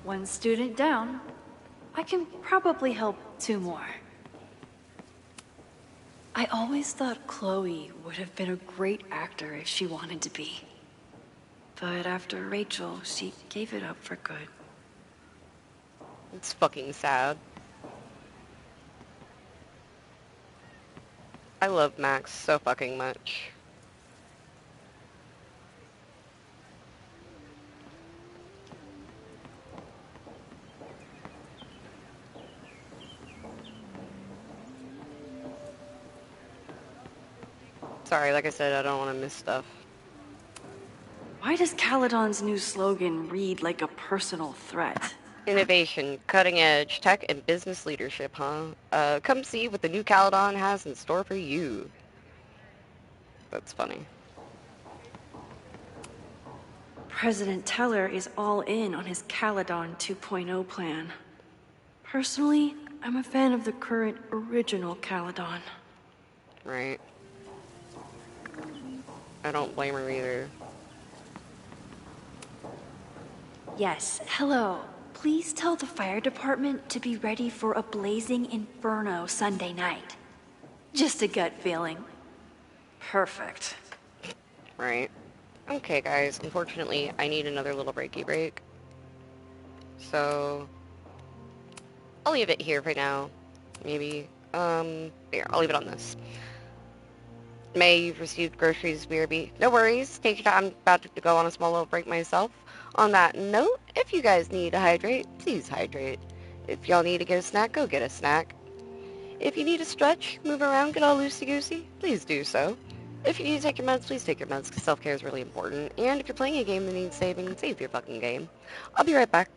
One student down. I can probably help two more. I always thought Chloe would have been a great actor if she wanted to be. But after Rachel, she gave it up for good. It's fucking sad. I love Max so fucking much. Sorry, like I said, I don't want to miss stuff. Why does Caledon's new slogan read like a personal threat? Innovation, cutting edge, tech, and business leadership, huh? Come see what the new Caledon has in store for you. That's funny. President Teller is all in on his Caledon 2.0 plan. Personally, I'm a fan of the current original Caledon. Right. I don't blame her either. Yes, hello. Please tell the fire department to be ready for a blazing inferno Sunday night. Just a gut feeling. Perfect. Right. Okay, guys. Unfortunately, I need another little breaky break. So, I'll leave it here for now. Maybe. Here, I'll leave it on this. May you've received groceries, BRB. No worries. Take your time. I'm about to go on a small little break myself. On that note, if you guys need to hydrate, please hydrate. If y'all need to get a snack, go get a snack. If you need to stretch, move around, get all loosey-goosey, please do so. If you need to take your meds, please take your meds, because self-care is really important. And if you're playing a game that needs saving, save your fucking game. I'll be right back.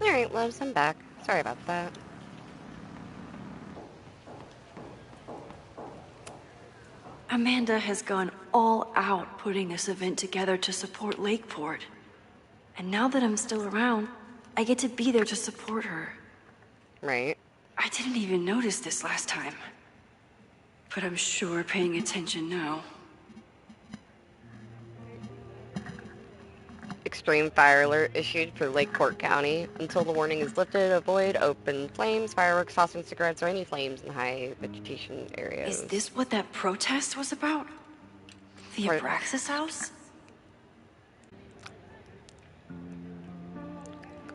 Alright, loves, I'm back. Sorry about that. Amanda has gone all out putting this event together to support Lakeport. And now that I'm still around, I get to be there to support her. Right. I didn't even notice this last time. But I'm sure paying attention now. Extreme fire alert issued for Lakeport County. Until the warning is lifted, avoid open flames, fireworks, tossing cigarettes, or any flames in high vegetation areas. Is this what that protest was about? The Abraxas house?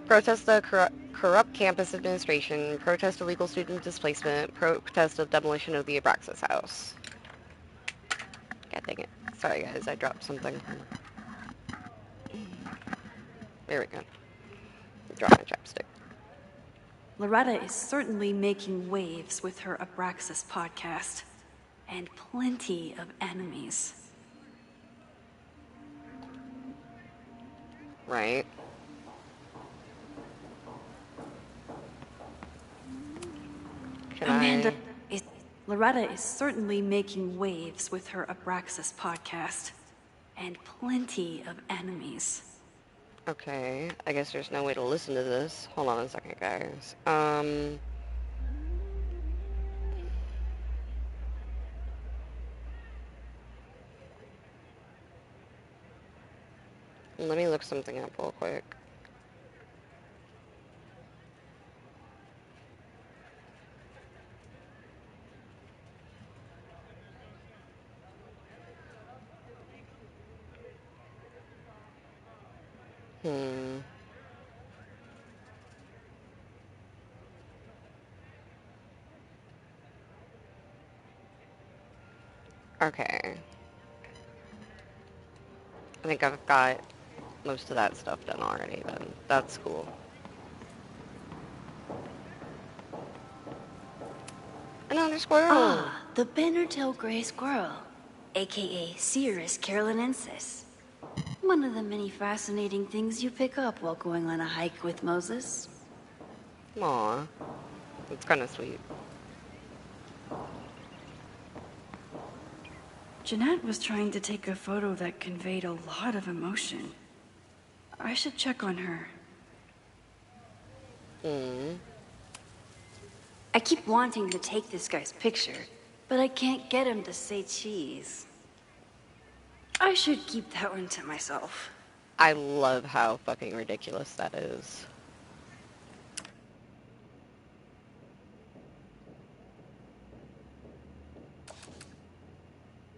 Protest the corrupt campus administration, protest illegal student displacement, protest of demolition of the Abraxas house. God dang it. Sorry guys, I dropped something. There we go. Dropped my chapstick. Loretta is certainly making waves with her Abraxas podcast. And plenty of enemies. Right. Loretta is certainly making waves with her Abraxas podcast. And plenty of enemies. Okay, I guess there's no way to listen to this. Hold on a second, guys. Let me look something up real quick. Okay. I think I've got most of that stuff done already then. That's cool. Another squirrel! Ah, the Bannertail Gray Squirrel, aka Cirrus carolinensis. One of the many fascinating things you pick up while going on a hike with Moses. Aw, that's kind of sweet. Jeanette was trying to take a photo that conveyed a lot of emotion. I should check on her. I keep wanting to take this guy's picture, but I can't get him to say cheese. I should keep that one to myself. I love how fucking ridiculous that is.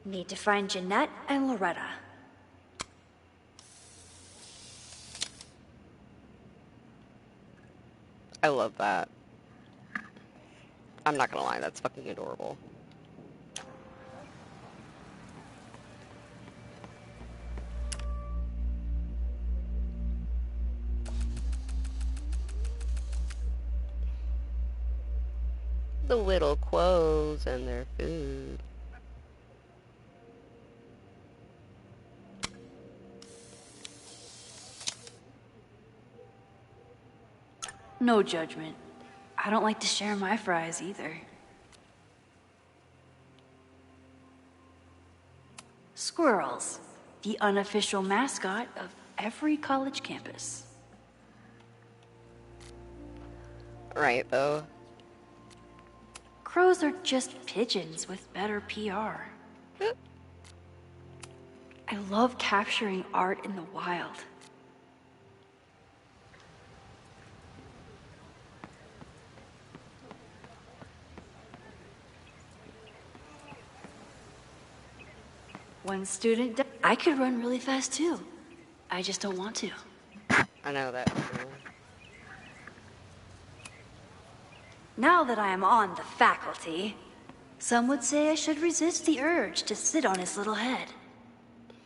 Need to find Jeanette and Loretta. I love that. I'm not gonna lie, that's fucking adorable. The little quos and their food. No judgment. I don't like to share my fries either. Squirrels, the unofficial mascot of every college campus. Right, though. Crows are just pigeons with better PR. I love capturing art in the wild. One student, I could run really fast too. I just don't want to. I know that. Now that I am on the faculty, some would say I should resist the urge to sit on his little head.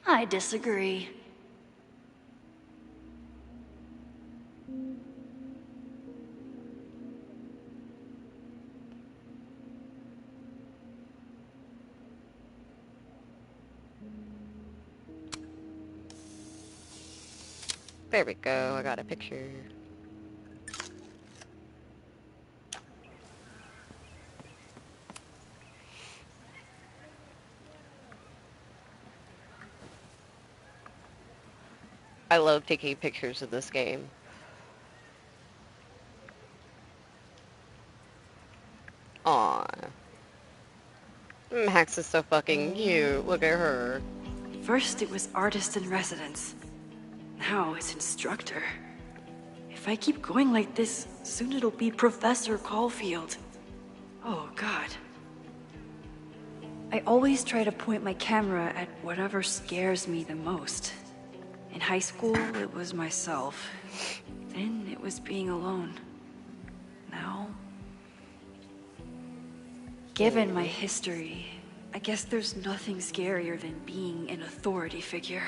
I disagree. There we go, I got a picture. I love taking pictures of this game. Aw. Max is so fucking cute. Look at her. First it was artist in residence. Now it's instructor. If I keep going like this, soon it'll be Professor Caulfield. Oh, God. I always try to point my camera at whatever scares me the most. In high school, it was myself. Then it was being alone. Now... Given my history, I guess there's nothing scarier than being an authority figure.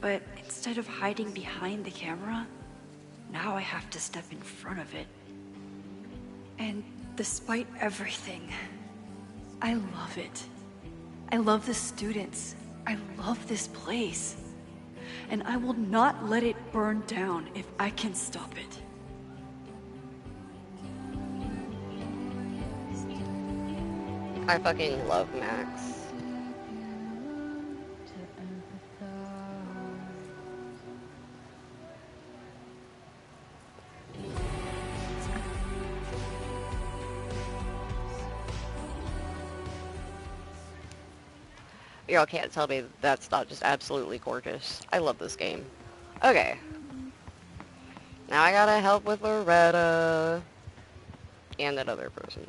But instead of hiding behind the camera, now I have to step in front of it. And despite everything, I love it. I love the students. I love this place. And I will not let it burn down if I can stop it. I fucking love Max. Y'all can't tell me that's not just absolutely gorgeous. I love this game. Okay. Now I gotta help with Loretta. And that other person.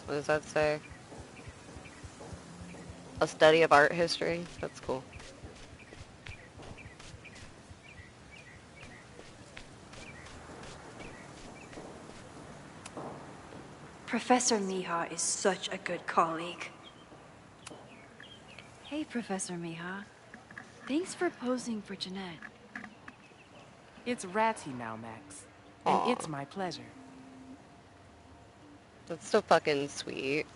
What does that say? A study of art history? That's cool. Professor Mija is such a good colleague. Hey, Professor Mija. Thanks for posing for Jeanette. It's Ratty now, Max. Aww. And it's my pleasure. That's so fucking sweet.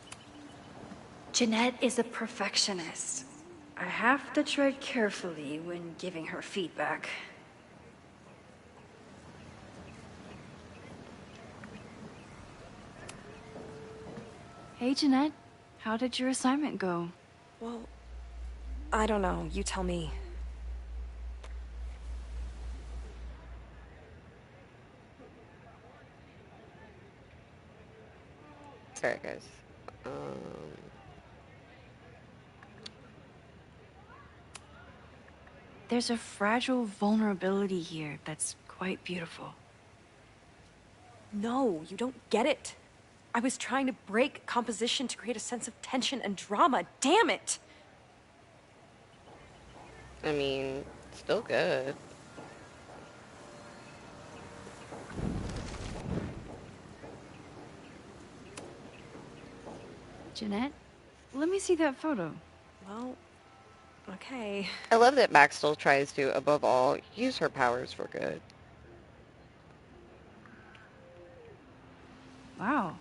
Jeanette is a perfectionist. I have to tread carefully when giving her feedback. Hey, Jeanette. How did your assignment go? Well, I don't know. You tell me. Sorry, guys. There's a fragile vulnerability here that's quite beautiful. No, you don't get it. I was trying to break composition to create a sense of tension and drama. Damn it! I mean, still good. Jeanette, let me see that photo. Well, okay. I love that Max still tries to, above all, use her powers for good. Wow.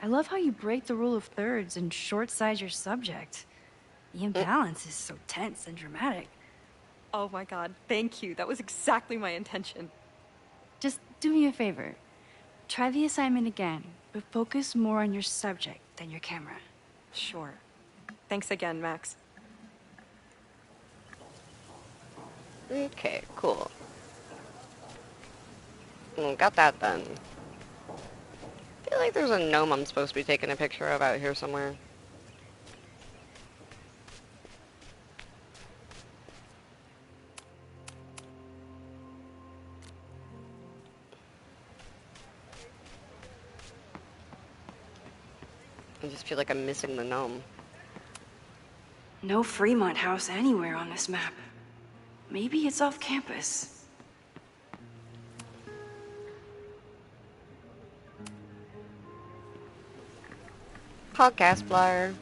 I love how you break the rule of thirds and short-size your subject. The imbalance is so tense and dramatic. Oh my god, thank you. That was exactly my intention. Just do me a favor. Try the assignment again, but focus more on your subject than your camera. Sure. Thanks again, Max. Okay, cool. Well, got that done. I feel like there's a gnome I'm supposed to be taking a picture of out here somewhere. I just feel like I'm missing the gnome. No Fremont House anywhere on this map. Maybe it's off campus. Podcast flyer.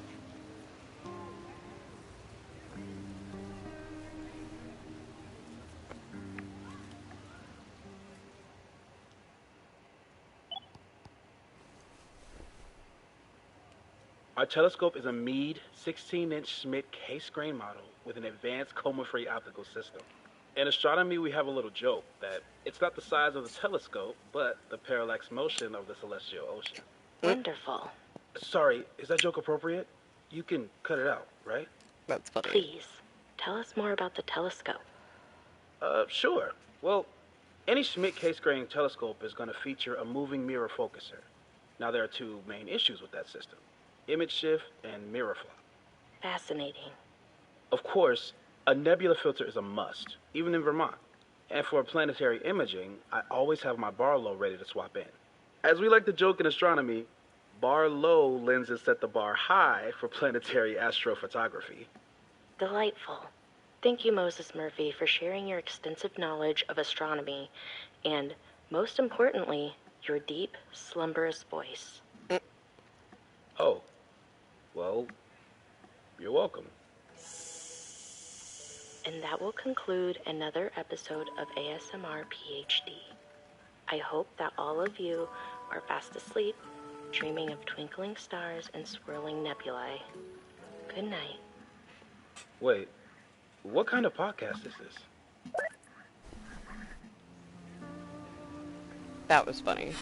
Our telescope is a Meade 16-inch Schmidt case grain model with an advanced coma-free optical system. In astronomy, we have a little joke that it's not the size of the telescope, but the parallax motion of the celestial ocean. Wonderful. Sorry, is that joke appropriate? You can cut it out, right? That's funny. Please, tell us more about the telescope. Sure. Well, any Schmidt K-Screen telescope is going to feature a moving mirror focuser. Now, there are two main issues with that system: image shift and mirror flop. Fascinating. Of course, a nebula filter is a must, even in Vermont. And for planetary imaging, I always have my bar low ready to swap in. As we like to joke in astronomy, bar low lenses set the bar high for planetary astrophotography. Delightful. Thank you, Moses Murphy, for sharing your extensive knowledge of astronomy and, most importantly, your deep, slumberous voice. Oh, well, you're welcome. And that will conclude another episode of ASMR PhD. I hope that all of you are fast asleep, dreaming of twinkling stars and swirling nebulae. Good night. Wait, what kind of podcast is this? That was funny.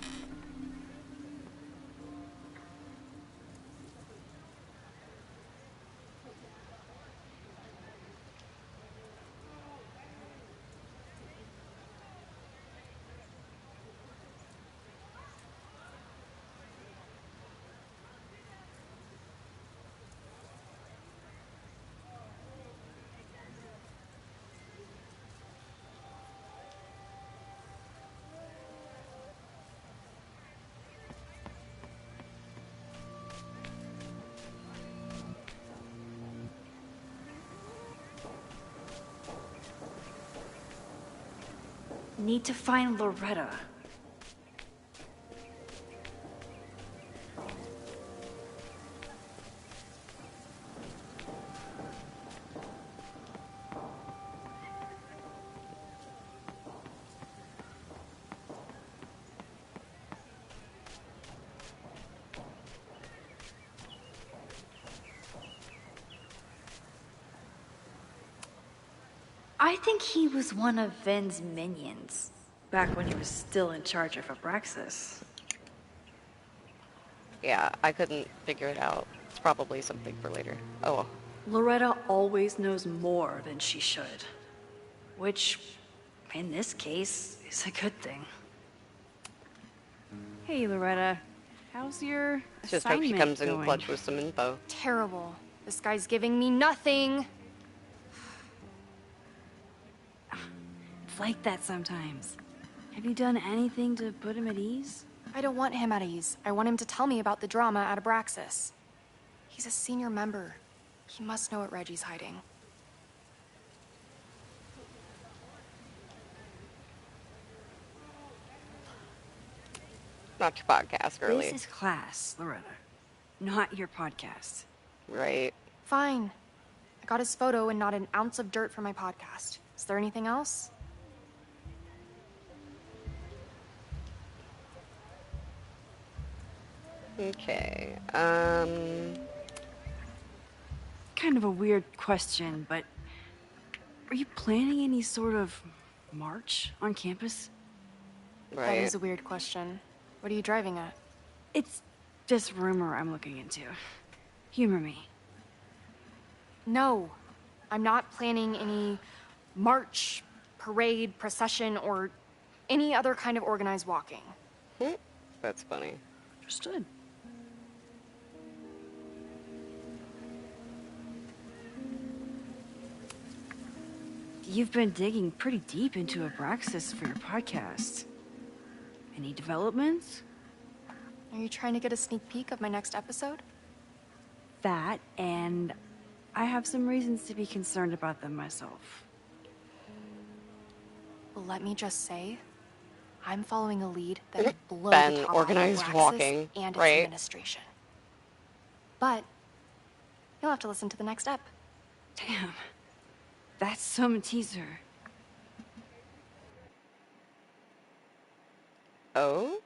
Need to find Loretta. I think he was one of Ven's minions, back when he was still in charge of Abraxas. Yeah, I couldn't figure it out. It's probably something for later. Oh well. Loretta always knows more than she should. Which, in this case, is a good thing. Hey, Loretta. How's your Just hope she comes in going? clutch with some info. Terrible. This guy's giving me nothing. It's like that sometimes. Have you done anything to put him at ease? I don't want him at ease. I want him to tell me about the drama at Abraxas. He's a senior member. He must know what Reggie's hiding. Not your podcast, girly. This is class, Loretta. Not your podcast. Right. Fine. I got his photo and not an ounce of dirt for my podcast. Is there anything else? Okay, Kind of a weird question, but are you planning any sort of march on campus? That is a weird question. What are you driving at? It's just rumor I'm looking into. Humor me. No, I'm not planning any march, parade, procession, or any other kind of organized walking. That's funny. Understood. You've been digging pretty deep into Abraxas for your podcast. Any developments? Are you trying to get a sneak peek of my next episode? That, and I have some reasons to be concerned about them myself. Well, let me just say, I'm following a lead that would blow Ben, the top organized off of Abraxas walking, and its right? administration. But you'll have to listen to the next ep. Damn. That's some teaser. Oh?